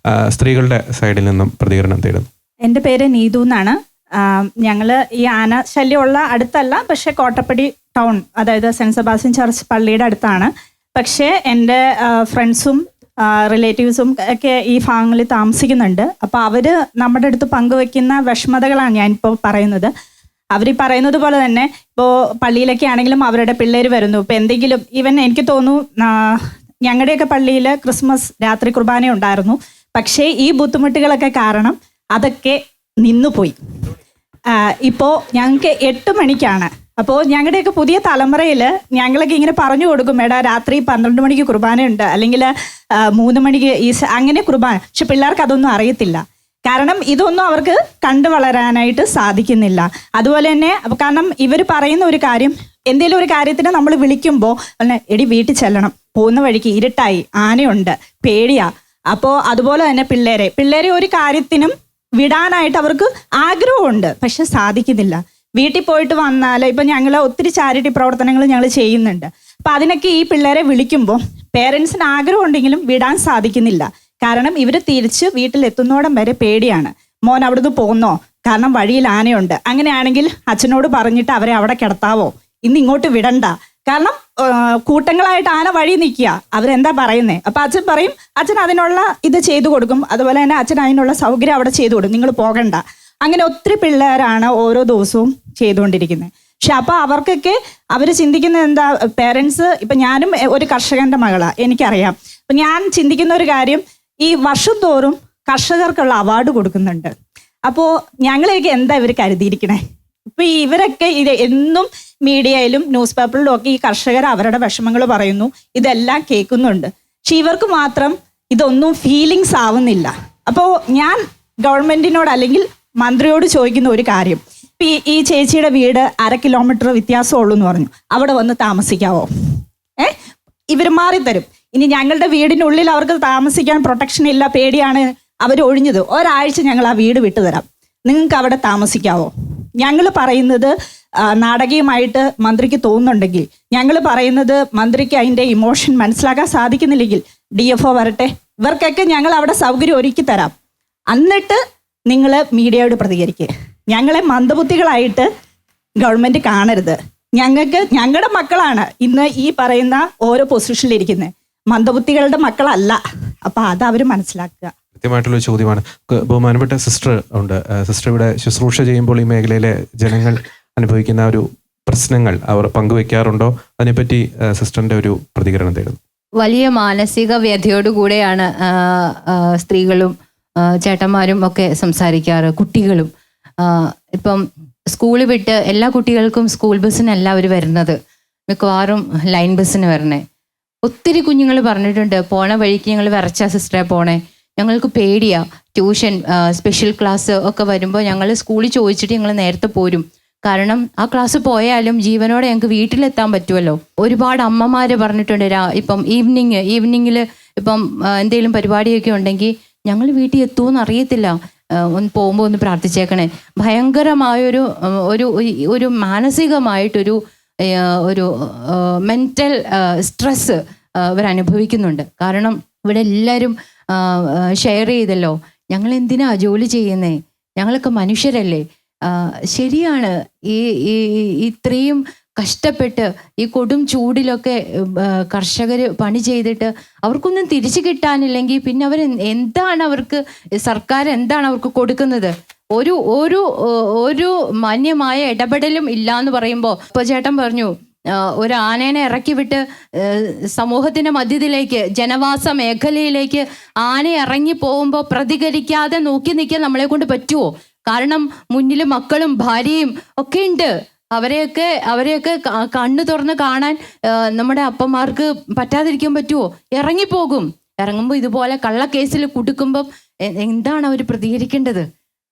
സ്ത്രീകളുടെ സൈഡിൽ നിന്നും പ്രതികരണം തേടും. എൻ്റെ പേര് നീതു എന്നാണ്. ഞങ്ങൾ ഈ ആന ശല്യമുള്ള അടുത്തല്ല, പക്ഷേ കോട്ടപ്പടി ടൗൺ, അതായത് സെൻറ്റ് സെബാസ്റ്റ്യൻ ചർച്ച് പള്ളിയുടെ അടുത്താണ്. പക്ഷേ എൻ്റെ ഫ്രണ്ട്സും റിലേറ്റീവ്സും ഒക്കെ ഈ ഭാഗങ്ങളിൽ താമസിക്കുന്നുണ്ട്. അപ്പോൾ അവർ നമ്മുടെ അടുത്ത് പങ്കുവെക്കുന്ന വിഷമതകളാണ് ഞാനിപ്പോൾ പറയുന്നത്. അവർ ഈ പറയുന്നത് പോലെ തന്നെ ഇപ്പോൾ പള്ളിയിലൊക്കെ ആണെങ്കിലും അവരുടെ പിള്ളേർ വരുന്നു. ഇപ്പോൾ എന്തെങ്കിലും ഈവൻ എനിക്ക് തോന്നുന്നു ഞങ്ങളുടെയൊക്കെ പള്ളിയിൽ ക്രിസ്മസ് രാത്രി കുർബാന ഉണ്ടായിരുന്നു. പക്ഷേ ഈ ബുദ്ധിമുട്ടുകളൊക്കെ കാരണം അതൊക്കെ നിന്നുപോയി. ഇപ്പോൾ ഞങ്ങൾക്ക് 8 മണിക്കാണ്. അപ്പോൾ ഞങ്ങളുടെയൊക്കെ പുതിയ തലമുറയിൽ ഞങ്ങളൊക്കെ ഇങ്ങനെ പറഞ്ഞു കൊടുക്കും, എടാ രാത്രി 12 മണിക്ക് കുർബാനയുണ്ട്, അല്ലെങ്കിൽ 3 മണിക്ക് അങ്ങനെ കുർബാന. പക്ഷെ പിള്ളേർക്ക് അതൊന്നും അറിയത്തില്ല. കാരണം ഇതൊന്നും അവർക്ക് കണ്ടു വളരാനായിട്ട് സാധിക്കുന്നില്ല. അതുപോലെ തന്നെ കാരണം ഇവർ പറയുന്ന ഒരു കാര്യം, എന്തെങ്കിലും ഒരു കാര്യത്തിന് നമ്മൾ വിളിക്കുമ്പോൾ എടി വീട്ടിൽ ചെല്ലണം, പോകുന്ന വഴിക്ക് ഇരുട്ടായി, ആനയുണ്ട്, പേടിയാ. അപ്പോൾ അതുപോലെ തന്നെ പിള്ളേരെ ഒരു കാര്യത്തിനും വിടാനായിട്ട് അവർക്ക് ആഗ്രഹമുണ്ട്, പക്ഷെ സാധിക്കുന്നില്ല. വീട്ടിൽ പോയിട്ട് വന്നാൽ ഇപ്പം ഞങ്ങൾ ഒത്തിരി ചാരിറ്റി പ്രവർത്തനങ്ങൾ ഞങ്ങൾ ചെയ്യുന്നുണ്ട്. അപ്പം അതിനൊക്കെ ഈ പിള്ളേരെ വിളിക്കുമ്പോൾ പേരൻസിന് ആഗ്രഹം ഉണ്ടെങ്കിലും വിടാൻ സാധിക്കുന്നില്ല. കാരണം ഇവർ തിരിച്ച് വീട്ടിലെത്തുന്നോടം വരെ പേടിയാണ്. മോൻ അവിടുന്ന് പോന്നോ, കാരണം വഴിയിൽ ആനയുണ്ട്, അങ്ങനെയാണെങ്കിൽ അച്ഛനോട് പറഞ്ഞിട്ട് അവരെ അവിടെ കിടത്താവോ, ഇന്ന് ഇങ്ങോട്ട് വിടണ്ട, കാരണം കൂട്ടങ്ങളായിട്ട് ആന വഴി നിൽക്കുക, അവരെന്താ പറയുന്നത്. അപ്പം അച്ഛൻ പറയും, അച്ഛൻ അതിനുള്ള ഇത് ചെയ്തു കൊടുക്കും. അതുപോലെ തന്നെ അച്ഛൻ അതിനുള്ള സൗകര്യം അവിടെ ചെയ്തു കൊടുക്കും, നിങ്ങൾ പോകണ്ട. അങ്ങനെ ഒത്തിരി പിള്ളേരാണ് ഓരോ ദിവസവും ചെയ്തുകൊണ്ടിരിക്കുന്നത്. പക്ഷെ അപ്പോൾ അവർക്കൊക്കെ അവർ ചിന്തിക്കുന്നത് എന്താ, പേരൻസ്, ഇപ്പം ഞാനും ഒരു കർഷകൻ്റെ മകളാണ്, എനിക്കറിയാം. അപ്പം ഞാൻ ചിന്തിക്കുന്ന ഒരു കാര്യം, ഈ വർഷം തോറും കർഷകർക്കുള്ള അവാർഡ് കൊടുക്കുന്നുണ്ട്. അപ്പോൾ ഞങ്ങളെയൊക്കെ എന്താ ഇവർ കരുതിയിരിക്കണേ? ഇപ്പം ഇവരൊക്കെ ഇത് എന്നും മീഡിയയിലും ന്യൂസ് പേപ്പറിലും ഒക്കെ ഈ കർഷകർ അവരുടെ വിഷമങ്ങൾ പറയുന്നു, ഇതെല്ലാം കേൾക്കുന്നുണ്ട്. പക്ഷെ ഇവർക്ക് മാത്രം ഇതൊന്നും ഫീലിങ്സ് ആവുന്നില്ല. അപ്പോൾ ഞാൻ ഗവൺമെൻറ്റിനോട് അല്ലെങ്കിൽ മന്ത്രിയോട് ചോദിക്കുന്ന ഒരു കാര്യം, ഈ ചേച്ചിയുടെ വീട് 1/2 കിലോമീറ്റർ വ്യത്യാസമുള്ളൂ എന്ന് പറഞ്ഞു, അവിടെ വന്ന് താമസിക്കാവോ? ഇവർ മാറിത്തരും. ഇനി ഞങ്ങളുടെ വീടിനുള്ളിൽ അവർക്ക് താമസിക്കാൻ പ്രൊട്ടക്ഷൻ ഇല്ല, പേടിയാണ്, അവർ ഒഴിഞ്ഞത്, ഒരാഴ്ച ഞങ്ങൾ ആ വീട് വിട്ടുതരാം, നിങ്ങൾക്ക് അവിടെ താമസിക്കാവോ? ഞങ്ങൾ പറയുന്നത് നാടകീയമായിട്ട് മന്ത്രിക്ക് തോന്നുന്നുണ്ടെങ്കിൽ, ഞങ്ങൾ പറയുന്നത് മന്ത്രിക്ക് അതിൻ്റെ ഇമോഷൻ മനസ്സിലാക്കാൻ സാധിക്കുന്നില്ലെങ്കിൽ DFO വരട്ടെ, ഇവർക്കൊക്കെ ഞങ്ങൾ അവിടെ സൗകര്യം ഒരുക്കി തരാം. എന്നിട്ട് നിങ്ങൾ മീഡിയയോട് പ്രതികരിക്കുക. ഞങ്ങളെ മന്ദബുദ്ധികളായിട്ട് ഗവൺമെൻറ് കാണരുത്. ഞങ്ങളുടെ മക്കളാണ് ഇന്ന് ഈ പറയുന്ന ഓരോ പൊസിഷനിലിരിക്കുന്നത്, മന്ദബുദ്ധികളുടെ മക്കളല്ല. അപ്പം അത് അവർ മനസ്സിലാക്കുക. കൃത്യമായിട്ടുള്ളൊരു ചോദ്യമാണ്. ബഹുമാനപ്പെട്ട സിസ്റ്റർ ഉണ്ട്. സിസ്റ്റർ ഇവിടെ ശുശ്രൂഷ ചെയ്യുമ്പോൾ ഈ മേഖലയിലെ ജനങ്ങൾ അനുഭവിക്കുന്ന ഒരു പ്രശ്നങ്ങൾ അവർ പങ്കുവെക്കാറുണ്ടോ? അതിനെപ്പറ്റി സിസ്റ്ററിൻ്റെ ഒരു പ്രതികരണം തേടുന്നു. വലിയ മാനസിക വ്യഥയോടുകൂടെയാണ് സ്ത്രീകളും ചേട്ടന്മാരും ഒക്കെ സംസാരിക്കാറ്, കുട്ടികളും. ഇപ്പം സ്കൂൾ വിട്ട് എല്ലാ കുട്ടികൾക്കും സ്കൂൾ ബസ്സിനല്ല അവർ വരുന്നത്, മിക്കവാറും ലൈൻ ബസ്സിന് വരണേ. ഒത്തിരി കുഞ്ഞുങ്ങൾ പറഞ്ഞിട്ടുണ്ട്, പോണ വഴിക്ക് ഞങ്ങൾ വിറച്ച സിസ്റ്ററെ പോണേ, ഞങ്ങൾക്ക് പേടിയാ, ട്യൂഷൻ സ്പെഷ്യൽ ക്ലാസ് ഒക്കെ വരുമ്പോൾ ഞങ്ങൾ സ്കൂളിൽ ചോദിച്ചിട്ട് ഞങ്ങൾ നേരത്തെ പോരും. കാരണം ആ ക്ലാസ് പോയാലും ജീവനോടെ ഞങ്ങൾക്ക് വീട്ടിലെത്താൻ പറ്റുമല്ലോ. ഒരുപാട് അമ്മമാർ പറഞ്ഞിട്ടുണ്ട്, ഇപ്പം ഈവനിങ്ങിൽ ഇപ്പം എന്തെങ്കിലും പരിപാടിയൊക്കെ ഉണ്ടെങ്കിൽ ഞങ്ങൾ വീട്ടിൽ എത്തുമെന്ന് അറിയത്തില്ല, ഒന്ന് പോകുമ്പോൾ ഒന്ന് പ്രാർത്ഥിച്ചേക്കണേ. ഭയങ്കരമായൊരു ഒരു മാനസികമായിട്ടൊരു ഒരു മെൻ്റൽ സ്ട്രെസ് ഇവരനുഭവിക്കുന്നുണ്ട്. കാരണം ഇവിടെ എല്ലാവരും ഷെയർ ചെയ്തല്ലോ, ഞങ്ങൾ എന്തിനാ ജോലി ചെയ്യുന്നേ, ഞങ്ങളൊക്കെ മനുഷ്യരല്ലേ. ശരിയാണ്, ഈ ഇത്രയും കഷ്ടപ്പെട്ട് ഈ കൊടും ചൂടിലൊക്കെ കർഷകർ പണി ചെയ്തിട്ട് അവർക്കൊന്നും തിരിച്ചു കിട്ടാനില്ലെങ്കിൽ പിന്നെ എന്താണ് അവർക്ക്, സർക്കാർ എന്താണ് അവർക്ക് കൊടുക്കുന്നത്? ഒരു മാന്യമായ ഇടപെടലും ഇല്ല എന്ന് പറയുമ്പോൾ, ഇപ്പോൾ ചേട്ടൻ പറഞ്ഞു ഒരു ആനേനെ ഇറക്കി വിട്ട് സമൂഹത്തിൻ്റെ മധ്യത്തിലേക്ക്, ജനവാസ മേഖലയിലേക്ക് ആന ഇറങ്ങി പോകുമ്പോൾ പ്രതികരിക്കാതെ നോക്കി നിൽക്കാൻ നമ്മളെ കൊണ്ട് പറ്റുമോ? കാരണം മുന്നിൽ മക്കളും ഭാര്യയും ഒക്കെ ഉണ്ട്. അവരെയൊക്കെ കണ്ണു തുറന്ന് കാണാൻ നമ്മുടെ അപ്പന്മാർക്ക് പറ്റാതിരിക്കാൻ പറ്റുമോ? ഇറങ്ങിപ്പോകും. ഇറങ്ങുമ്പോൾ ഇതുപോലെ കള്ളക്കേസിൽ കുടുക്കുമ്പം എന്താണ് അവർ പ്രതികരിക്കേണ്ടത്?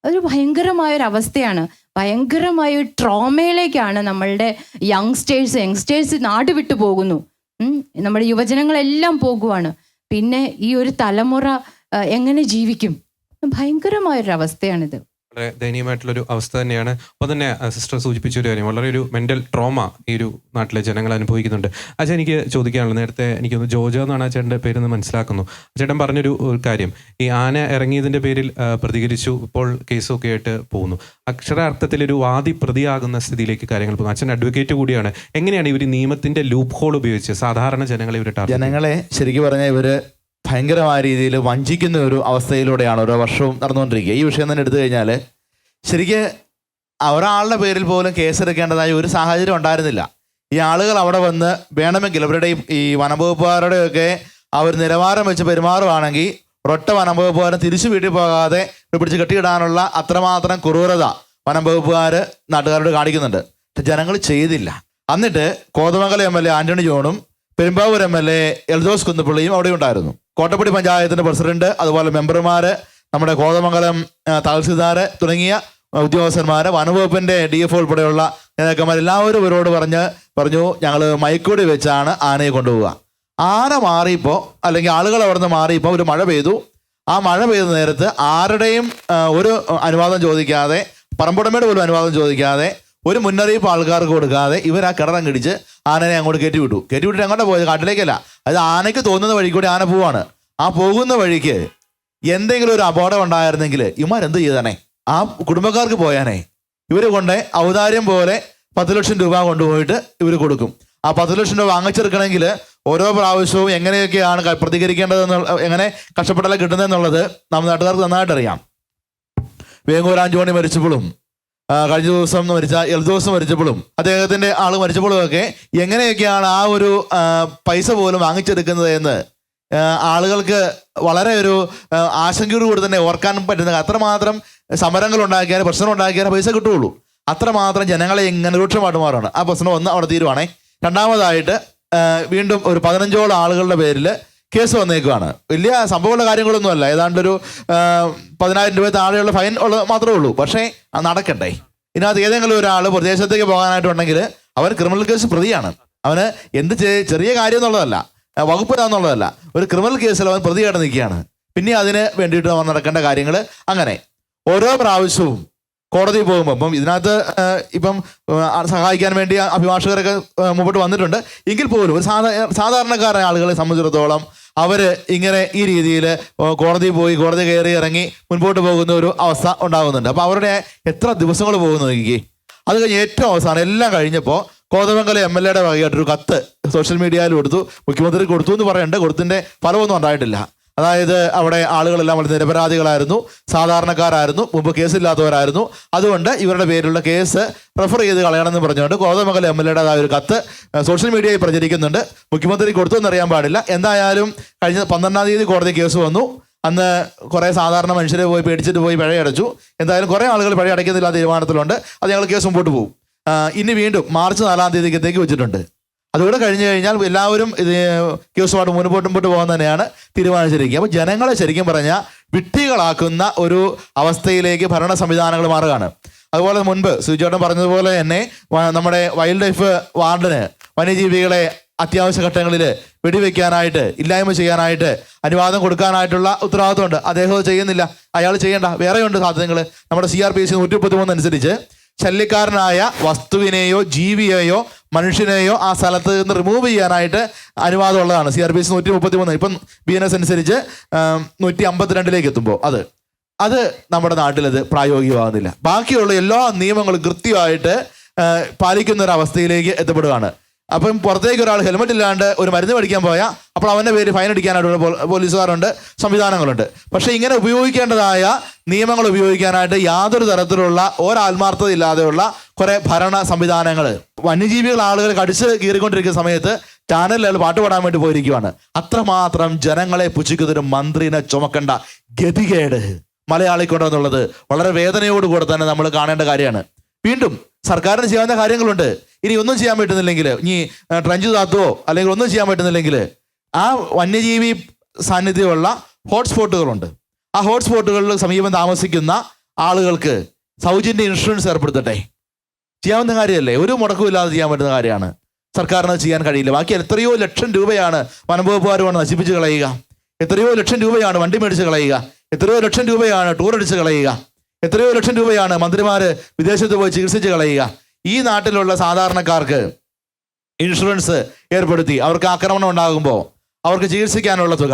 അതൊരു ഭയങ്കരമായൊരവസ്ഥയാണ്. ഭയങ്കരമായ ട്രോമയിലേക്കാണ് നമ്മളുടെ യങ്സ്റ്റേഴ്സ് നാട് വിട്ടു പോകുന്നു. നമ്മുടെ യുവജനങ്ങളെല്ലാം പോകുവാണ്. പിന്നെ ഈ ഒരു തലമുറ എങ്ങനെ ജീവിക്കും? ഭയങ്കരമായൊരവസ്ഥയാണിത്. വളരെ ദയനീയമായിട്ടുള്ളൊരു അവസ്ഥ തന്നെയാണ്. അപ്പോൾ തന്നെ സിസ്റ്റർ സൂചിപ്പിച്ച ഒരു കാര്യം, വളരെ ഒരു മെൻ്റൽ ട്രോമ ഈ ഒരു നാട്ടിലെ ജനങ്ങൾ അനുഭവിക്കുന്നുണ്ട്. അച്ഛൻ എനിക്ക് ചോദിക്കാനുള്ളത്, നേരത്തെ എനിക്കൊന്ന് ജോജോ എന്നാണ് ആ ചേട്ടൻ്റെ പേരെന്ന് മനസ്സിലാക്കുന്നു. ചേട്ടൻ പറഞ്ഞൊരു കാര്യം, ഈ ആന ഇറങ്ങിയതിൻ്റെ പേരിൽ പ്രതികരിച്ചു, ഇപ്പോൾ കേസൊക്കെ ആയിട്ട് പോകുന്നു. അക്ഷരാർത്ഥത്തിലൊരു വാദി പ്രതിയാകുന്ന സ്ഥിതിയിലേക്ക് കാര്യങ്ങൾ പോകുന്നു. അച്ഛൻ അഡ്വക്കേറ്റ് കൂടിയാണ്. എങ്ങനെയാണ് ഇവർ നിയമത്തിൻ്റെ ലൂപ്പ് ഹോൾ ഉപയോഗിച്ച് സാധാരണ ജനങ്ങളെ ഇവർ ജനങ്ങളെ ശരിക്കും പറഞ്ഞാൽ ഇവർ ഭയങ്കരമായ രീതിയിൽ വഞ്ചിക്കുന്ന ഒരു അവസ്ഥയിലൂടെയാണ് ഓരോ വർഷവും നടന്നുകൊണ്ടിരിക്കുക. ഈ വിഷയം തന്നെ എടുത്തു കഴിഞ്ഞാൽ ശരിക്ക് ഒരാളുടെ പേരിൽ പോലും കേസെടുക്കേണ്ടതായ ഒരു സാഹചര്യം ഉണ്ടായിരുന്നില്ല. ഈ ആളുകൾ അവിടെ വന്ന് വേണമെങ്കിൽ അവരുടെയും ഈ വനംവകുപ്പുകാരുടെയൊക്കെ അവർ നിലവാരം വെച്ച് പെരുമാറുകയാണെങ്കിൽ ഒരൊറ്റ വനംവകുപ്പുകാരൻ തിരിച്ചു വീട്ടിൽ പോകാതെ പിടിച്ച് കെട്ടിയിടാനുള്ള അത്രമാത്രം ക്രൂരത വനംവകുപ്പുകാർ നാട്ടുകാരോട് കാണിക്കുന്നുണ്ട്. പക്ഷെ ജനങ്ങൾ ചെയ്തില്ല. എന്നിട്ട് കോതമംഗലം MLA ആന്റണി ജോണും പെരുമ്പാവൂർ MLA എൽദോസ് കുന്നപ്പള്ളിയും അവിടെ ഉണ്ടായിരുന്നു. കോട്ടപ്പടി പഞ്ചായത്തിൻ്റെ പ്രസിഡന്റ്, അതുപോലെ മെമ്പർമാർ, നമ്മുടെ കോതമംഗലം തഹസിൽദാർ തുടങ്ങിയ ഉദ്യോഗസ്ഥന്മാർ, വനംവകുപ്പിൻ്റെ DFO ഉൾപ്പെടെയുള്ള നേതാക്കന്മാർ എല്ലാവരും ഇവരോട് പറഞ്ഞു ഞങ്ങൾ മൈക്കൂടി വെച്ചാണ് ആനയെ കൊണ്ടുപോവുക. ആന മാറിയപ്പോൾ, അല്ലെങ്കിൽ ആളുകൾ അവിടെ നിന്ന് മാറിയപ്പോൾ ഒരു മഴ പെയ്തു. ആ മഴ പെയ്ത നേരത്ത് ആരുടെയും ഒരു അനുവാദം ചോദിക്കാതെ, പറമ്പുടമയുടെ പോലും അനുവാദം ചോദിക്കാതെ, ഒരു മുന്നറിയിപ്പ് ആൾക്കാർക്ക് കൊടുക്കാതെ ഇവർ ആ കിടറം കിടിച്ച് ആനനെ അങ്ങോട്ട് കയറ്റിവിട്ടിട്ട് അങ്ങോട്ട് പോയത്, കാട്ടിലേക്കല്ല. അത് ആനയ്ക്ക് തോന്നുന്ന വഴി കൂടി ആന പോവാണ്. ആ പോകുന്ന വഴിക്ക് എന്തെങ്കിലും ഒരു അപകടം ഉണ്ടായിരുന്നെങ്കിൽ ഇവന്മാരെന്ത് ചെയ്താനേ? ആ കുടുംബക്കാർക്ക് പോയാനേ. ഇവർ കൊണ്ട് ഔദാര്യം പോലെ 10 ലക്ഷം രൂപ കൊണ്ടുപോയിട്ട് ഇവർ കൊടുക്കും. ആ 10 ലക്ഷം രൂപ വാങ്ങിച്ചെടുക്കണമെങ്കിൽ ഓരോ പ്രാവശ്യവും എങ്ങനെയൊക്കെയാണ് പ്രതികരിക്കേണ്ടതെന്നുള്ള, എങ്ങനെ കഷ്ടപ്പെടല കിട്ടുന്നതെന്നുള്ളത് നമ്മുടെ നാട്ടുകാർക്ക് നന്നായിട്ട് അറിയാം. വേങ്ങൂർ ആന്റോണി മരിച്ചപ്പോഴും കഴിഞ്ഞ ദിവസം മരിച്ച എൽദോസ് മരിച്ചപ്പോഴും അദ്ദേഹത്തിൻ്റെ ആൾ മരിച്ചപ്പോഴും ഒക്കെ എങ്ങനെയൊക്കെയാണ് ആ ഒരു പൈസ പോലും വാങ്ങിച്ചെടുക്കുന്നത് എന്ന് ആളുകൾക്ക് വളരെ ഒരു ആശങ്കയോടുകൂടി തന്നെ ഓർക്കാൻ പറ്റുന്നത്. അത്രമാത്രം സമരങ്ങൾ ഉണ്ടാക്കിയാൽ, പ്രശ്നം ഉണ്ടാക്കിയാൽ പൈസ കിട്ടുകയുള്ളൂ. അത്രമാത്രം ജനങ്ങളെ ഇങ്ങനെ രൂക്ഷമായിട്ട് മാറുകയാണ്. ആ പ്രശ്നം ഒന്ന് അവിടെ തീരുവാണേ. രണ്ടാമതായിട്ട് വീണ്ടും ഒരു 15ഓളം ആളുകളുടെ പേരിൽ കേസ് വന്നേക്കുവാണ്. വലിയ സംഭവമുള്ള കാര്യങ്ങളൊന്നുമല്ല, ഏതാണ്ടൊരു 10,000 രൂപ താഴെയുള്ള ഫൈൻ മാത്രമേ ഉള്ളൂ. പക്ഷേ അത് നടക്കണ്ടേ? ഇതിനകത്ത് ഏതെങ്കിലും ഒരാൾ പ്രദേശത്തേക്ക് പോകാനായിട്ടുണ്ടെങ്കിൽ അവൻ ക്രിമിനൽ കേസ് പ്രതിയാണ്. അവന് എന്ത് ചെറിയ കാര്യം എന്നുള്ളതല്ല, വകുപ്പിലാന്നുള്ളതല്ല, ഒരു ക്രിമിനൽ കേസിൽ അവൻ പ്രതിയായിട്ട് നിൽക്കുകയാണ്. പിന്നെ അതിന് വേണ്ടിയിട്ട് അവൻ നടക്കേണ്ട കാര്യങ്ങൾ അങ്ങനെ ഓരോ പ്രാവശ്യവും കോടതിയിൽ പോകുമ്പോൾ, ഇപ്പം ഇതിനകത്ത് ഇപ്പം സഹായിക്കാൻ വേണ്ടി അഭിഭാഷകരൊക്കെ മുമ്പോട്ട് വന്നിട്ടുണ്ട്. എങ്കിൽ പോലും ഒരു സാധാരണക്കാരായ ആളുകളെ സംബന്ധിച്ചിടത്തോളം അവർ ഇങ്ങനെ ഈ രീതിയിൽ കോടതി കയറി ഇറങ്ങി മുൻപോട്ട് പോകുന്ന ഒരു അവസ്ഥ ഉണ്ടാകുന്നുണ്ട്. അപ്പോൾ അവരുടെ എത്ര ദിവസങ്ങൾ പോകുന്നു നോക്കി. അത് കഴിഞ്ഞ് ഏറ്റവും അവസാനം എല്ലാം കഴിഞ്ഞപ്പോൾ കോതമംഗലം MLA വകയായിട്ടൊരു കത്ത് സോഷ്യൽ മീഡിയയിൽ കൊടുത്തു, മുഖ്യമന്ത്രി കൊടുത്തു എന്ന് പറയുന്നുണ്ട്. കൊടുത്തിൻ്റെ ഫലമൊന്നും ഉണ്ടായിട്ടില്ല. അതായത് അവിടെ ആളുകളെല്ലാം വളരെ നിരപരാധികളായിരുന്നു, സാധാരണക്കാരായിരുന്നു, മുമ്പ് കേസില്ലാത്തവരായിരുന്നു. അതുകൊണ്ട് ഇവരുടെ പേരിലുള്ള കേസ് റെഫർ ചെയ്ത് കളയണമെന്ന് പറഞ്ഞുകൊണ്ട് കോതമംഗലം MLA ഒരു കത്ത് സോഷ്യൽ മീഡിയയിൽ പ്രചരിക്കുന്നുണ്ട്. മുഖ്യമന്ത്രി കൊടുത്തു എന്നറിയാൻ പാടില്ല. എന്തായാലും കഴിഞ്ഞ 12-ാം തീയതി കോടതി കേസ് വന്നു. അന്ന് കുറേ സാധാരണ മനുഷ്യരെ പേടിച്ചിട്ട് പോയി പിഴയടച്ചു. എന്തായാലും കുറേ ആളുകൾ പിഴയടയ്ക്കുന്നില്ല തീരുമാനത്തിലുണ്ട്. അത് ഞങ്ങൾ കേസ് മുമ്പോട്ട് പോകും. ഇനി വീണ്ടും മാർച്ച് 4-ാം തീയതിക്കത്തേക്ക് വെച്ചിട്ടുണ്ട്. അതുകൂടെ കഴിഞ്ഞു കഴിഞ്ഞാൽ എല്ലാവരും ഇത് കേസുമായിട്ട് മുൻപോട്ട് പോകാൻ തന്നെയാണ് തീരുമാനിച്ചിരിക്കുക. അപ്പോൾ ജനങ്ങളെ ശരിക്കും പറഞ്ഞാൽ വിഡ്ഢികളാക്കുന്ന ഒരു അവസ്ഥയിലേക്ക് ഭരണ സംവിധാനങ്ങൾ മാറുകയാണ്. അതുപോലെ മുൻപ് സുചേട്ടൻ പറഞ്ഞതുപോലെ തന്നെ നമ്മുടെ വൈൽഡ് ലൈഫ് വാർഡന് വന്യജീവികളെ അത്യാവശ്യ ഘട്ടങ്ങളിൽ വെടിവെക്കാനായിട്ട്, ഇല്ലായ്മ ചെയ്യാനായിട്ട് അനുവാദം കൊടുക്കാനായിട്ടുള്ള ഉത്തരവാദിത്വമുണ്ട്. അദ്ദേഹം അത് ചെയ്യുന്നില്ല. അയാൾ ചെയ്യേണ്ട വേറെയുണ്ട് സാധ്യതകൾ. നമ്മുടെ CRPC 133 അനുസരിച്ച് ശല്യക്കാരനായ വസ്തുവിനെയോ ജീവിയെയോ മനുഷ്യനെയോ ആ സ്ഥലത്ത് നിന്ന് റിമൂവ് ചെയ്യാനായിട്ട് അനുവാദമുള്ളതാണ്. CRPC 133. ഇപ്പം BNS അനുസരിച്ച് 152 എത്തുമ്പോൾ അത് നമ്മുടെ നാട്ടിലത് പ്രായോഗികമാകുന്നില്ല. ബാക്കിയുള്ള എല്ലാ നിയമങ്ങളും കൃത്യമായിട്ട് പാലിക്കുന്ന ഒരു അവസ്ഥയിലേക്ക് എത്തപ്പെടുകയാണ്. അപ്പം പുറത്തേക്ക് ഒരാൾ ഹെൽമെറ്റ് ഇല്ലാണ്ട് ഒരു മരുന്ന് മേടിക്കാൻ പോയാൽ അപ്പോൾ അവൻ്റെ പേര് ഫൈൻ അടിക്കാനായിട്ടുള്ള പോലീസുകാരുണ്ട്, സംവിധാനങ്ങളുണ്ട്. പക്ഷേ ഇങ്ങനെ ഉപയോഗിക്കേണ്ടതായ നിയമങ്ങൾ ഉപയോഗിക്കാനായിട്ട് യാതൊരു തരത്തിലുള്ള ഒരാത്മാർത്ഥത ഇല്ലാതെയുള്ള കുറേ ഭരണ സംവിധാനങ്ങൾ. വന്യജീവികൾ ആളുകൾ കടിച്ച് കീറിക്കൊണ്ടിരിക്കുന്ന സമയത്ത് ചാനലിൽ പാട്ട് പാടാൻ വേണ്ടി പോയിരിക്കുകയാണ്. അത്രമാത്രം ജനങ്ങളെ പുച്ഛിക്കുന്നൊരു മന്ത്രിനെ ചുമക്കേണ്ട ഗതികേട് മലയാളിക്കൊണ്ടെന്നുള്ളത് വളരെ വേദനയോടുകൂടെ തന്നെ നമ്മൾ കാണേണ്ട കാര്യമാണ്. വീണ്ടും സർക്കാരിന് ചെയ്യാവുന്ന കാര്യങ്ങളുണ്ട്. ഇനി ഒന്നും ചെയ്യാൻ പറ്റുന്നില്ലെങ്കിൽ, ഇനി ട്രഞ്ച് താത്തുവോ അല്ലെങ്കിൽ ഒന്നും ചെയ്യാൻ പറ്റുന്നില്ലെങ്കിൽ ആ വന്യജീവി സാന്നിധ്യമുള്ള ഹോട്ട്സ്പോട്ടുകളുണ്ട്. ആ ഹോട്ട്സ്പോട്ടുകളിൽ സമീപം താമസിക്കുന്ന ആളുകൾക്ക് സൗജന്യ ഇൻഷുറൻസ് ഏർപ്പെടുത്തട്ടെ. ചെയ്യാവുന്ന കാര്യമല്ലേ? ഒരു മുടക്കമില്ലാതെ ചെയ്യാൻ പറ്റുന്ന കാര്യമാണ്. സർക്കാരിന് ചെയ്യാൻ കഴിയില്ല. ബാക്കി എത്രയോ ലക്ഷം രൂപയാണ് വനംവകുപ്പുകാർ കൊണ്ട് നശിപ്പിച്ച് കളയുക, എത്രയോ ലക്ഷം രൂപയാണ് വണ്ടി മേടിച്ച് കളയുക, എത്രയോ ലക്ഷം രൂപയാണ് ടൂർ അടിച്ച് കളയുക, എത്രയോ ലക്ഷം രൂപയാണ് മന്ത്രിമാർ വിദേശത്ത് പോയി ചികിത്സിച്ച് കളയുക. ഈ നാട്ടിലുള്ള സാധാരണക്കാർക്ക് ഇൻഷുറൻസ് ഏർപ്പെടുത്തി അവർക്ക് ആക്രമണം ഉണ്ടാകുമ്പോൾ അവർക്ക് ചികിത്സിക്കാനുള്ള തുക,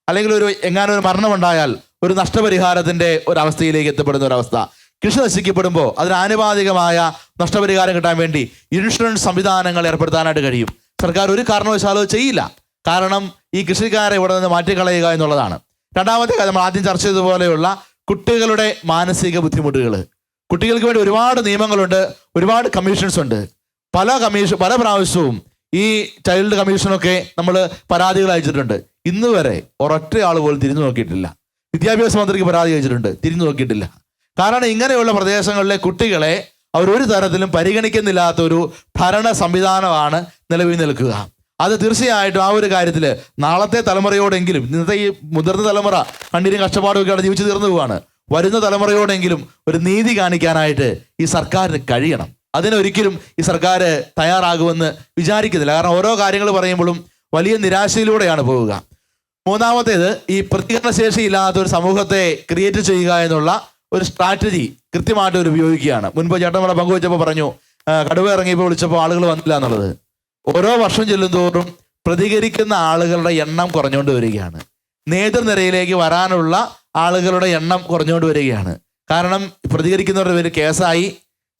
അല്ലെങ്കിൽ എങ്ങാനും ഒരു മരണമുണ്ടായാൽ ഒരു നഷ്ടപരിഹാരത്തിൻ്റെ ഒരവസ്ഥയിലേക്ക് എത്തപ്പെടുന്ന ഒരവസ്ഥ. കൃഷി നശിക്കപ്പെടുമ്പോൾ അതിന് ആനുപാതികമായ നഷ്ടപരിഹാരം കിട്ടാൻ വേണ്ടി ഇൻഷുറൻസ് സംവിധാനങ്ങൾ ഏർപ്പെടുത്താനായിട്ട് കഴിയും. സർക്കാർ ഒരു കാരണവശാലും ചെയ്യില്ല. കാരണം ഈ കൃഷിക്കാരെ ഇവിടെ നിന്ന് മാറ്റിക്കളയുക എന്നുള്ളതാണ്. രണ്ടാമത്തെ കാര്യം, നമ്മൾ ആദ്യം ചർച്ച ചെയ്തതുപോലെയുള്ള കുട്ടികളുടെ മാനസിക ബുദ്ധിമുട്ടുകൾ. കുട്ടികൾക്ക് വേണ്ടി ഒരുപാട് നിയമങ്ങളുണ്ട്, ഒരുപാട് കമ്മീഷൻസ് ഉണ്ട്. പല പ്രാവശ്യവും ഈ ചൈൽഡ് കമ്മീഷനൊക്കെ നമ്മൾ പരാതികൾ അയച്ചിട്ടുണ്ട്. ഇന്ന് വരെ ഒരൊറ്റ ആൾ പോലും തിരിഞ്ഞു നോക്കിയിട്ടില്ല. വിദ്യാഭ്യാസ മന്ത്രിക്ക് പരാതി അയച്ചിട്ടുണ്ട്, തിരിഞ്ഞു നോക്കിയിട്ടില്ല. കാരണം ഇങ്ങനെയുള്ള പ്രദേശങ്ങളിലെ കുട്ടികളെ അവരൊരു തരത്തിലും പരിഗണിക്കുന്നില്ലാത്ത ഒരു ഭരണ സംവിധാനമാണ് നിലവിൽ നിൽക്കുക. അത് തീർച്ചയായിട്ടും ആ ഒരു കാര്യത്തിൽ നാളത്തെ തലമുറയോടെങ്കിലും, ഇന്നത്തെ ഈ മുതിർന്ന തലമുറ കണ്ണീരും കഷ്ടപ്പാടുമൊക്കെയാണ് ജീവിച്ചു തീർന്നു പോവാണ്. വരുന്ന തലമുറയോടെങ്കിലും ഒരു നീതി കാണിക്കാനായിട്ട് ഈ സർക്കാരിന് കഴിയണം. അതിനൊരിക്കലും ഈ സർക്കാർ തയ്യാറാകുമെന്ന് വിചാരിക്കുന്നില്ല. കാരണം ഓരോ കാര്യങ്ങൾ പറയുമ്പോഴും വലിയ നിരാശയിലൂടെയാണ് പോവുക. മൂന്നാമത്തേത്, ഈ പ്രതികരണശേഷി ഇല്ലാത്ത ഒരു സമൂഹത്തെ ക്രിയേറ്റ് ചെയ്യുക എന്നുള്ള ഒരു സ്ട്രാറ്റജി കൃത്യമായിട്ട് അവർ ഉപയോഗിക്കുകയാണ്. മുൻപ് ചേട്ടന്മാരെ പങ്കുവെച്ചപ്പോൾ പറഞ്ഞു കടുവ ഇറങ്ങിയപ്പോൾ വിളിച്ചപ്പോൾ ആളുകൾ വന്നില്ല എന്നുള്ളത്. ഓരോ വർഷം ചെല്ലുന്തോറും പ്രതികരിക്കുന്ന ആളുകളുടെ എണ്ണം കുറഞ്ഞുകൊണ്ട് വരികയാണ്. നേതൃനിരയിലേക്ക് വരാനുള്ള ആളുകളുടെ എണ്ണം കുറഞ്ഞുകൊണ്ട് വരികയാണ്. കാരണം പ്രതികരിക്കുന്നവരുടെ പേര് കേസായി,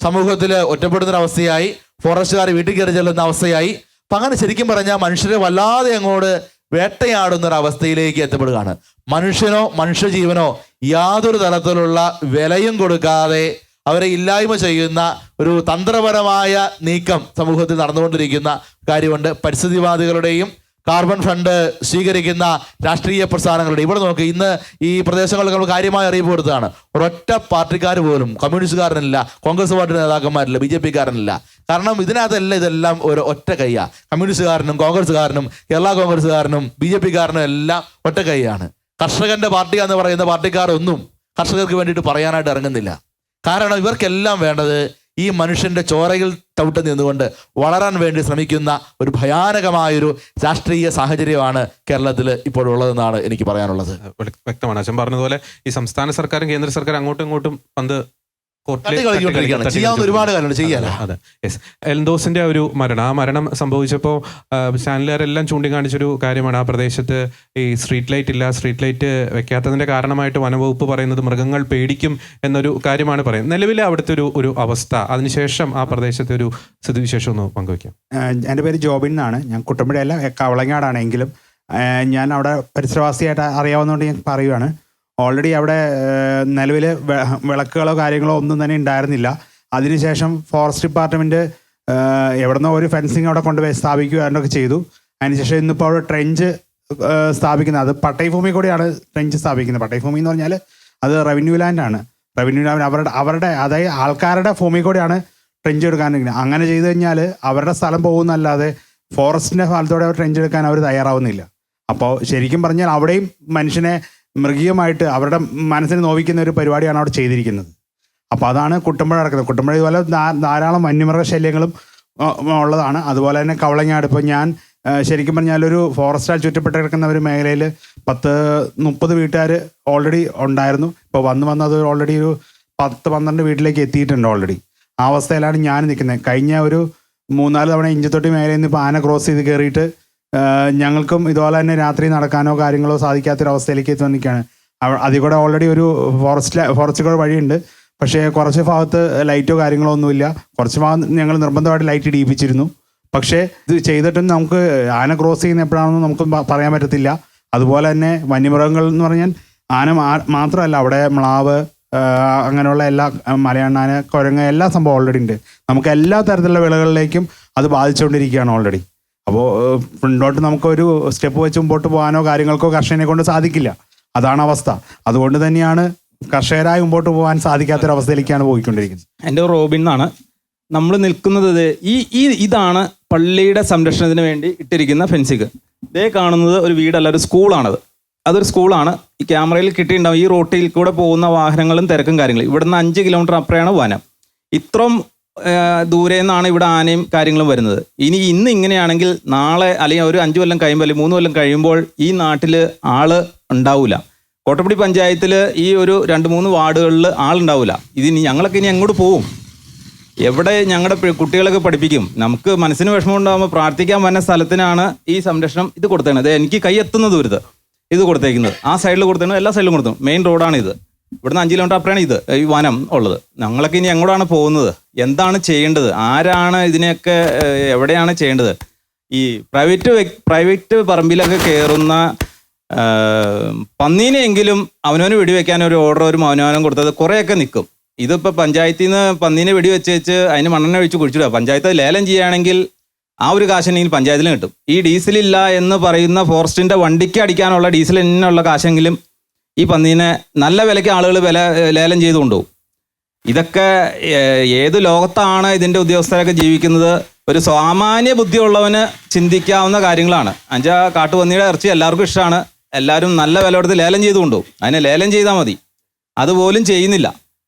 സമൂഹത്തിൽ ഒറ്റപ്പെടുന്നൊരവസ്ഥയായി, ഫോറസ്റ്റുകാർ വീട്ടിൽ കയറി ചെല്ലുന്ന അവസ്ഥയായി. അപ്പം അങ്ങനെ ശരിക്കും പറഞ്ഞാൽ മനുഷ്യരെ വല്ലാതെ അങ്ങോട്ട് വേട്ടയാടുന്നൊരവസ്ഥയിലേക്ക് എത്തപ്പെടുകയാണ്. മനുഷ്യനോ മനുഷ്യജീവനോ യാതൊരു തരത്തിലുള്ള വിലയും കൊടുക്കാതെ അവരെ ഇല്ലായ്മ ചെയ്യുന്ന ഒരു തന്ത്രപരമായ നീക്കം സമൂഹത്തിൽ നടന്നുകൊണ്ടിരിക്കുന്ന കാര്യമുണ്ട്. പരിസ്ഥിതിവാദികളുടെയും കാർബൺ ഫണ്ട് സ്വീകരിക്കുന്ന രാഷ്ട്രീയ പ്രസ്ഥാനങ്ങളുടെ ഇവിടെ നോക്കി, ഇന്ന് ഈ പ്രദേശങ്ങൾക്ക് നമ്മൾ കാര്യമായ അറിയിപ്പ് കൊടുത്തതാണ്. ഒരൊറ്റ പാർട്ടിക്കാർ പോലും, കമ്മ്യൂണിസ്റ്റുകാരനില്ല, കോൺഗ്രസ് പാർട്ടി നേതാക്കന്മാരില്ല, BJP-കാരനില്ല. കാരണം ഇതിനകത്തല്ല, ഇതെല്ലാം ഒരു ഒറ്റ കൈയാ. കമ്മ്യൂണിസ്റ്റുകാരനും കോൺഗ്രസ്സുകാരനും കേരള കോൺഗ്രസ്സുകാരനും BJP-കാരനും എല്ലാം ഒറ്റ കൈയാണ്. കർഷകന്റെ പാർട്ടിയാന്ന് പറയുന്ന പാർട്ടിക്കാരൊന്നും കർഷകർക്ക് വേണ്ടിയിട്ട് പറയാനായിട്ട് ഇറങ്ങുന്നില്ല. കാരണം ഇവർക്കെല്ലാം വേണ്ടത് ഈ മനുഷ്യന്റെ ചോരയിൽ ചവിട്ട് നിന്നുകൊണ്ട് വളരാൻ വേണ്ടി ശ്രമിക്കുന്ന ഒരു ഭയാനകമായൊരു രാഷ്ട്രീയ സാഹചര്യമാണ് കേരളത്തിൽ ഇപ്പോഴുള്ളതെന്നാണ് എനിക്ക് പറയാനുള്ളത്. വ്യക്തമാണ്. അച്ഛൻ പറഞ്ഞതുപോലെ ഈ സംസ്ഥാന സർക്കാരും കേന്ദ്ര സർക്കാരും അങ്ങോട്ടും ഇങ്ങോട്ടും പന്ത് ചെയ്യാവുന്ന ഒരുപാട് കാര്യങ്ങൾ ചെയ്യാൻ. അതെ, യെസ്. എൽദോസിന്റെ ഒരു മരണം, ആ മരണം സംഭവിച്ചപ്പോൾ ചാനലുകാരെല്ലാം ചൂണ്ടിക്കാണിച്ചൊരു കാര്യമാണ് ആ പ്രദേശത്ത് ഈ സ്ട്രീറ്റ് ലൈറ്റ് ഇല്ല. സ്ട്രീറ്റ് ലൈറ്റ് വെക്കാത്തതിന്റെ കാരണമായിട്ട് വനവകുപ്പ് പറയുന്നത് മൃഗങ്ങൾ പേടിക്കും എന്നൊരു കാര്യമാണ് പറയുന്നത്. നിലവിലെ അവിടുത്തെ ഒരു അവസ്ഥ, അതിനുശേഷം ആ പ്രദേശത്തെ ഒരു സ്ഥിതിവിശേഷം ഒന്ന് പങ്കുവയ്ക്കാം. എൻ്റെ പേര് ജോബിൻ എന്നാണ്. ഞാൻ കുട്ടമ്പടിയല്ല, കവളങ്ങാടാണെങ്കിലും ഞാൻ അവിടെ പരിസരവാസിയായിട്ട് അറിയാവുന്നതുകൊണ്ട് ഞാൻ പറയുവാണ്. ഓൾറെഡി അവിടെ നിലവിൽ വിളക്കുകളോ കാര്യങ്ങളോ ഒന്നും തന്നെ ഉണ്ടായിരുന്നില്ല. അതിനുശേഷം ഫോറസ്റ്റ് ഡിപ്പാർട്ട്മെൻറ്റ് എവിടുന്നോ ഒരു ഫെൻസിങ് അവിടെ കൊണ്ടുപോയി സ്ഥാപിക്കുക എന്നൊക്കെ ചെയ്തു. അതിനുശേഷം ഇന്നിപ്പോൾ അവിടെ ട്രെഞ്ച് സ്ഥാപിക്കുന്നത്, അത് പട്ടയഭൂമി കൂടിയാണ് ട്രെഞ്ച് സ്ഥാപിക്കുന്നത്. പട്ടയഭൂമി എന്ന് പറഞ്ഞാൽ അത് റവന്യൂ ലാൻഡാണ്. റവന്യൂ ലാൻഡ് അവരുടെ അതായത് ആൾക്കാരുടെ ഭൂമി കൂടിയാണ് ട്രെഞ്ച് എടുക്കാനിരിക്കുന്നത്. അങ്ങനെ ചെയ്തു കഴിഞ്ഞാൽ അവരുടെ സ്ഥലം പോകുന്നല്ലാതെ ഫോറസ്റ്റിൻ്റെ സ്ഥലത്തോടെ ട്രെഞ്ച് എടുക്കാൻ അവർ തയ്യാറാവുന്നില്ല. അപ്പോൾ ശരിക്കും പറഞ്ഞാൽ അവിടെയും മനുഷ്യനെ മൃഗീയമായിട്ട് അവരുടെ മനസ്സിനെ നോവിക്കുന്ന ഒരു പരിപാടിയാണ് അവിടെ ചെയ്തിരിക്കുന്നത്. അപ്പോൾ അതാണ് കുട്ടമ്പുഴ നടക്കുന്നത്. കുട്ടമ്പുഴ ഇതുപോലെ ധാരാളം വന്യമൃഗശല്യങ്ങളും ഉള്ളതാണ്. അതുപോലെ തന്നെ കവളങ്ങാട്, ഇപ്പോൾ ഞാൻ ശരിക്കും പറഞ്ഞാൽ ഒരു ഫോറസ്റ്റാൽ ചുറ്റപ്പെട്ട് കിടക്കുന്ന ഒരു മേഖലയിൽ 10-30 വീട്ടുകാർ ഓൾറെഡി ഉണ്ടായിരുന്നു. ഇപ്പോൾ വന്ന് അത് ഓൾറെഡി ഒരു 10-12 വീട്ടിലേക്ക് എത്തിയിട്ടുണ്ട് ഓൾറെഡി. ആ അവസ്ഥയിലാണ് ഞാൻ നിൽക്കുന്നത്. കഴിഞ്ഞ ഒരു 3-4 തവണ ഇഞ്ചത്തൊട്ടി മേഖലയിൽ നിന്ന് ഇപ്പോൾ ആന ക്രോസ് ചെയ്ത് കയറിയിട്ട് ഞങ്ങൾക്കും ഇതുപോലെ തന്നെ രാത്രി നടക്കാനോ കാര്യങ്ങളോ സാധിക്കാത്തൊരവസ്ഥയിലേക്ക് എത്തി വന്നിരിക്കുകയാണ്. അതിൽ കൂടെ ഓൾറെഡി ഒരു ഫോറസ്റ്റ് കൂടെ വഴിയുണ്ട്. പക്ഷേ കുറച്ച് ഭാഗത്ത് ലൈറ്റോ കാര്യങ്ങളോ ഒന്നുമില്ല. കുറച്ച് ഭാഗം ഞങ്ങൾ നിർബന്ധമായിട്ട് ലൈറ്റ് ഇടിയിപ്പിച്ചിരുന്നു. പക്ഷേ ഇത് ചെയ്തിട്ടും നമുക്ക് ആന ക്രോസ് ചെയ്യുന്ന എപ്പോഴാണെന്ന് നമുക്ക് പറയാൻ പറ്റത്തില്ല. അതുപോലെ തന്നെ വന്യമൃഗങ്ങൾ എന്ന് പറഞ്ഞാൽ ആന മാത്രമല്ല, അവിടെ മ്ലാവ് അങ്ങനെയുള്ള എല്ലാ മലയണ്ണാന, കുരങ്ങ് എല്ലാ സംഭവം ഓൾറെഡി ഉണ്ട്. നമുക്ക് എല്ലാ തരത്തിലുള്ള വിളകളിലേക്കും അത് ബാധിച്ചുകൊണ്ടിരിക്കുകയാണ് ഓൾറെഡി. അപ്പോൾ മുന്നോട്ട് നമുക്കൊരു സ്റ്റെപ്പ് വെച്ച് മുമ്പോട്ട് പോകാനോ കാര്യങ്ങൾക്കോ കർഷകനെ കൊണ്ട് സാധിക്കില്ല. അതാണ് അവസ്ഥ. അതുകൊണ്ട് തന്നെയാണ് കർഷകരായി മുമ്പോട്ട് പോകാൻ സാധിക്കാത്തൊരവസ്ഥയിലേക്കാണ് പോയിക്കൊണ്ടിരിക്കുന്നത്. എൻ്റെ റോബിൻ എന്നാണ്. നമ്മൾ നിൽക്കുന്നത് ഇതാണ് പള്ളിയുടെ സംരക്ഷണത്തിന് വേണ്ടി ഇട്ടിരിക്കുന്ന ഫെൻസിങ്. ഇതേ കാണുന്നത് ഒരു വീടല്ല, ഒരു സ്കൂളാണത്. അതൊരു സ്കൂളാണ്. ഈ ക്യാമറയിൽ കിട്ടിയിട്ടുണ്ടാവും. ഈ റോട്ടിൽ കൂടെ പോകുന്ന വാഹനങ്ങളും തിരക്കും കാര്യങ്ങളും. ഇവിടുന്ന് 5 കിലോമീറ്റർ അപ്പുറമാണ് വനം. ഇത്രയും ദൂരെ നിന്നാണ് ഇവിടെ ആനയും കാര്യങ്ങളും വരുന്നത്. ഇന്ന് ഇങ്ങനെയാണെങ്കിൽ നാളെ അല്ലെങ്കിൽ ഒരു 5 കൊല്ലം കഴിയുമ്പോൾ അല്ലെങ്കിൽ 3 കൊല്ലം കഴിയുമ്പോൾ ഈ നാട്ടിൽ ആള് ഉണ്ടാവില്ല. കോട്ടപ്പടി പഞ്ചായത്തിൽ ഈ ഒരു 2-3 വാർഡുകളിൽ ആളുണ്ടാവില്ല. ഞങ്ങളൊക്കെ ഇനി എങ്ങോട്ട് പോവും? എവിടെ ഞങ്ങളുടെ കുട്ടികളൊക്കെ പഠിപ്പിക്കും? നമുക്ക് മനസ്സിന് വിഷമം ഉണ്ടാകുമ്പോൾ പ്രാർത്ഥിക്കാൻ വന്ന സ്ഥലത്തിനാണ് ഈ സംരക്ഷണം ഇത് കൊടുത്തേക്കുന്നത്. എനിക്ക് കൈ എത്തുന്ന ദൂരത്ത് ഇത് കൊടുത്തേക്കുന്നത്. ആ സൈഡിൽ കൊടുത്തേക്കുന്നത്, എല്ലാ സൈഡിലും കൊടുത്തു. മെയിൻ റോഡാണ് ഇത്. ഇവിടുന്ന് 5 കിലോമീറ്റർ അപ്പുറമാണ് ഇത് ഈ വനം ഉള്ളത്. ഞങ്ങളൊക്കെ ഇനി എങ്ങോട്ടാണ് പോകുന്നത്? എന്താണ് ചെയ്യേണ്ടത്? ആരാണ് ഇതിനെയൊക്കെ എവിടെയാണ് ചെയ്യേണ്ടത്? ഈ പ്രൈവറ്റ് പറമ്പിലൊക്കെ കയറുന്ന പന്നീനെയെങ്കിലും അവനവന് വെടിവെക്കാൻ ഒരു ഓർഡർ ഒരു മൗനവാനം കൊടുത്തത് കുറേയൊക്കെ നിൽക്കും. ഇതിപ്പോൾ പഞ്ചായത്തിൽ നിന്ന് പന്നീനെ വെടിവെച്ച് അതിന് മണ്ണെണ്ണ ഒഴിച്ച് കുഴിച്ചിടുക. പഞ്ചായത്ത് ലേലം ചെയ്യുകയാണെങ്കിൽ ആ ഒരു കാശെങ്കിലും പഞ്ചായത്തിന് കിട്ടും. ഈ ഡീസലില്ല എന്ന് പറയുന്ന ഫോറസ്റ്റിൻ്റെ വണ്ടിക്ക് അടിക്കാനുള്ള ഡീസലിനുള്ള കാശെങ്കിലും ഈ പന്നീനെ നല്ല വിലയ്ക്ക് ആളുകൾ ലേലം ചെയ്ത് കൊണ്ടുപോകും. ഇതൊക്കെ ഏത് ലോകത്താണ് ഇതിൻ്റെ ഉദ്യോഗസ്ഥരൊക്കെ ജീവിക്കുന്നത്? ഒരു സാമാന്യ ബുദ്ധിയുള്ളവന് ചിന്തിക്കാവുന്ന കാര്യങ്ങളാണ്. കാട്ടുപന്നിയുടെ ഇറച്ചി എല്ലാവർക്കും ഇഷ്ടമാണ്. എല്ലാവരും നല്ല വില കൊടുത്ത് ലേലം ചെയ്ത് കൊണ്ടുപോകും. അതിനെ ലേലം ചെയ്താൽ മതി. അതുപോലും ചെയ്യുന്നില്ല.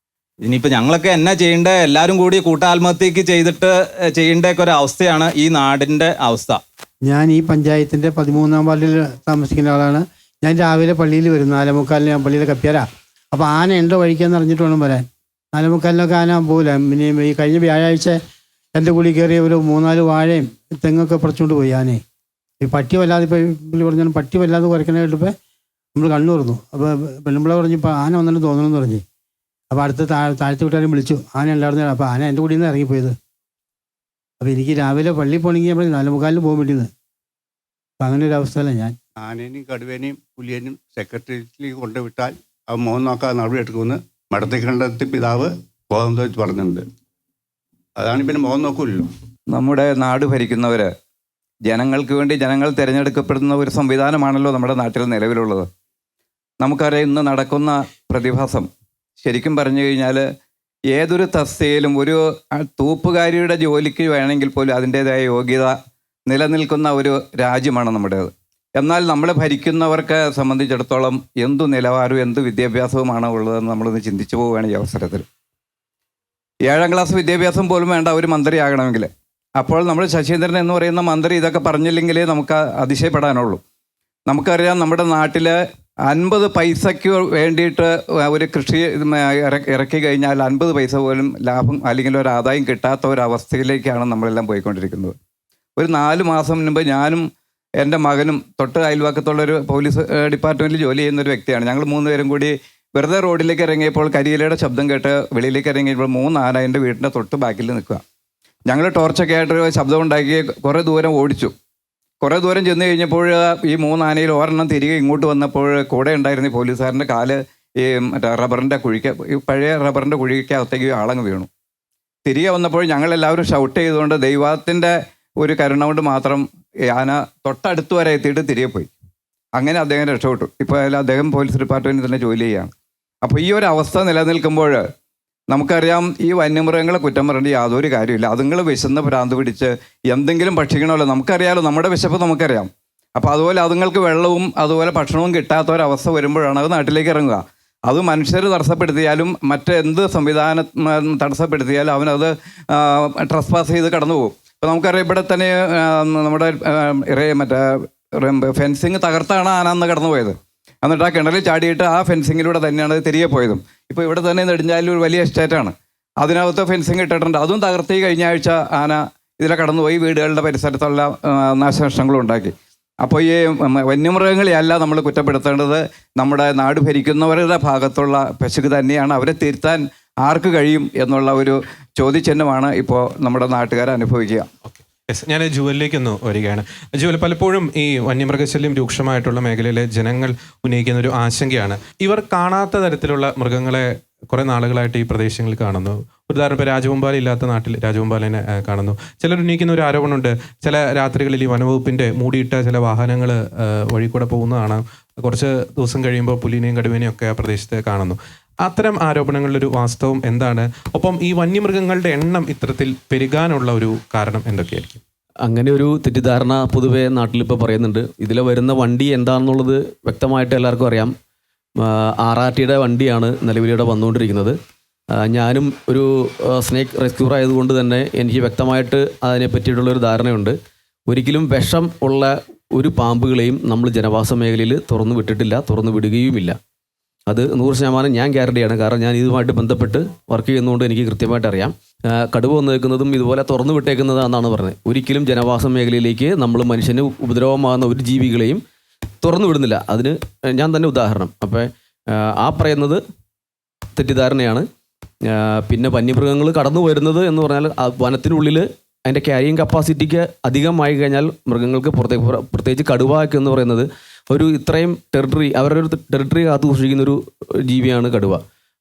ഇനിയിപ്പോൾ ഞങ്ങളൊക്കെ എന്നാ ചെയ്യേണ്ടത്? എല്ലാവരും കൂടി കൂട്ടാത്മഹത്യക്ക് ചെയ്തിട്ട് ചെയ്യേണ്ടൊക്കെ ഒരു അവസ്ഥയാണ് ഈ നാടിൻ്റെ അവസ്ഥ. ഞാൻ ഈ പഞ്ചായത്തിൻ്റെ 13-ാം വാർഡിൽ താമസിക്കുന്ന ആളാണ്. ഞാൻ രാവിലെ പള്ളിയിൽ വരും. 4:45 ഞാൻ പള്ളിയിൽ കപ്പിയാരാ. അപ്പോൾ ആന ഉണ്ടോ വഴിക്കാന്ന് അറിഞ്ഞിട്ട് വേണം വരാൻ. 4:45 ആന പോകില്ല. പിന്നെ ഈ കഴിഞ്ഞ വ്യാഴാഴ്ച എൻ്റെ കൂടി കയറിയ ഒരു 3-4 വാഴയും തെങ്ങൊക്കെ പറിച്ചുകൊണ്ട് പോയി ആനയെ. ഈ പട്ടി വല്ലാതെ ഇപ്പോൾ പുള്ളി പറഞ്ഞാൽ പട്ടി വല്ലാതെ കുറയ്ക്കണ കേട്ടപ്പോൾ നമ്മൾ കണ്ണു തുറന്നു. അപ്പോൾ പെണ്ണുമ്പിള പറഞ്ഞപ്പോൾ ആന വന്നിട്ട് തോന്നണമെന്ന് പറഞ്ഞു. അപ്പോൾ അടുത്ത താഴത്തെ വീട്ടുകാരും വിളിച്ചു. ആന ഉണ്ടായിരുന്നു. അപ്പോൾ ആന എൻ്റെ കൂടെ നിന്ന് ഇറങ്ങിപ്പോയത്. അപ്പോൾ എനിക്ക് രാവിലെ പള്ളിയിൽ പോകണമെങ്കിൽ നമ്മൾ 4:45 പോകാൻ വേണ്ടിയത്. അപ്പം അങ്ങനെ ഒരു അവസ്ഥയല്ല ഞാൻ. ആനേനെയും കടുവേനെയും പുലിയേനും സെക്രട്ടേറിയറ്റിലേക്ക് കൊണ്ടുവിട്ടാൽ അത് മുഖം നോക്കാതെ നടപടിയെടുക്കുമെന്ന് മടത്തിക്കണ്ടത്തി പിതാവ് ഗോതമ്പ് വെച്ച് പറഞ്ഞിട്ടുണ്ട്. അതാണ് പിന്നെ മുഖം നോക്കൂല്ലോ. നമ്മുടെ നാട് ഭരിക്കുന്നവർ ജനങ്ങൾക്ക് വേണ്ടി ജനങ്ങൾ തിരഞ്ഞെടുക്കപ്പെടുന്ന ഒരു സംവിധാനമാണല്ലോ നമ്മുടെ നാട്ടിൽ നിലവിലുള്ളത്. നമുക്കറിയാം ഇന്ന് നടക്കുന്ന പ്രതിഭാസം ശരിക്കും പറഞ്ഞു കഴിഞ്ഞാൽ ഏതൊരു തസ്തികയിലും ഒരു തൂപ്പുകാരിയുടെ ജോലിക്ക് വേണമെങ്കിൽ പോലും അതിൻ്റേതായ യോഗ്യത നിലനിൽക്കുന്ന ഒരു രാജ്യമാണ് നമ്മുടേത്. എന്നാൽ നമ്മളെ ഭരിക്കുന്നവർക്ക് സംബന്ധിച്ചിടത്തോളം എന്തു നിലവാരവും എന്ത് വിദ്യാഭ്യാസവുമാണ് ഉള്ളതെന്ന് നമ്മളൊന്ന് ചിന്തിച്ചു പോവുകയാണ് ഈ അവസരത്തിൽ. 7ാം ക്ലാസ് വിദ്യാഭ്യാസം പോലും വേണ്ട ഒരു മന്ത്രിയാകണമെങ്കിൽ. അപ്പോൾ നമ്മൾ ശശീന്ദ്രൻ എന്ന് പറയുന്ന മന്ത്രി ഇതൊക്കെ പറഞ്ഞില്ലെങ്കിലേ നമുക്ക് അതിശയപ്പെടാനുള്ളൂ. നമുക്കറിയാം നമ്മുടെ നാട്ടിൽ 50 പൈസയ്ക്ക് വേണ്ടിയിട്ട് ഒരു കൃഷി ഇറക്കി കഴിഞ്ഞാൽ 50 പൈസ പോലും ലാഭം അല്ലെങ്കിൽ ഒരു ആദായം കിട്ടാത്ത ഒരവസ്ഥയിലേക്കാണ് നമ്മളെല്ലാം പോയിക്കൊണ്ടിരിക്കുന്നത്. ഒരു 4 മാസം മുൻപ് ഞാനും എൻ്റെ മകനും തൊട്ട് അയൽവാക്കത്തുള്ളൊരു പോലീസ് ഡിപ്പാർട്ട്മെൻറ്റിൽ ജോലി ചെയ്യുന്നൊരു വ്യക്തിയാണ്. ഞങ്ങൾ 3 പേരും കൂടി വെറുതെ റോഡിലേക്ക് ഇറങ്ങിയപ്പോൾ കരിയിലയുടെ ശബ്ദം കേട്ട് വെളിയിലേക്ക് ഇറങ്ങിയപ്പോൾ 3 ആന എൻ്റെ വീടിൻ്റെ തൊട്ട് ബാക്കിൽ നിൽക്കുക. ഞങ്ങൾ ടോർച്ചൊക്കെ ആയിട്ടൊരു ശബ്ദം ഉണ്ടാക്കി കുറേ ദൂരം ഓടിച്ചു. കുറേ ദൂരം ചെന്ന് കഴിഞ്ഞപ്പോൾ ഈ 3 ആനയിൽ ഒരെണ്ണം തിരികെ ഇങ്ങോട്ട് വന്നപ്പോൾ കൂടെ ഉണ്ടായിരുന്ന പോലീസുകാരൻ്റെ കാല് ഈ മറ്റേ റബ്ബറിൻ്റെ ഈ പഴയ റബ്ബറിൻ്റെ കുഴിക്കകത്തേക്ക് ആളങ്ങ് വീണു. തിരികെ വന്നപ്പോൾ ഞങ്ങളെല്ലാവരും ഷൗട്ട് ചെയ്തുകൊണ്ട് ദൈവത്തിൻ്റെ ഒരു കരുണ കൊണ്ട് മാത്രം ആന തൊട്ടടുത്ത് വരെ എത്തിയിട്ട് തിരികെ പോയി. അങ്ങനെ അദ്ദേഹം രക്ഷപ്പെട്ടു. ഇപ്പോൾ അദ്ദേഹം പോലീസ് ഡിപ്പാർട്ട്മെൻറ്റിൽ തന്നെ ജോലി ചെയ്യുകയാണ്. അപ്പോൾ ഈ ഒരു അവസ്ഥ നിലനിൽക്കുമ്പോൾ നമുക്കറിയാം ഈ വന്യമൃഗങ്ങളെ കുറ്റം പറയേണ്ട യാതൊരു കാര്യമില്ല. അതുങ്ങൾ വിശന്ന് ഭ്രാന്ത് പിടിച്ച് എന്തെങ്കിലും ഭക്ഷിക്കണമല്ലോ. നമുക്കറിയാമല്ലോ, നമ്മുടെ വിശപ്പ് നമുക്കറിയാം. അപ്പോൾ അതുപോലെ അതുങ്ങൾക്ക് വെള്ളവും അതുപോലെ ഭക്ഷണവും കിട്ടാത്ത ഒരവസ്ഥ വരുമ്പോഴാണ് അത് നാട്ടിലേക്ക് ഇറങ്ങുക. അത് മനുഷ്യർ തടസ്സപ്പെടുത്തിയാലും മറ്റെന്ത് സംവിധാനം തടസ്സപ്പെടുത്തിയാലും അവനത് ട്രസ്പാസ് ചെയ്ത് കടന്നു പോകും. ഇപ്പോൾ നമുക്കറിയാം ഇവിടെ തന്നെ നമ്മുടെ മറ്റേ ഫെൻസിങ് തകർത്താണ് ആന അന്ന് കടന്നു പോയത്. എന്നിട്ട് ആ കിണറിൽ ചാടിയിട്ട് ആ ഫെൻസിങ്ങിലൂടെ തന്നെയാണ് തിരികെ പോയതും. ഇപ്പോൾ ഇവിടെ തന്നെ നെടുഞ്ചാലിൽ ഒരു വലിയ എസ്റ്റേറ്റാണ്, അതിനകത്ത് ഫെൻസിങ് ഇട്ടിട്ടുണ്ട്. അതും തകർത്തി കഴിഞ്ഞ ആഴ്ച ആന ഇതിലെ കടന്നുപോയി വീടുകളുടെ പരിസരത്തുള്ള നാശനഷ്ടങ്ങളും ഉണ്ടാക്കി. അപ്പോൾ ഈ വന്യമൃഗങ്ങളെയല്ല നമ്മൾ കുറ്റപ്പെടുത്തേണ്ടത്, നമ്മുടെ നാട് ഭരിക്കുന്നവരുടെ ഭാഗത്തുള്ള പശുക്ക് തന്നെയാണ്. അവരെ തിരുത്താൻ ആർക്ക് കഴിയും എന്നുള്ള ഒരു ചോദ്യചിഹ്നമാണ് ഇപ്പോൾ നമ്മുടെ നാട്ടുകാർ അനുഭവിക്കുക. ഞാൻ ജുവലിലേക്കൊന്ന് വരികയാണ്. ജുവൽ, പലപ്പോഴും ഈ വന്യമൃഗശല്യം രൂക്ഷമായിട്ടുള്ള മേഖലയിലെ ജനങ്ങൾ ഉന്നയിക്കുന്ന ഒരു ആശങ്കയാണ്, ഇവർ കാണാത്ത തരത്തിലുള്ള മൃഗങ്ങളെ കുറേ നാളുകളായിട്ട് ഈ പ്രദേശങ്ങളിൽ കാണുന്നു. ഉദാഹരണം ഇപ്പോൾ രാജവെമ്പാല ഇല്ലാത്ത നാട്ടിൽ രാജവെമ്പാലിനെ കാണുന്നു. ചിലർ ഉന്നയിക്കുന്ന ഒരു ആരോപണമുണ്ട്, ചില രാത്രികളിൽ ഈ വനവകുപ്പിൻ്റെ മൂടിയിട്ട ചില വാഹനങ്ങൾ വഴി കൂടെ പോകുന്നതാണ്, കുറച്ച് ദിവസം കഴിയുമ്പോൾ പുലിനെയും കടുവേനെയും ഒക്കെ ആ പ്രദേശത്ത് കാണുന്നു. അത്തരം ആരോപണങ്ങളിലൊരു വാസ്തവം എന്താണ്? ഒപ്പം ഈ വന്യമൃഗങ്ങളുടെ എണ്ണം ഇത്തരത്തിൽ പെരുകാനുള്ള ഒരു കാരണം എന്തൊക്കെയായിരിക്കും? അങ്ങനെ ഒരു തെറ്റിദ്ധാരണ പൊതുവെ നാട്ടിലിപ്പോൾ പറയുന്നുണ്ട്. ഇതിൽ വരുന്ന വണ്ടി എന്താണെന്നുള്ളത് വ്യക്തമായിട്ട് എല്ലാവർക്കും അറിയാം. RRTയുടെ വണ്ടിയാണ് നിലവിലിവിടെ വന്നുകൊണ്ടിരിക്കുന്നത്. ഞാനും ഒരു സ്നേക്ക് റെസ്ക്യൂർ ആയതുകൊണ്ട് തന്നെ എനിക്ക് വ്യക്തമായിട്ട് അതിനെ പറ്റിയിട്ടുള്ളൊരു ധാരണയുണ്ട്. ഒരിക്കലും വിഷം ഉള്ള ഒരു പാമ്പുകളെയും നമ്മൾ ജനവാസ മേഖലയിൽ തുറന്നു വിട്ടിട്ടില്ല, തുറന്നു വിടുകയുമില്ല. അത് 100% ഞാൻ ഗ്യാരണ്ടിയാണ്. കാരണം ഞാൻ ഇതുമായിട്ട് ബന്ധപ്പെട്ട് വർക്ക് ചെയ്യുന്നതുകൊണ്ട് എനിക്ക് കൃത്യമായിട്ട് അറിയാം. കടുവ വന്നേക്കുന്നതും ഇതുപോലെ തുറന്നു വിട്ടേക്കുന്നതാണെന്നാണ് പറഞ്ഞത്. ഒരിക്കലും ജനവാസ മേഖലയിലേക്ക് നമ്മൾ മനുഷ്യന് ഉപദ്രവമാകുന്ന ഒരു ജീവികളെയും തുറന്നു വിടുന്നില്ല. അതിന് ഞാൻ തന്നെ ഉദാഹരണം. അപ്പോൾ ആ പറയുന്നത് തെറ്റിദ്ധാരണയാണ്. പിന്നെ വന്യമൃഗങ്ങൾ കടന്നു വരുന്നത് എന്ന് പറഞ്ഞാൽ വനത്തിനുള്ളിൽ അതിൻ്റെ ക്യാരിയിങ് കപ്പാസിറ്റിക്ക് അധികമായി കഴിഞ്ഞാൽ മൃഗങ്ങൾക്ക് പ്രത്യേകിച്ച് കടുവയൊക്കെ എന്ന് പറയുന്നത് ഒരു ഇത്രയും ടെറിട്ടറി, അവരുടെ ഒരു ടെറിട്ടറി കാത്തു സൂക്ഷിക്കുന്നൊരു ജീവിയാണ് കടുവ.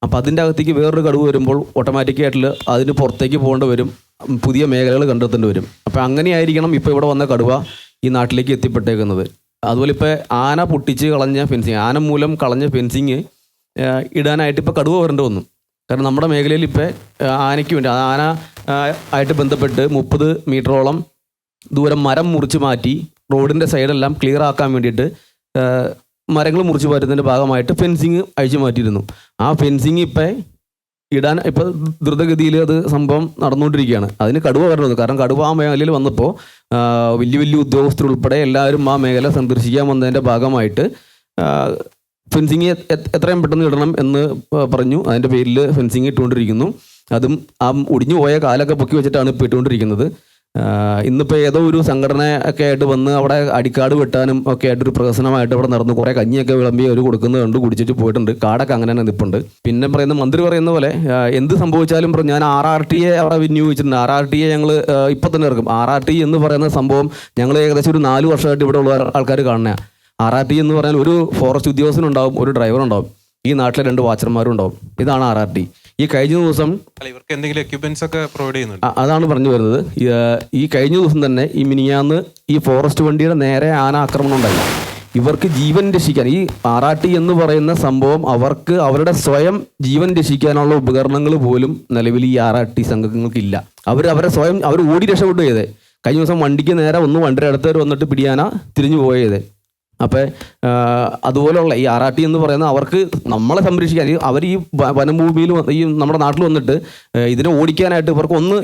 അപ്പോൾ അതിൻ്റെ അകത്തേക്ക് വേറൊരു കടുവ വരുമ്പോൾ ഓട്ടോമാറ്റിക്കായിട്ട് അതിന് പുറത്തേക്ക് പോകേണ്ടി വരും, പുതിയ മേഖലകൾ കണ്ടെത്തേണ്ടി വരും. അപ്പോൾ അങ്ങനെയായിരിക്കണം ഇപ്പോൾ ഇവിടെ വന്ന കടുവ ഈ നാട്ടിലേക്ക് എത്തിപ്പെട്ടേക്കുന്നത്. അതുപോലെ ഇപ്പോൾ ആന പൊട്ടിച്ച് കളഞ്ഞ ഫെൻസിങ്, ആന മൂലം കളഞ്ഞ ഫെൻസിങ് ഇടാനായിട്ട് ഇപ്പോൾ കടുവ വരേണ്ടി വന്നു. കാരണം നമ്മുടെ മേഖലയിൽ ഇപ്പോൾ ആനയ്ക്ക് വേണ്ടി ആന ആയിട്ട് ബന്ധപ്പെട്ട് 30 മീറ്ററോളം ദൂരം മരം മുറിച്ച് മാറ്റി റോഡിൻ്റെ സൈഡെല്ലാം ക്ലിയർ ആക്കാൻ വേണ്ടിയിട്ട് മരങ്ങൾ മുറിച്ച് മാറ്റുന്നതിൻ്റെ ഭാഗമായിട്ട് ഫെൻസിങ് അഴിച്ചു മാറ്റിയിരുന്നു. ആ ഫെൻസിങ് ഇടാൻ ഇപ്പോൾ ദ്രുതഗതിയിൽ അത് സംഭവം നടന്നുകൊണ്ടിരിക്കുകയാണ്. അതിന് കടുവ വരണത്. കാരണം കടുവ ആ മേഖലയിൽ വന്നപ്പോൾ വലിയ വലിയ ഉദ്യോഗസ്ഥരുൾപ്പെടെ എല്ലാവരും ആ മേഖല സന്ദർശിക്കാൻ വന്നതിൻ്റെ ഭാഗമായിട്ട് ഫെൻസിങ് എത്രയും പെട്ടെന്ന് ഇടണം എന്ന് പറഞ്ഞു. അതിൻ്റെ പേരിൽ ഫെൻസിങ് ഇട്ടുകൊണ്ടിരിക്കുന്നു. അതും ആ ഒടിഞ്ഞു പോയ കാലൊക്കെ പൊക്കി വെച്ചിട്ടാണ് ഇപ്പോൾ ഇട്ടുകൊണ്ടിരിക്കുന്നത്. ഇന്നിപ്പോൾ ഏതോ ഒരു സംഘടന ഒക്കെ ആയിട്ട് വന്ന് അവിടെ അടിക്കാട് വെട്ടാനും ഒക്കെ ആയിട്ടൊരു പ്രഹസനമായിട്ട് അവിടെ നടന്നു. കുറേ കഞ്ഞിയൊക്കെ വിളമ്പി അവർ കൊടുക്കുന്നത് കണ്ട് കുടിച്ചിട്ട് പോയിട്ടുണ്ട്. കാടൊക്കെ അങ്ങനെ തന്നെ നിൽപ്പുണ്ട്. പിന്നെ മന്ത്രി പറയുന്ന പോലെ എന്ത് സംഭവിച്ചാലും ഞാൻ RRT അവിടെ വിനിയോഗിച്ചിട്ടുണ്ട്. RRT ഞങ്ങൾ ഇപ്പം തന്നെ ഇറക്കും. RRT എന്ന് പറയുന്ന സംഭവം ഞങ്ങൾ ഏകദേശം ഒരു 4 വർഷമായിട്ട് ഇവിടെ ഉള്ള ആൾക്കാർ കാണുക. RRT എന്ന് പറഞ്ഞാൽ ഒരു ഫോറസ്റ്റ് ഉദ്യോഗസ്ഥനുണ്ടാവും, ഒരു ഡ്രൈവറുണ്ടാവും, ഈ നാട്ടിലെ 2 വാച്ചർമാരും ഉണ്ടാവും. ഇതാണ് RRT. ഈ കഴിഞ്ഞ ദിവസം ഇവർക്ക് എന്തെങ്കിലും എക്യുപ്മെന്റ്സ് ഒക്കെ പ്രൊവൈഡ് ചെയ്യുന്നുണ്ട്. അതാണ് പറഞ്ഞു വരുന്നത്. ഈ കഴിഞ്ഞ ദിവസം തന്നെ ഈ മിനിഞ്ഞാന്ന് ഈ ഫോറസ്റ്റ് വണ്ടിയുടെ നേരെ ആന ആക്രമണം ഉണ്ടായി. ഇവർക്ക് ജീവൻ രക്ഷിക്കാൻ ഈ RRT എന്ന് പറയുന്ന സംഭവം അവർക്ക് അവരുടെ സ്വയം ജീവൻ രക്ഷിക്കാനുള്ള ഉപകരണങ്ങൾ പോലും നിലവിൽ ഈ RRT സംഘങ്ങൾക്കില്ല. അവരെ സ്വയം ഓടി രക്ഷപ്പെട്ടു ചെയ്തേ. കഴിഞ്ഞ ദിവസം വണ്ടിക്ക് നേരെ വണ്ടിയുടെ അടുത്തവർ വന്നിട്ട് പിടിയാന തിരിഞ്ഞു പോയത്. അപ്പോൾ അതുപോലെയുള്ള ഈ RRT എന്ന് പറയുന്ന അവർക്ക് നമ്മളെ സംരക്ഷിക്കാൻ അവർ ഈ വനഭൂമിയിൽ ഈ നമ്മുടെ നാട്ടിൽ വന്നിട്ട് ഇതിനെ ഓടിക്കാനായിട്ട്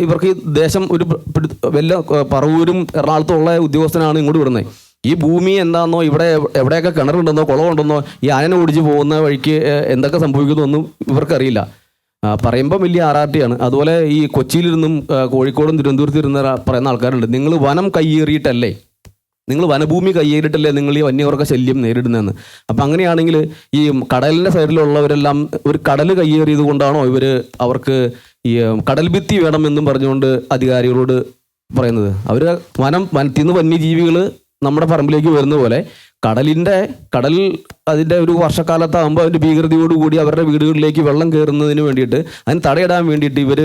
ഇവർക്ക് ദേശം ഒരു വല്ല പറവൂരും എറണാകുളത്തുള്ള ഉദ്യോഗസ്ഥനാണ് ഇങ്ങോട്ട് വിടുന്നത്. ഈ ഭൂമി എന്താണെന്നോ ഇവിടെ എവിടെയൊക്കെ കിണറുണ്ടെന്നോ കുളമുണ്ടെന്നോ ഈ ആനനെ ഓടിച്ച് പോകുന്ന വഴിക്ക് എന്തൊക്കെ സംഭവിക്കുന്നൊന്നും ഇവർക്കറിയില്ല. പറയുമ്പം വലിയ RRT ആണ്. അതുപോലെ ഈ കൊച്ചിയിലിരുന്നും കോഴിക്കോടും തിരുവനന്തപുരത്തിരുന്ന പറയുന്ന ആൾക്കാരുണ്ട്, നിങ്ങൾ വനം കയ്യേറിയിട്ടല്ലേ, നിങ്ങൾ വനഭൂമി കയ്യേറിയിട്ടല്ലേ നിങ്ങൾ ഈ വന്യമൃഗ ശല്യം നേരിടുന്നതെന്ന്. അപ്പം അങ്ങനെയാണെങ്കിൽ ഈ കടലിൻ്റെ സൈഡിലുള്ളവരെല്ലാം ഒരു കടൽ കയ്യേറിയത് കൊണ്ടാണോ അവർക്ക് ഈ കടൽ ഭിത്തി വേണമെന്നും പറഞ്ഞുകൊണ്ട് അധികാരികളോട് പറയുന്നത്? അവർ വനത്തിൽ നിന്ന് വന്യജീവികൾ നമ്മുടെ പറമ്പിലേക്ക് വരുന്ന പോലെ കടൽ അതിൻ്റെ ഒരു വർഷക്കാലത്താകുമ്പോൾ അതിൻ്റെ ഭീകരതയോടുകൂടി അവരുടെ വീടുകളിലേക്ക് വെള്ളം കയറുന്നതിന് വേണ്ടിയിട്ട് അതിന് തടയിടാൻ വേണ്ടിയിട്ട് ഇവർ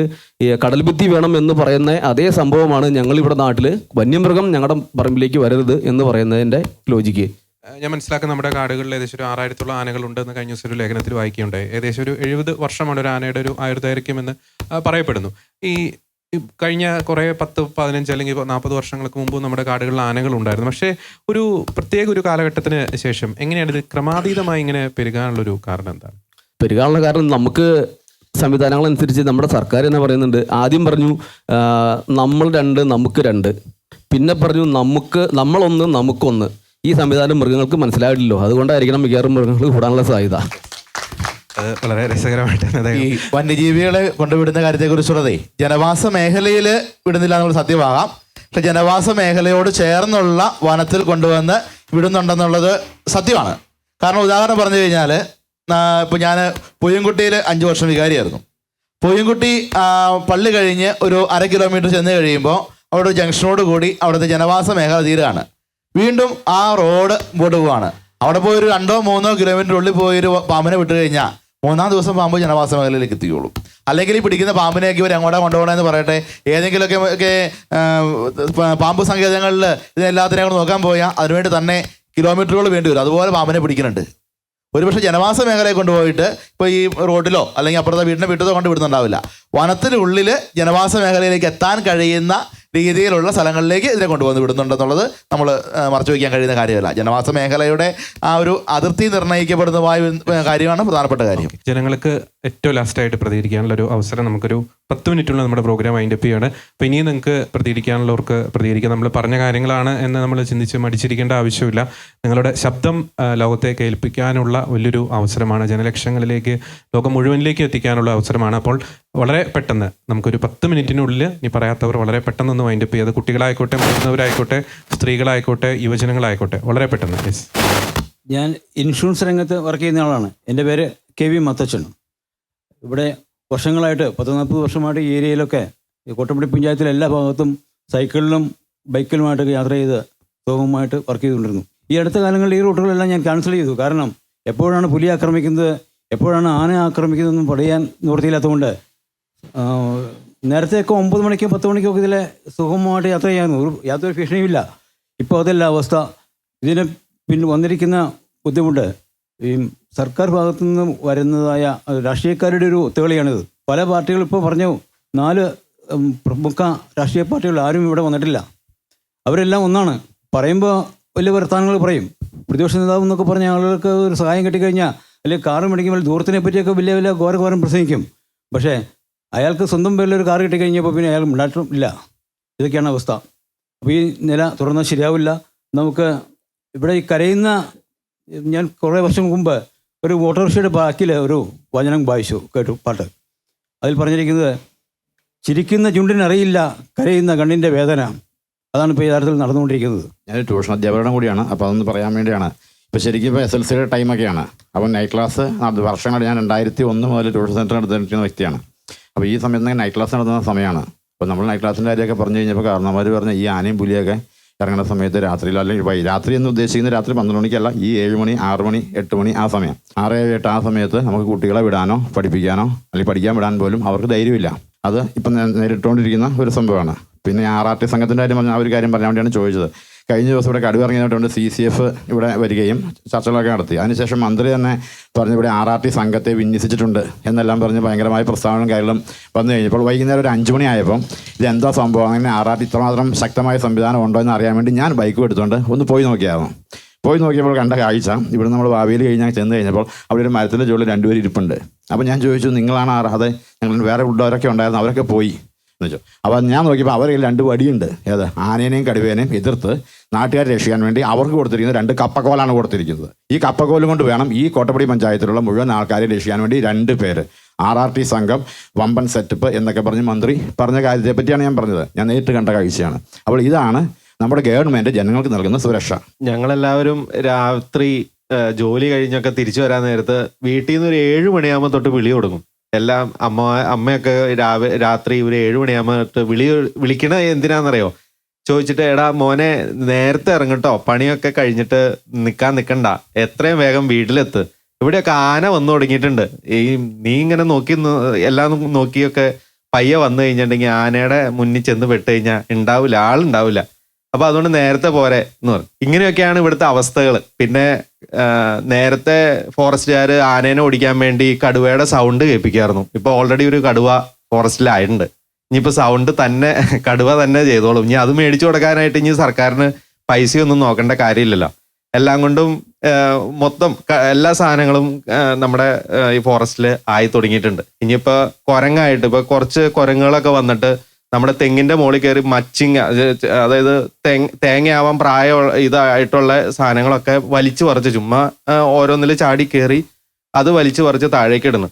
കടൽ ഭിത്തി വേണം എന്ന് പറയുന്ന അതേ സംഭവമാണ് ഞങ്ങളിവിടെ നാട്ടിൽ വന്യമൃഗം ഞങ്ങളുടെ പറമ്പിലേക്ക് വരരുത് എന്ന് പറയുന്നതിൻ്റെ ലോജിക്ക്. ഞാൻ മനസ്സിലാക്കുന്ന നമ്മുടെ കാടുകളിൽ ഏകദേശം ഒരു 6000-ഓളം ആനകളുണ്ടെന്ന് കഴിഞ്ഞ ദിവസം ഒരു ലേഖനത്തിൽ വായിക്കുകയുണ്ടായി. ഏകദേശം ഒരു 70 വർഷമാണ് ഒരു ആനയുടെ ഒരു ആയുർദൈർഘ്യമെന്ന് പറയപ്പെടുന്നു. ഈ കഴിഞ്ഞ കുറേ 10, 15 അല്ലെങ്കിൽ 40 വർഷങ്ങൾക്ക് മുമ്പ് നമ്മുടെ കാടുകളിൽ ആനകളുണ്ടായിരുന്നു. പക്ഷേ ഒരു കാലഘട്ടത്തിന് ശേഷം എങ്ങനെയാണ് ഇത് ക്രമാതീതമായി ഇങ്ങനെ പെരുകാനുള്ളൊരു കാരണം എന്താണ്? പെരുകാനുള്ള കാരണം നമുക്ക് സംവിധാനങ്ങളനുസരിച്ച് നമ്മുടെ സർക്കാർ തന്നെ പറയുന്നുണ്ട്. ആദ്യം പറഞ്ഞു നമ്മൾ 2 നമുക്ക് 2, പിന്നെ പറഞ്ഞു നമ്മളൊന്ന് നമുക്കൊന്ന്. ഈ സംവിധാനം മൃഗങ്ങൾക്ക് മനസ്സിലായിട്ടില്ലോ. അതുകൊണ്ടായിരിക്കണം മിക്കവാറും മൃഗങ്ങൾ കൂടാനുള്ള സാധ്യത. വളരെ രസകരമായിട്ട് ഈ വന്യജീവികളെ കൊണ്ടുവിടുന്ന കാര്യത്തെക്കുറിച്ചുള്ളതേ ജനവാസ മേഖലയിൽ വിടുന്നില്ല എന്നുള്ള സത്യമാകാം. പക്ഷെ ജനവാസ മേഖലയോട് ചേർന്നുള്ള വനത്തിൽ കൊണ്ടുവന്ന് വിടുന്നുണ്ടെന്നുള്ളത് സത്യമാണ്. കാരണം ഉദാഹരണം പറഞ്ഞു കഴിഞ്ഞാൽ ഇപ്പോൾ ഞാൻ പൂയംകുട്ടിയിൽ 5 വർഷം വികാരിയായിരുന്നു. പൂയംകുട്ടി പള്ളി കഴിഞ്ഞ് ഒരു 1/2 കിലോമീറ്റർ ചെന്ന് കഴിയുമ്പോൾ അവിടെ ഒരു ജംഗ്ഷനോട് കൂടി അവിടുത്തെ ജനവാസ മേഖല തീരുകയാണ്. വീണ്ടും ആ റോഡ് മുമ്പോട്ട് പോവുകയാണ്. അവിടെ പോയി ഒരു 2-3 കിലോമീറ്റർ ഉള്ളിൽ പോയൊരു പാമ്പിനെ വിട്ട് കഴിഞ്ഞാൽ 3-ാം ദിവസം പാമ്പ് ജനവാസ മേഖലയിലേക്ക് എത്തിക്കോളും. അല്ലെങ്കിൽ ഈ പിടിക്കുന്ന പാമ്പിനെയൊക്കെ ഇവർ അങ്ങോട്ടാ കൊണ്ടുപോകണമെന്ന് പറയട്ടെ, ഏതെങ്കിലുമൊക്കെ പാമ്പ് സങ്കേതങ്ങളിൽ ഇതിനെല്ലാത്തിനെയും കൂടെ നോക്കാൻ പോയാൽ അതിനുവേണ്ടി തന്നെ കിലോമീറ്ററുകൾ വേണ്ടി വരും. അതുപോലെ പാമ്പിനെ പിടിക്കുന്നുണ്ട്. ഒരുപക്ഷെ ജനവാസ മേഖലയെ കൊണ്ടുപോയിട്ട് ഇപ്പോൾ ഈ റോഡിലോ അല്ലെങ്കിൽ അപ്പുറത്തെ വീട്ടിലോ കൊണ്ട് വിടുന്നുണ്ടാവില്ല. വനത്തിനുള്ളിൽ ജനവാസ മേഖലയിലേക്ക് എത്താൻ കഴിയുന്ന രീതിയിലുള്ള സ്ഥലങ്ങളിലേക്ക് ഇതിനെ കൊണ്ടുവന്ന് വിടുന്നുണ്ടെന്നുള്ളത് നമ്മൾ മറച്ചു വയ്ക്കാൻ കഴിയുന്ന കാര്യമല്ല. ജനവാസ മേഖലയുടെ ആ ഒരു അതിർത്തി നിർണ്ണയിക്കപ്പെടുന്നതായ കാര്യമാണ് പ്രധാനപ്പെട്ട കാര്യം. ജനങ്ങൾക്ക് ഏറ്റവും ലാസ്റ്റായിട്ട് പ്രതികരിക്കാനുള്ള ഒരു അവസരം നമുക്കൊരു 10 മിനിറ്റുള്ള നമ്മുടെ പ്രോഗ്രാം വൈൻഡപ്പ് ചെയ്യാണ്. അപ്പോൾ ഇനിയും നിങ്ങൾക്ക് പ്രതികരിക്കാനുള്ളവർക്ക് പ്രതികരിക്കാം. നമ്മൾ പറഞ്ഞ കാര്യങ്ങളാണ് എന്ന് നമ്മൾ ചിന്തിച്ച് മടിച്ചിരിക്കേണ്ട ആവശ്യമില്ല. നിങ്ങളുടെ ശബ്ദം ലോകത്തെ കേൾപ്പിക്കാനുള്ള വലിയൊരു അവസരമാണ്, ജനലക്ഷങ്ങളിലേക്ക്, ലോകം മുഴുവനിലേക്ക് എത്തിക്കാനുള്ള അവസരമാണ്. അപ്പോൾ വളരെ പെട്ടെന്ന് നമുക്കൊരു 10 മിനിറ്റിനുള്ളിൽ ഇനി പറയാത്തവർ വളരെ പെട്ടെന്നൊന്ന് വൈൻഡപ്പ് ചെയ്ത്, കുട്ടികളായിക്കോട്ടെ, മുതിർന്നവരായിക്കോട്ടെ, സ്ത്രീകളായിക്കോട്ടെ, യുവജനങ്ങളായിക്കോട്ടെ, വളരെ പെട്ടെന്ന്. യെസ്. ഞാൻ ഇൻഷുറൻസ് രംഗത്ത് വർക്ക് ചെയ്യുന്ന ആളാണ്. എൻ്റെ പേര് KV മത്തച്ചൻ. ഇവിടെ വർഷങ്ങളായിട്ട് 40 വർഷമായിട്ട് ഈ ഏരിയയിലൊക്കെ കോട്ടപ്പടി പഞ്ചായത്തിലെ എല്ലാ ഭാഗത്തും സൈക്കിളിലും ബൈക്കിലുമായിട്ടൊക്കെ യാത്ര ചെയ്ത് സുഗമമായിട്ട് വർക്ക് ചെയ്തുകൊണ്ടിരുന്നു. ഈ അടുത്ത കാലങ്ങളിൽ ഈ റൂട്ടുകളെല്ലാം ഞാൻ ക്യാൻസൽ ചെയ്തു. കാരണം എപ്പോഴാണ് പുലി ആക്രമിക്കുന്നത്, എപ്പോഴാണ് ആന ആക്രമിക്കുന്നതെന്നും പറയാൻ നിവൃത്തിയില്ലാത്തതുകൊണ്ട് നേരത്തെയൊക്കെ 9 മണിക്കും 10 മണിക്കൊക്കെ ഇതിലെ സുഗമമായിട്ട് യാത്ര ചെയ്യാമായിരുന്നു. യാതൊരു ഭീഷണിയുമില്ല. ഇപ്പോൾ അതല്ല അവസ്ഥ. ഇതിന് പിന്നെ വന്നിരിക്കുന്ന ബുദ്ധിമുട്ട് ഈ സർക്കാർ ഭാഗത്തു നിന്ന് വരുന്നതായ രാഷ്ട്രീയക്കാരുടെ ഒരു ഒത്തുകളിയാണിത്. പല പാർട്ടികൾ ഇപ്പോൾ പറഞ്ഞു, 4 പ്രമുഖ രാഷ്ട്രീയ പാർട്ടികൾ ആരും ഇവിടെ വന്നിട്ടില്ല. അവരെല്ലാം ഒന്നാണ്. പറയുമ്പോൾ വലിയ വർത്തമാനങ്ങൾ പറയും. പ്രതിപക്ഷ നേതാവ് എന്നൊക്കെ പറഞ്ഞ ആളുകൾക്ക് ഒരു സഹായം കിട്ടിക്കഴിഞ്ഞാൽ, അല്ലെങ്കിൽ കാറ് മേടിക്കുമ്പോൾ ദൂരത്തിനെ പറ്റിയൊക്കെ വലിയ വലിയ ഘോരം പ്രസംഗിക്കും. പക്ഷേ അയാൾക്ക് സ്വന്തം പേരിലൊരു കാറ് കിട്ടിക്കഴിഞ്ഞപ്പോൾ പിന്നെ അയാൾ ഉണ്ടായിട്ടും ഇല്ല. ഇതൊക്കെയാണ് അവസ്ഥ. അപ്പോൾ ഈ നില തുടർന്നാൽ ശരിയാവില്ല. നമുക്ക് ഇവിടെ ഈ കരയുന്ന, ഞാൻ കുറേ വർഷം മുമ്പ് ഒരു ഓട്ടോറിക്ഷയുടെ ബാക്കിൽ ഒരു വചനം വായിച്ചു കേട്ടു, പാട്ട്. അതിൽ പറഞ്ഞിരിക്കുന്നത്, ചിരിക്കുന്ന ചുണ്ടിനറിയില്ല കരയുന്ന കണ്ണിൻ്റെ വേദന. അതാണ് ഇപ്പോൾ യഥാർത്ഥത്തിൽ നടന്നുകൊണ്ടിരിക്കുന്നത്. ഞാനൊരു ട്യൂഷൻ അധ്യാപകനും കൂടിയാണ്. അപ്പോൾ അതൊന്ന് പറയാൻ വേണ്ടിയാണ്. ഇപ്പോൾ ശരിക്കും ഇപ്പോൾ SLCയുടെ ടൈമൊക്കെയാണ്. അപ്പോൾ നൈറ്റ് ക്ലാസ് വർഷങ്ങളായിട്ട് ഞാൻ 2001 മുതൽ ട്യൂഷൻ സെൻറ്റർ നടത്തിയിരിക്കുന്ന വ്യക്തിയാണ്. അപ്പോൾ ഈ സമയത്ത് നൈറ്റ് ക്ലാസ് നടത്തുന്ന സമയമാണ്. അപ്പോൾ നമ്മൾ നൈറ്റ് ക്ലാസ്സിൻ്റെ കാര്യമൊക്കെ പറഞ്ഞു കഴിഞ്ഞപ്പോൾ കാരണവന്മാർ പറഞ്ഞ ഈ ആനയും പുലിയൊക്കെ ഇറങ്ങുന്ന സമയത്ത് രാത്രിയിൽ, അല്ലെങ്കിൽ രാത്രി എന്ന് ഉദ്ദേശിക്കുന്നത് രാത്രി 12 മണിക്കല്ല, ഈ 7 മണി, 6 മണി, 8 മണി ആ സമയം, 6, 7, 8 ആ സമയത്ത് നമുക്ക് കുട്ടികളെ വിടാനോ പഠിപ്പിക്കാനോ അല്ലെങ്കിൽ പഠിക്കാൻ വിടാൻ പോലും അവർക്ക് ധൈര്യമില്ല. അത് ഇപ്പം നേരിട്ടുകൊണ്ടിരിക്കുന്ന ഒരു സംഭവമാണ്. പിന്നെ RRT സംഘത്തിൻ്റെ കാര്യം പറഞ്ഞാൽ ആ ഒരു കാര്യം പറയാൻ വേണ്ടിയാണ് ചോദിച്ചത്. കഴിഞ്ഞ ദിവസം ഇവിടെ കടുവ ഇറങ്ങിയതുകൊണ്ട് CCF ഇവിടെ വരികയും ചർച്ചകളൊക്കെ നടത്തി. അതിനുശേഷം മന്ത്രി തന്നെ പറഞ്ഞു ഇവിടെ RRT സംഘത്തെ വിന്യസിച്ചിട്ടുണ്ട് എന്നെല്ലാം പറഞ്ഞ് ഭയങ്കരമായ പ്രസ്താവനയും കാര്യങ്ങളും വന്നു കഴിഞ്ഞപ്പോൾ വൈകുന്നേരം ഒരു 5 മണി ആയപ്പോൾ ഇതെന്താ സംഭവം, അങ്ങനെ RRT ഇത്രമാത്രം ശക്തമായ സംവിധാനം ഉണ്ടോ എന്ന് അറിയാൻ വേണ്ടി ഞാൻ ബൈക്കും എടുത്തുകൊണ്ട് ഒന്ന് പോയി നോക്കിയായിരുന്നു. പോയി നോക്കിയപ്പോൾ കണ്ട കാഴ്ച, ഇവിടെ നമ്മൾ ഭാവിയിൽ കഴിഞ്ഞാൽ ചെന്ന് കഴിഞ്ഞപ്പോൾ അവിടെ ഒരു മരത്തിൻ്റെ ചുവട്ടിൽ 2 പേര് ഇരിപ്പുണ്ട്. അപ്പോൾ ഞാൻ ചോദിച്ചു, നിങ്ങളാണ് അതെ, ഞങ്ങൾ വേറെ ഉള്ളവരൊക്കെ ഉണ്ടായിരുന്നു, അവരൊക്കെ പോയി എന്ന് വെച്ചു. അപ്പോൾ ഞാൻ നോക്കിയപ്പോൾ അവരുടെ 2 വടിയുണ്ട്. ഏത് ആനേനെയും കടുവേനെയും എതിർത്ത് നാട്ടുകാരെ രക്ഷിക്കാൻ വേണ്ടി അവർക്ക് കൊടുത്തിരിക്കുന്നത് 2 കപ്പക്കോലാണ് കൊടുത്തിരിക്കുന്നത്. ഈ കപ്പക്കോലും കൊണ്ട് വേണം ഈ കോട്ടപ്പടി പഞ്ചായത്തിലുള്ള മുഴുവൻ ആൾക്കാരെ രക്ഷിക്കാൻ വേണ്ടി 2 പേര്. RRT സംഘം വമ്പൻ സെറ്റപ്പ് എന്നൊക്കെ പറഞ്ഞ് മന്ത്രി പറഞ്ഞ കാര്യത്തെ പറ്റിയാണ് ഞാൻ പറഞ്ഞത്. ഞാൻ നേരിട്ട് കണ്ട കാഴ്ചയാണ്. അപ്പോൾ ഇതാണ് നമ്മുടെ ഗവൺമെൻറ് ജനങ്ങൾക്ക് നൽകുന്ന സുരക്ഷ. ഞങ്ങളെല്ലാവരും രാത്രി ജോലി കഴിഞ്ഞൊക്കെ തിരിച്ചു വരാൻ നേരത്ത് വീട്ടിൽ നിന്ന് ഒരു 7 മണിയാകുമ്പോൾ തൊട്ട് വിളി തുടങ്ങും. എല്ലാം അമ്മയൊക്കെ രാത്രി ഒരു 7 മണിയാകുമ്പോൾ തൊട്ട് വിളിക്കണ എന്തിനാണെന്നറിയോ, ചോദിച്ചിട്ട് എടാ മോനെ നേരത്തെ ഇറങ്ങട്ടോ, പണിയൊക്കെ കഴിഞ്ഞിട്ട് നിൽക്കണ്ട, എത്രയും വേഗം വീട്ടിലെത്ത്, ഇവിടെയൊക്കെ ആന വന്നു തുടങ്ങിയിട്ടുണ്ട്. നീ ഇങ്ങനെ എല്ലാം നോക്കിയൊക്കെ പയ്യെ വന്നു കഴിഞ്ഞിട്ടുണ്ടെങ്കിൽ ആനയുടെ മുന്നിൽ ചെന്ന് പെട്ട് കഴിഞ്ഞാൽ ഉണ്ടാവില്ല, ആളുണ്ടാവില്ല. അപ്പൊ അതുകൊണ്ട് നേരത്തെ പോരെ എന്ന് പറഞ്ഞു. ഇങ്ങനെയൊക്കെയാണ് ഇവിടുത്തെ അവസ്ഥകൾ. പിന്നെ നേരത്തെ ഫോറസ്റ്റുകാർ ആനേനെ ഓടിക്കാൻ വേണ്ടി കടുവയുടെ സൗണ്ട് കേൾപ്പിക്കായിരുന്നു. ഇപ്പൊ ഓൾറെഡി ഒരു കടുവ ഫോറസ്റ്റിലായിട്ടുണ്ട്. ഇനിയിപ്പോൾ സൗണ്ട് തന്നെ കടുവ തന്നെ ചെയ്തോളും. ഇനി അത് മേടിച്ചു കൊടുക്കാനായിട്ട് ഇനി സർക്കാരിന് പൈസയൊന്നും നോക്കേണ്ട കാര്യമില്ലല്ലോ. എല്ലാം കൊണ്ടും മൊത്തം എല്ലാ സാധനങ്ങളും നമ്മുടെ ഈ ഫോറസ്റ്റിൽ ആയി തുടങ്ങിയിട്ടുണ്ട്. ഇനിയിപ്പോൾ കുരങ്ങായിട്ട് ഇപ്പോൾ കുറച്ച് കുരങ്ങുകളൊക്കെ വന്നിട്ട് നമ്മുടെ തെങ്ങിന്റെ മുകളിൽ കയറി മച്ചിങ്, അതായത് തേങ്ങയാവാൻ ഇതായിട്ടുള്ള സാധനങ്ങളൊക്കെ വലിച്ചു പറിച്ച് ചുമ്മാ ഓരോന്നിൽ ചാടി കയറി അത് വലിച്ചു പറിച്ച് താഴേക്ക് ഇടുന്നു.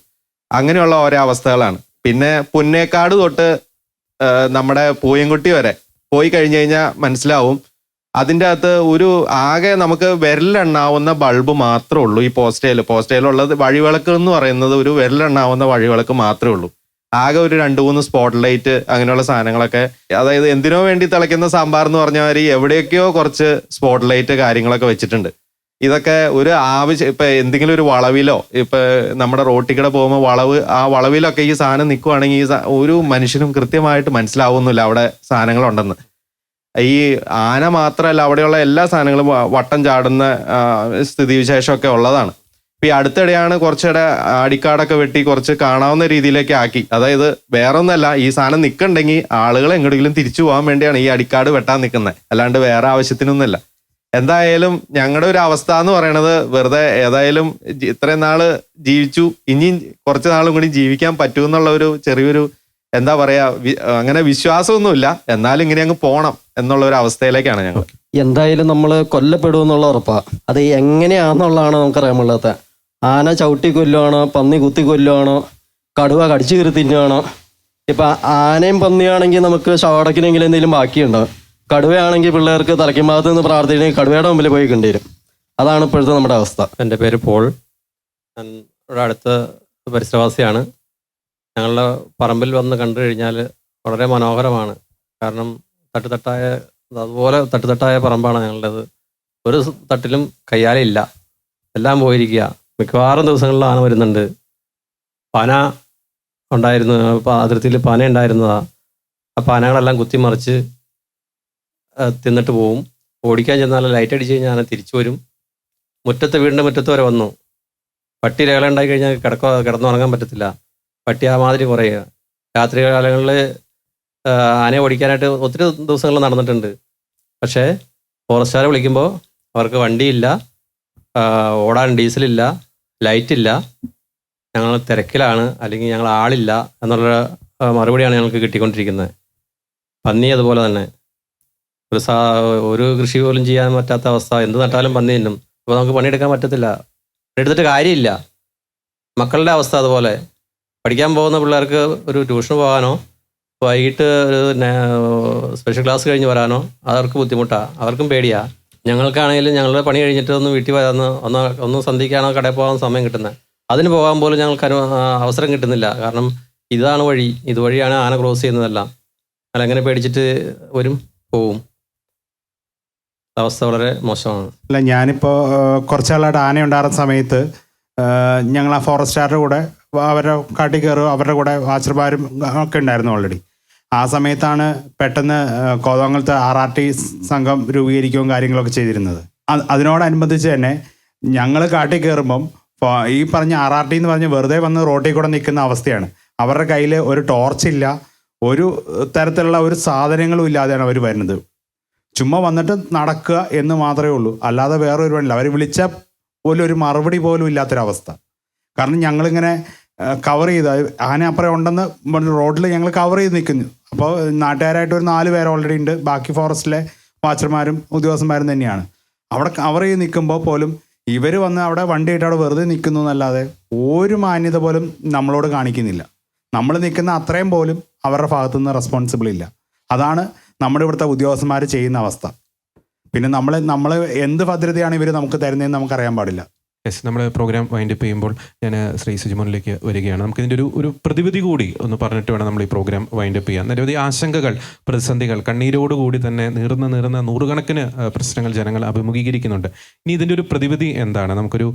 അങ്ങനെയുള്ള ഓരോ അവസ്ഥകളാണ്. പിന്നെ പുന്നേക്കാട് തൊട്ട് നമ്മുടെ പൂയംകുട്ടി വരെ പോയി കഴിഞ്ഞു കഴിഞ്ഞാൽ മനസ്സിലാവും, അതിൻ്റെ അകത്ത് ഒരു ആകെ നമുക്ക് വിരലെണ്ണാവുന്ന ബൾബ് മാത്രമേ ഉള്ളൂ. ഈ പോസ്റ്റേലുള്ളത് വഴിവിളക്ക് എന്ന് പറയുന്നത് ഒരു വിരലെണ്ണാവുന്ന വഴിവിളക്ക് മാത്രമേ ഉള്ളൂ. ആകെ ഒരു 2-3 സ്പോട്ട് ലൈറ്റ് അങ്ങനെയുള്ള സാധനങ്ങളൊക്കെ, അതായത് എന്തിനോ വേണ്ടി തിളയ്ക്കുന്ന സാമ്പാർ എന്ന് പറഞ്ഞ മാതിരി എവിടെയൊക്കെയോ കുറച്ച് സ്പോട്ട് ലൈറ്റ് കാര്യങ്ങളൊക്കെ വെച്ചിട്ടുണ്ട്. ഇതൊക്കെ ഒരു ആവശ്യം, ഇപ്പൊ എന്തെങ്കിലും ഒരു വളവിലോ ഇപ്പൊ നമ്മുടെ റോട്ടിക്കടെ പോകുമ്പോൾ ആ വളവിലൊക്കെ ഈ സാധനം നിൽക്കുവാണെങ്കിൽ ഒരു മനുഷ്യനും കൃത്യമായിട്ട് മനസ്സിലാവുന്നില്ല അവിടെ സാധനങ്ങളുണ്ടെന്ന്. ഈ ആന മാത്രമല്ല, അവിടെയുള്ള എല്ലാ സാധനങ്ങളും വട്ടം ചാടുന്ന സ്ഥിതിവിശേഷമൊക്കെ ഉള്ളതാണ്. ഇപ്പൊ ഈ അടുത്തിടെയാണ് കുറച്ചിടെ അടിക്കാടൊക്കെ വെട്ടി കുറച്ച് കാണാവുന്ന രീതിയിലേക്ക് ആക്കി. അതായത് വേറെ ഒന്നല്ല, ഈ സാധനം നിൽക്കണ്ടെങ്കിൽ ആളുകൾ എങ്ങോട്ടെങ്കിലും തിരിച്ചു പോകാൻ വേണ്ടിയാണ് ഈ അടിക്കാട് വെട്ടാൻ നിൽക്കുന്നത്, അല്ലാണ്ട് വേറെ ആവശ്യത്തിനൊന്നുമല്ല. എന്തായാലും ഞങ്ങളുടെ ഒരു അവസ്ഥ എന്ന് പറയണത് വെറുതെ ഏതായാലും ഇത്രയും നാള് ജീവിച്ചു, ഇനിയും കുറച്ച് നാളും കൂടി ജീവിക്കാൻ പറ്റുമെന്നുള്ള ഒരു ചെറിയൊരു എന്താ പറയാ അങ്ങനെ വിശ്വാസമൊന്നുമില്ല. എന്നാലും ഇങ്ങനെ അങ്ങ് പോണം എന്നുള്ള ഒരു അവസ്ഥയിലേക്കാണ് ഞങ്ങൾ. എന്തായാലും നമ്മൾ കൊല്ലപ്പെടുമെന്നുള്ള ഉറപ്പാണ്. അത് എങ്ങനെയാണെന്നുള്ളതാണ് നമുക്കറിയാൻ പാടില്ലാത്ത. ആന ചവിട്ടി കൊല്ലുവാണോ, പന്നി കുത്തി കൊല്ലുവാണോ, കടുവ കടിച്ചു കയറി തിന്നുവാണോ? ഇപ്പം ആനയും പന്നിയാണെങ്കിൽ നമുക്ക് ശവടക്കിനെങ്കിലും എന്തെങ്കിലും ബാക്കിയുണ്ടോ? കടുവയാണെങ്കിൽ പിള്ളേർക്ക് തലയ്ക്കും ഭാഗത്ത് നിന്ന് പ്രാർത്ഥിക്കണമെങ്കിൽ കടുവയുടെ മുമ്പിൽ പോയി കണ്ടുവരും. അതാണ് ഇപ്പോഴത്തെ നമ്മുടെ അവസ്ഥ. എൻ്റെ പേര് പോൾ. ഞാൻ ഇവിടെ അടുത്ത പരിസരവാസിയാണ്. ഞങ്ങളുടെ പറമ്പിൽ വന്ന് കണ്ടു കഴിഞ്ഞാൽ വളരെ മനോഹരമാണ്. കാരണം അതുപോലെ തട്ടുതട്ടായ പറമ്പാണ് ഞങ്ങളുടേത്. ഒരു തട്ടിലും കയ്യാലില്ല, എല്ലാം പോയിരിക്കുക. മിക്കവാറും ദിവസങ്ങളിൽ ആന വരുന്നുണ്ട്. പന ഉണ്ടായിരുന്നു, അതിർത്തിയിൽ പന ഉണ്ടായിരുന്നതാണ്. ആ പനകളെല്ലാം കുത്തിമറിച്ച് തിന്നിട്ട് പോവും. ഓടിക്കാൻ ചെന്നാൽ ലൈറ്റ് അടിച്ച് കഴിഞ്ഞാൽ ആന തിരിച്ചു വരും. വീടിൻ്റെ മുറ്റത്ത് വരെ വന്നു. പട്ടി രേഖലുണ്ടായി കഴിഞ്ഞാൽ കിടന്നുറങ്ങാൻ പറ്റത്തില്ല. പട്ടി ആ മാതിരി കുറയുക. രാത്രി കാലങ്ങളിൽ ആനയെ ഓടിക്കാനായിട്ട് ഒത്തിരി ദിവസങ്ങൾ നടന്നിട്ടുണ്ട്. പക്ഷേ ഫോറസ്റ്റുകാരെ വിളിക്കുമ്പോൾ അവർക്ക് വണ്ടിയില്ല, ഓടാൻ ഡീസലില്ല, ലൈറ്റില്ല, ഞങ്ങൾ തിരക്കിലാണ്, അല്ലെങ്കിൽ ഞങ്ങൾ ആളില്ല എന്നുള്ള മറുപടിയാണ് ഞങ്ങൾക്ക് കിട്ടിക്കൊണ്ടിരിക്കുന്നത്. പന്നി അതുപോലെ തന്നെ ഒരു കൃഷി പോലും ചെയ്യാൻ പറ്റാത്ത അവസ്ഥ. എന്ത് നട്ടാലും പന്നി തിന്നും. ഇപ്പോൾ നമുക്ക് പണിയെടുക്കാൻ പറ്റത്തില്ല, എടുത്തിട്ട് കാര്യമില്ല. മക്കളുടെ അവസ്ഥ അതുപോലെ. പഠിക്കാൻ പോകുന്ന പിള്ളേർക്ക് ഒരു ട്യൂഷന് പോകാനോ വൈകിട്ട് ഒരു സ്പെഷ്യൽ ക്ലാസ് കഴിഞ്ഞ് വരാനോ അവർക്ക് ബുദ്ധിമുട്ടാണ്, അവർക്കും പേടിയാണ്. ഞങ്ങൾക്കാണെങ്കിലും ഞങ്ങളുടെ പണി കഴിഞ്ഞിട്ട് ഒന്ന് വീട്ടിൽ വരാമെന്ന് ഒന്ന് സന്ധിക്കാനോ കടയിൽ പോകാൻ സമയം കിട്ടുന്നത്. അതിന് പോകാൻ പോലും ഞങ്ങൾക്ക് അവസരം കിട്ടുന്നില്ല. കാരണം ഇതാണ് വഴി, ഇതുവഴിയാണ് ആന ക്രോസ് ചെയ്യുന്നതെല്ലാം. അങ്ങനെ പേടിച്ചിട്ട് പോവും. അവസ്ഥ വളരെ മോശമാണ്. അല്ല, ഞാനിപ്പോൾ കുറച്ചാളായിട്ട് ആന ഉണ്ടായിരുന്ന സമയത്ത് ഞങ്ങൾ ആ ഫോറസ്റ്റുകാരുടെ കൂടെ അവരുടെ കാട്ടിൽ കയറും, അവരുടെ കൂടെ വാച്ചർമാരും ഒക്കെ ഉണ്ടായിരുന്നു ഓൾറെഡി. ആ സമയത്താണ് പെട്ടെന്ന് കോതമംഗലത്ത് RRT സംഘം രൂപീകരിക്കുകയും കാര്യങ്ങളൊക്കെ ചെയ്തിരുന്നത്. അതിനോടനുബന്ധിച്ച് തന്നെ ഞങ്ങൾ കാട്ടിൽ കയറുമ്പം ഈ പറഞ്ഞ RRT എന്ന് പറഞ്ഞ് വെറുതെ വന്ന് റോഡിൽ കൂടെ നിൽക്കുന്ന അവസ്ഥയാണ്. അവരുടെ കയ്യിൽ ഒരു ടോർച്ചില്ല, ഒരു തരത്തിലുള്ള ഒരു സാധനങ്ങളും ഇല്ലാതെയാണ് അവർ വരുന്നത്. ചുമ്മാ വന്നിട്ട് നടക്കുക എന്ന് മാത്രമേ ഉള്ളൂ, അല്ലാതെ വേറെ ഒരു വഴിയില്ല. അവർ വിളിച്ച പോലും ഒരു മറുപടി പോലും ഇല്ലാത്തൊരവസ്ഥ. കാരണം ഞങ്ങളിങ്ങനെ കവർ ചെയ്ത് ആന അപ്പുറം ഉണ്ടെന്ന് റോഡിൽ ഞങ്ങൾ കവർ ചെയ്ത് നിൽക്കുന്നു. അപ്പോൾ നാട്ടുകാരായിട്ട് ഒരു 4 പേര് ഓൾറെഡി ഉണ്ട്. ബാക്കി ഫോറസ്റ്റിലെ വാച്ചർമാരും ഉദ്യോഗസ്ഥന്മാരും തന്നെയാണ്. അവിടെ കവർ ചെയ്ത് നിൽക്കുമ്പോൾ പോലും ഇവർ വന്ന് അവിടെ വണ്ടിയായിട്ട് അവിടെ വെറുതെ നിൽക്കുന്നു എന്നല്ലാതെ ഒരു മാന്യത പോലും നമ്മളോട് കാണിക്കുന്നില്ല. നമ്മൾ നിൽക്കുന്ന അത്രയും പോലും അവരുടെ ഭാഗത്തുനിന്ന് റെസ്പോൺസിബിൾ ഇല്ല. അതാണ് നമ്മുടെ ഇവിടുത്തെ ഉദ്യോഗസ്ഥന്മാർ ചെയ്യുന്ന അവസ്ഥ. പിന്നെ നമ്മൾ എന്ത് ഭദ്രതയാണ് ഇവർ നമുക്ക് തരുന്നതെന്ന് നമുക്കറിയാൻ പാടില്ല. യെസ്, നമ്മൾ പ്രോഗ്രാം വൈൻഡപ്പ് ചെയ്യുമ്പോൾ ഞാൻ ശ്രീ സുജിമോനിലേക്ക് വരികയാണ്. നമുക്കിതിൻ്റെ ഒരു പ്രതിവിധി കൂടി ഒന്ന് പറഞ്ഞിട്ട് വേണം നമ്മൾ ഈ പ്രോഗ്രാം വൈൻഡപ്പ് ചെയ്യാൻ. നിരവധി ആശങ്കകൾ, പ്രതിസന്ധികൾ, കണ്ണീരോടുകൂടി തന്നെ നീറുന്ന നൂറുകണക്കിന് പ്രശ്നങ്ങൾ ജനങ്ങൾ അഭിമുഖീകരിക്കുന്നുണ്ട്. ഇനി ഇതിൻ്റെ ഒരു പ്രതിവിധി എന്താണ്? നമുക്കൊരു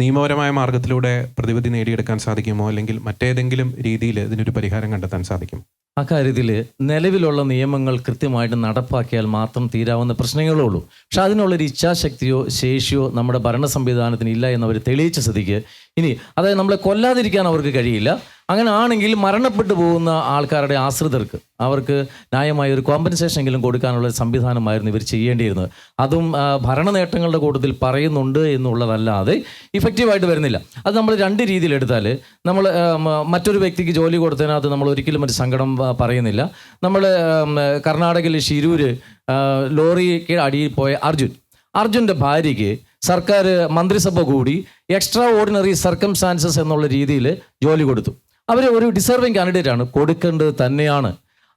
നിയമപരമായ മാർഗത്തിലൂടെ പ്രതിവിധി നേടിയെടുക്കാൻ സാധിക്കുമോ, അല്ലെങ്കിൽ മറ്റേതെങ്കിലും രീതിയിൽ ഇതിനൊരു പരിഹാരം കണ്ടെത്താൻ സാധിക്കും? അക്കാര്യത്തിൽ നിലവിലുള്ള നിയമങ്ങൾ കൃത്യമായിട്ട് നടപ്പാക്കിയാൽ മാത്രം തീരാവുന്ന പ്രശ്നങ്ങളേ ഉള്ളൂ. പക്ഷെ അതിനുള്ളൊരു ഇച്ഛാശക്തിയോ ശേഷിയോ നമ്മുടെ ഭരണ സംവിധാനത്തിന് ഇല്ല എന്നവർ തെളിയിച്ച സ്ഥിതിക്ക് ഇനി അതായത് നമ്മളെ കൊല്ലാതിരിക്കാൻ അവർക്ക് കഴിയില്ല. അങ്ങനെ ആണെങ്കിൽ മരണപ്പെട്ടു പോകുന്ന ആൾക്കാരുടെ ആശ്രിതർക്ക് അവർക്ക് ന്യായമായ ഒരു കോമ്പൻസേഷൻ എങ്കിലും കൊടുക്കാനുള്ള സംവിധാനമായിരുന്നു ഇവർ ചെയ്യേണ്ടിയിരുന്നത്. അതും ഭരണ നേട്ടങ്ങളുടെ കൂട്ടത്തിൽ പറയുന്നുണ്ട് എന്നുള്ളതല്ലാതെ ഇഫക്റ്റീവായിട്ട് വരുന്നില്ല. അത് നമ്മൾ 2 രീതിയിലെടുത്താൽ, നമ്മൾ മറ്റൊരു വ്യക്തിക്ക് ജോലി കൊടുത്തതിനകത്ത് നമ്മൾ ഒരിക്കലും ഒരു സങ്കടം പറയുന്നില്ല. നമ്മൾ കർണാടകയിൽ ഷിരൂർ ലോറിക്ക് അടിയിൽ പോയ അർജുൻ്റെ ഭാര്യയ്ക്ക് സർക്കാർ മന്ത്രിസഭ കൂടി എക്സ്ട്രാ ഓർഡിനറി സർക്കംസ്റ്റാൻസസ് എന്നുള്ള രീതിയിൽ ജോലി കൊടുത്തു. അവർ ഒരു ഡിസർവിങ് കാൻഡിഡേറ്റാണ്, കൊടുക്കേണ്ടത് തന്നെയാണ്.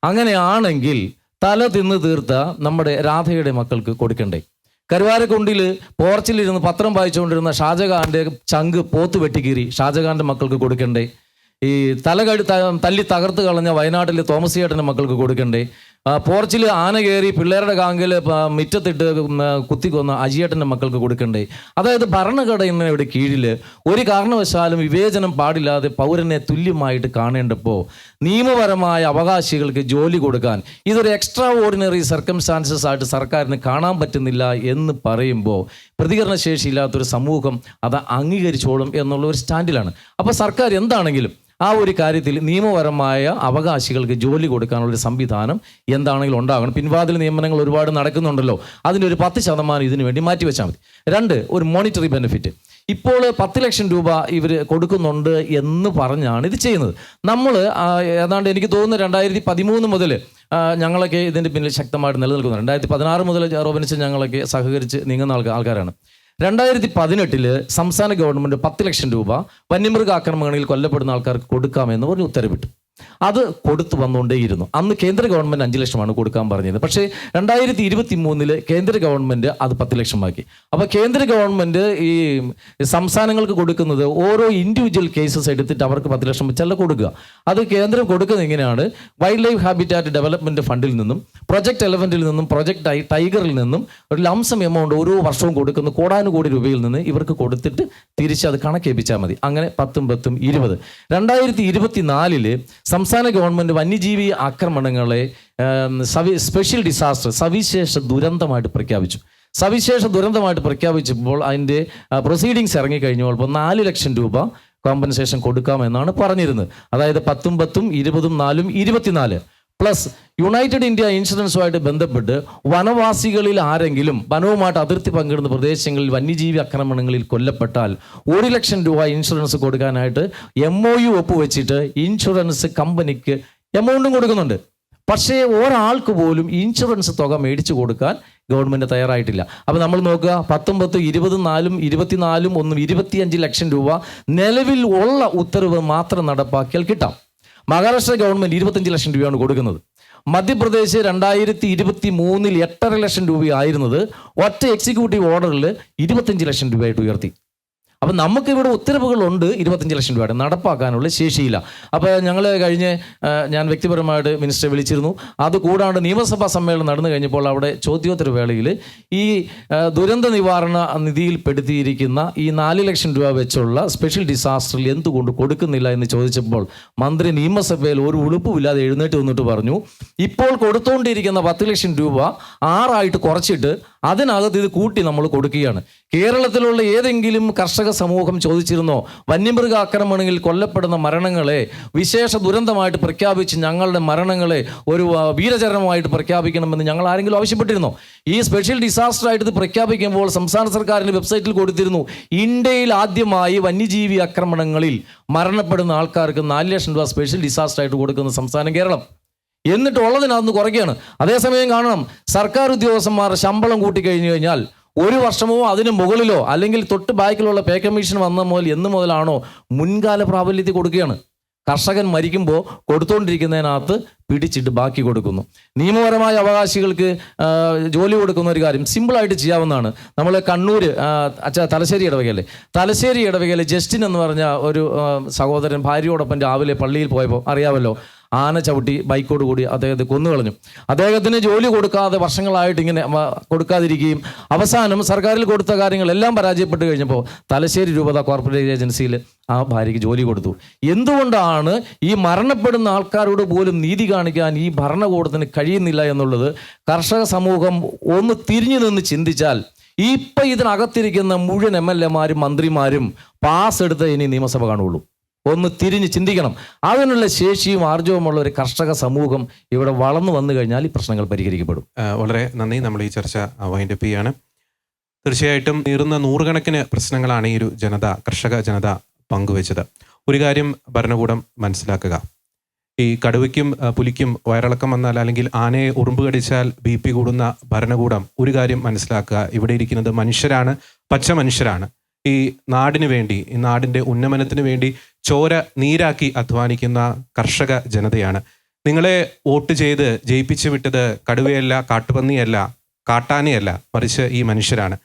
അങ്ങനെയാണെങ്കിൽ തല തിന്ന് തീർത്ത നമ്മുടെ രാധയുടെ മക്കൾക്ക് കൊടുക്കണ്ടേ? കരുവാരക്കുണ്ടിൽ പോർച്ചിലിരുന്ന് പത്രം വായിച്ചുകൊണ്ടിരുന്ന ഷാജഹാന്റെ ചങ്ക് പോത്ത് വെട്ടിക്കീറി ഷാജഹാന്റെ മക്കൾക്ക് കൊടുക്കണ്ടേ? ഈ തല്ലി തകർത്ത് കളഞ്ഞ വയനാട്ടിലെ തോമസ് ചേട്ടൻ്റെ മക്കൾക്ക് കൊടുക്കണ്ടേ? പോർച്ചിൽ ആന കയറി പിള്ളേരുടെ കാങ്കിൽ മിറ്റത്തിട്ട് കുത്തിക്കൊന്ന അജിയേട്ടൻ്റെ മക്കൾക്ക് കൊടുക്കണ്ടേ? അതായത് ഭരണഘടനയുടെ കീഴിൽ ഒരു കാരണവശാലും വിവേചനം പാടില്ലാതെ പൗരനെ തുല്യമായിട്ട് കാണേണ്ടപ്പോൾ നിയമപരമായ അവകാശികൾക്ക് ജോലി കൊടുക്കാൻ ഇതൊരു എക്സ്ട്രാ ഓർഡിനറി സർക്കംസ്റ്റാൻസസ് ആയിട്ട് സർക്കാരിന് കാണാൻ പറ്റുന്നില്ല എന്ന് പറയുമ്പോൾ പ്രതികരണശേഷി ഇല്ലാത്തൊരു സമൂഹം അത് അംഗീകരിച്ചോളും എന്നുള്ള ഒരു സ്റ്റാൻഡിലാണ്. അപ്പോൾ സർക്കാർ എന്താണെങ്കിലും ആ ഒരു കാര്യത്തിൽ നിയമപരമായ അവകാശികൾക്ക് ജോലി കൊടുക്കാനുള്ളൊരു സംവിധാനം എന്താണെങ്കിലും ഉണ്ടാകണം. പിൻവാതിൽ നിയമനങ്ങൾ ഒരുപാട് നടക്കുന്നുണ്ടല്ലോ, അതിൻ്റെ ഒരു 10% ഇതിനു വേണ്ടി മാറ്റിവെച്ചാൽ മതി. 2, ഒരു മോണിറ്ററി ബെനിഫിറ്റ്. ഇപ്പോൾ 10 ലക്ഷം രൂപ ഇവർ കൊടുക്കുന്നുണ്ട് എന്ന് പറഞ്ഞാണ് ഇത് ചെയ്യുന്നത്. നമ്മൾ ഏതാണ്ട് എനിക്ക് തോന്നുന്നു 2013 മുതൽ ഞങ്ങളൊക്കെ ഇതിൻ്റെ പിന്നിൽ ശക്തമായിട്ട് നിലനിൽക്കുന്നുണ്ട്. 2016 മുതൽ റോബിൻസൺ ഞങ്ങളൊക്കെ സഹകരിച്ച് നീങ്ങുന്ന ആൾക്കാരാണ്. 2018 സംസ്ഥാന ഗവൺമെൻറ് 10 ലക്ഷം രൂപ വന്യമൃഗാക്രമണങ്ങളിൽ കൊല്ലപ്പെടുന്ന ആൾക്കാർക്ക് കൊടുക്കാമെന്ന് പറഞ്ഞ് ഉത്തരവിട്ടു. അത് കൊടുത്തു വന്നുകൊണ്ടേയിരുന്നു. അന്ന് കേന്ദ്ര ഗവൺമെൻറ് 5 ലക്ഷമാണ് കൊടുക്കാൻ പറഞ്ഞത്. പക്ഷേ 2023 കേന്ദ്ര ഗവൺമെൻറ് അത് 10 ലക്ഷമാക്കി. അപ്പോൾ കേന്ദ്ര ഗവൺമെൻറ് ഈ സംസ്ഥാനങ്ങൾക്ക് കൊടുക്കുന്നത് ഓരോ ഇൻഡിവിജ്വൽ കേസസ് എടുത്തിട്ട് അവർക്ക് 10 ലക്ഷം വെച്ചല്ല കൊടുക്കുക. അത് കേന്ദ്രം കൊടുക്കുന്നത് ഇങ്ങനെയാണ്: വൈൽഡ് ലൈഫ് ഹാബിറ്റാറ്റ് ഡെവലപ്മെൻറ്റ് ഫണ്ടിൽ നിന്നും, പ്രൊജക്ട് എലഫൻറ്റിൽ നിന്നും, പ്രൊജക്ട് ടൈഗറിൽ നിന്നും ഒരു ലംസം എമൗണ്ട് ഓരോ വർഷവും കൊടുക്കുന്ന കോടാനുകോടി രൂപയിൽ നിന്ന് ഇവർക്ക് കൊടുത്തിട്ട് തിരിച്ച് അത് കണക്കേൽപ്പിച്ചാൽ മതി. അങ്ങനെ 10, 10, 20. 2024 സംസ്ഥാന ഗവൺമെൻറ് വന്യജീവി ആക്രമണങ്ങളെ സ്പെഷ്യൽ ഡിസാസ്റ്റർ, സവിശേഷ ദുരന്തമായിട്ട് പ്രഖ്യാപിച്ചു. സവിശേഷ ദുരന്തമായിട്ട് പ്രഖ്യാപിച്ചപ്പോൾ അതിൻ്റെ പ്രൊസീഡിങ്സ് ഇറങ്ങിക്കഴിഞ്ഞപ്പോൾ 4 ലക്ഷം രൂപ കോമ്പൻസേഷൻ കൊടുക്കാമെന്നാണ് പറഞ്ഞിരുന്നത്. അതായത് 10, 10, 20, 4, 24 പ്ലസ് യുണൈറ്റഡ് ഇന്ത്യ ഇൻഷുറൻസുമായിട്ട് ബന്ധപ്പെട്ട് വനവാസികളിൽ ആരെങ്കിലും വനവുമായിട്ട് അതിർത്തി പങ്കിടുന്ന പ്രദേശങ്ങളിൽ വന്യജീവി ആക്രമണങ്ങളിൽ കൊല്ലപ്പെട്ടാൽ 1 ലക്ഷം രൂപ ഇൻഷുറൻസ് കൊടുക്കാനായിട്ട് MOU ഒപ്പുവെച്ചിട്ട് ഇൻഷുറൻസ് കമ്പനിക്ക് എമൗണ്ടും കൊടുക്കുന്നുണ്ട്. പക്ഷേ ഒരാൾക്ക് പോലും ഇൻഷുറൻസ് തുക മേടിച്ചു കൊടുക്കാൻ ഗവൺമെൻറ് തയ്യാറായിട്ടില്ല. അപ്പോൾ നമ്മൾ നോക്കുക, 10, 10, 20, 4, 24, 25 ലക്ഷം രൂപ നിലവിൽ ഉള്ള ഉത്തരവ് മാത്രം നടപ്പാക്കിയാൽ കിട്ടാം. മഹാരാഷ്ട്ര ഗവൺമെൻറ് 25 ലക്ഷം രൂപയാണ് കൊടുക്കുന്നത്. മധ്യപ്രദേശ് 2023 8.5 ലക്ഷം രൂപയായിരുന്നത് ഒറ്റ എക്സിക്യൂട്ടീവ് ഓർഡറിൽ 25 ലക്ഷം രൂപയായിട്ട് ഉയർത്തി. അപ്പം നമുക്കിവിടെ ഉത്തരവുകളുണ്ട്, 25 ലക്ഷം രൂപയുടെ നടപ്പാക്കാനുള്ള ശേഷിയില്ല. അപ്പോൾ ഞങ്ങൾ ഞാൻ വ്യക്തിപരമായിട്ട് മിനിസ്റ്ററെ വിളിച്ചിരുന്നു. അതുകൂടാണ്ട് നിയമസഭാ സമ്മേളനം നടന്നു കഴിഞ്ഞപ്പോൾ അവിടെ ചോദ്യോത്തര വേളയിൽ ഈ ദുരന്ത നിവാരണ നിധിയിൽ പെടുത്തിയിരിക്കുന്ന ഈ 4 ലക്ഷം രൂപ വെച്ചുള്ള സ്പെഷ്യൽ ഡിസാസ്റ്ററിൽ എന്തുകൊണ്ട് കൊടുക്കുന്നില്ല എന്ന് ചോദിച്ചപ്പോൾ മന്ത്രി നിയമസഭയിൽ ഒരു ഉളുപ്പുമില്ലാതെ എഴുന്നേറ്റ് വന്നിട്ട് പറഞ്ഞു, ഇപ്പോൾ കൊടുത്തുകൊണ്ടിരിക്കുന്ന 10 ലക്ഷം രൂപ 6 കുറച്ചിട്ട് അതിനകത്ത് ഇത് കൂട്ടി നമ്മൾ കൊടുക്കുകയാണ്. കേരളത്തിലുള്ള ഏതെങ്കിലും കർഷക സമൂഹം ചോദിച്ചിരുന്നോ വന്യമൃഗ ആക്രമണങ്ങളിൽ കൊല്ലപ്പെടുന്ന മരണങ്ങളെ വിശേഷ ദുരന്തമായിട്ട് പ്രഖ്യാപിച്ച് ഞങ്ങളുടെ മരണങ്ങളെ ഒരു വീരചരണമായിട്ട് പ്രഖ്യാപിക്കണമെന്ന് ഞങ്ങൾ ആരെങ്കിലും ആവശ്യപ്പെട്ടിരുന്നോ? ഈ സ്പെഷ്യൽ ഡിസാസ്റ്റർ ആയിട്ട് ഇത് പ്രഖ്യാപിക്കുമ്പോൾ സംസ്ഥാന സർക്കാരിൻ്റെ വെബ്സൈറ്റിൽ കൊടുത്തിരുന്നു, ഇന്ത്യയിൽ ആദ്യമായി വന്യജീവി ആക്രമണങ്ങളിൽ മരണപ്പെടുന്ന ആൾക്കാർക്ക് 4 ലക്ഷം രൂപ സ്പെഷ്യൽ ഡിസാസ്റ്റർ ആയിട്ട് കൊടുക്കുന്ന സംസ്ഥാനം കേരളം. എന്നിട്ട് ഉള്ളതിനകത്ത് കുറയ്ക്കുകയാണ്. അതേസമയം കാണണം, സർക്കാർ ഉദ്യോഗസ്ഥന്മാർ ശമ്പളം കൂട്ടിക്കഴിഞ്ഞു കഴിഞ്ഞാൽ 1 വർഷമോ അതിന് മുകളിലോ അല്ലെങ്കിൽ തൊട്ട് ബാക്കിലുള്ള പേ കമ്മീഷൻ വന്ന മുതൽ എന്ന് മുതലാണോ മുൻകാല പ്രാബല്യത്തിൽ കൊടുക്കുകയാണ്. കർഷകൻ മരിക്കുമ്പോൾ കൊടുത്തുകൊണ്ടിരിക്കുന്നതിനകത്ത് പിടിച്ചിട്ട് ബാക്കി കൊടുക്കുന്നു. നിയമപരമായ അവകാശികൾക്ക് ജോലി കൊടുക്കുന്ന ഒരു കാര്യം സിമ്പിളായിട്ട് ചെയ്യാവുന്നതാണ്. നമ്മൾ കണ്ണൂർ തലശ്ശേരി ഇടവകയിലെ ജസ്റ്റിൻ എന്ന് പറഞ്ഞ ഒരു സഹോദരൻ ഭാര്യയോടൊപ്പം രാവിലെ പള്ളിയിൽ പോയപ്പോൾ അറിയാമല്ലോ, ആന ചവിട്ടി ബൈക്കോട് കൂടി അദ്ദേഹത്തെ കൊന്നുകളഞ്ഞു. അദ്ദേഹത്തിന് ജോലി കൊടുക്കാതെ വർഷങ്ങളായിട്ട് ഇങ്ങനെ കൊടുക്കാതിരിക്കുകയും അവസാനം സർക്കാരിൽ കൊടുത്ത കാര്യങ്ങളെല്ലാം പരാജയപ്പെട്ട് കഴിഞ്ഞപ്പോൾ തലശ്ശേരി രൂപത കോർപ്പറേറ്റ് ഏജൻസിയിൽ ആ ഭാര്യയ്ക്ക് ജോലി കൊടുത്തു. എന്തുകൊണ്ടാണ് ഈ മരണപ്പെടുന്ന ആൾക്കാരോട് പോലും നീതി കാണിക്കാൻ ഈ ഭരണകൂടത്തിന് കഴിയുന്നില്ല എന്നുള്ളത് കർഷക സമൂഹം ഒന്ന് തിരിഞ്ഞു നിന്ന് ചിന്തിച്ചാൽ ഇപ്പം ഇതിനകത്തിരിക്കുന്ന മുഴുവൻ MLA-മാരും മന്ത്രിമാരും പാസ് എടുത്ത് ഇനി നിയമസഭ കാണുകയുള്ളൂ. ഒന്ന് തിരിഞ്ഞ് ചിന്തിക്കണം. അതിനുള്ള ശേഷിയും ആർജവുമുള്ള ഒരു കർഷക സമൂഹം ഇവിടെ വളർന്നു വന്നു കഴിഞ്ഞാൽ ഈ പ്രശ്നങ്ങൾ പരിഹരിക്കപ്പെടും. വളരെ നന്ദി. നമ്മൾ ഈ ചർച്ച വൈൻഡപ്പ് ചെയ്യാണ്. തീർച്ചയായിട്ടും നീറുന്ന നൂറുകണക്കിന് പ്രശ്നങ്ങളാണ് ഈ ഒരു കർഷക ജനത പങ്കുവെച്ചത്. ഒരു കാര്യം ഭരണകൂടം മനസ്സിലാക്കുക, ഈ കടുവയ്ക്കും പുലിക്കും വയറിളക്കം വന്നാൽ അല്ലെങ്കിൽ ആനയെ ഉറുമ്പ് കടിച്ചാൽ BP കൂടുന്ന ഭരണകൂടം ഒരു കാര്യം മനസ്സിലാക്കുക, ഇവിടെ ഇരിക്കുന്നത് മനുഷ്യരാണ്, പച്ച മനുഷ്യരാണ്. ഈ നാടിന് വേണ്ടി, ഈ നാടിൻ്റെ ഉന്നമനത്തിന് വേണ്ടി ചോര നീരാക്കി അധ്വാനിക്കുന്ന കർഷക ജനതയാണ്. നിങ്ങളെ വോട്ട് ചെയ്ത് ജയിപ്പിച്ചു വിട്ടത് കടുവയല്ല, കാട്ടുപന്നിയല്ല, കാട്ടാനയല്ല, മറിച്ച് ഈ മനുഷ്യരാണ്.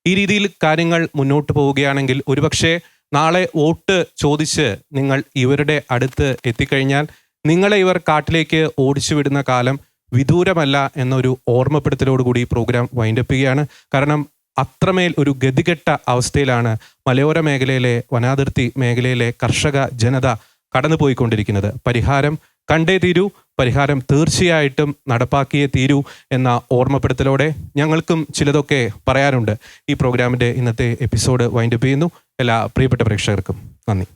ഈ രീതിയിൽ കാര്യങ്ങൾ മുന്നോട്ട് പോവുകയാണെങ്കിൽ ഒരുപക്ഷെ നാളെ വോട്ട് ചോദിച്ച് നിങ്ങൾ ഇവരുടെ അടുത്ത് എത്തിക്കഴിഞ്ഞാൽ നിങ്ങളെ ഇവർ കാട്ടിലേക്ക് ഓടിച്ചു വിടുന്ന കാലം വിദൂരമല്ല എന്നൊരു ഓർമ്മപ്പെടുത്തലോടുകൂടി പ്രോഗ്രാം വൈൻഡപ്പ് ചെയ്യുകയാണ്. കാരണം അത്രമേൽ ഒരു ഗതികെട്ട അവസ്ഥയിലാണ് മലയോര മേഖലയിലെ, വനാതിർത്തി മേഖലയിലെ കർഷക ജനത കടന്നുപോയിക്കൊണ്ടിരിക്കുന്നത്. പരിഹാരം കണ്ടേ തീരൂ, പരിഹാരം തീർച്ചയായിട്ടും നടപ്പാക്കിയേ തീരൂ എന്ന ഓർമ്മപ്പെടുത്തലോടെ ഞങ്ങൾക്കും ചിലതൊക്കെ പറയാനുണ്ട്. ഈ പ്രോഗ്രാമിൻ്റെ ഇന്നത്തെ എപ്പിസോഡ് വൈൻഡപ്പ് ചെയ്യുന്നു. എല്ലാ പ്രിയപ്പെട്ട പ്രേക്ഷകർക്കും നന്ദി.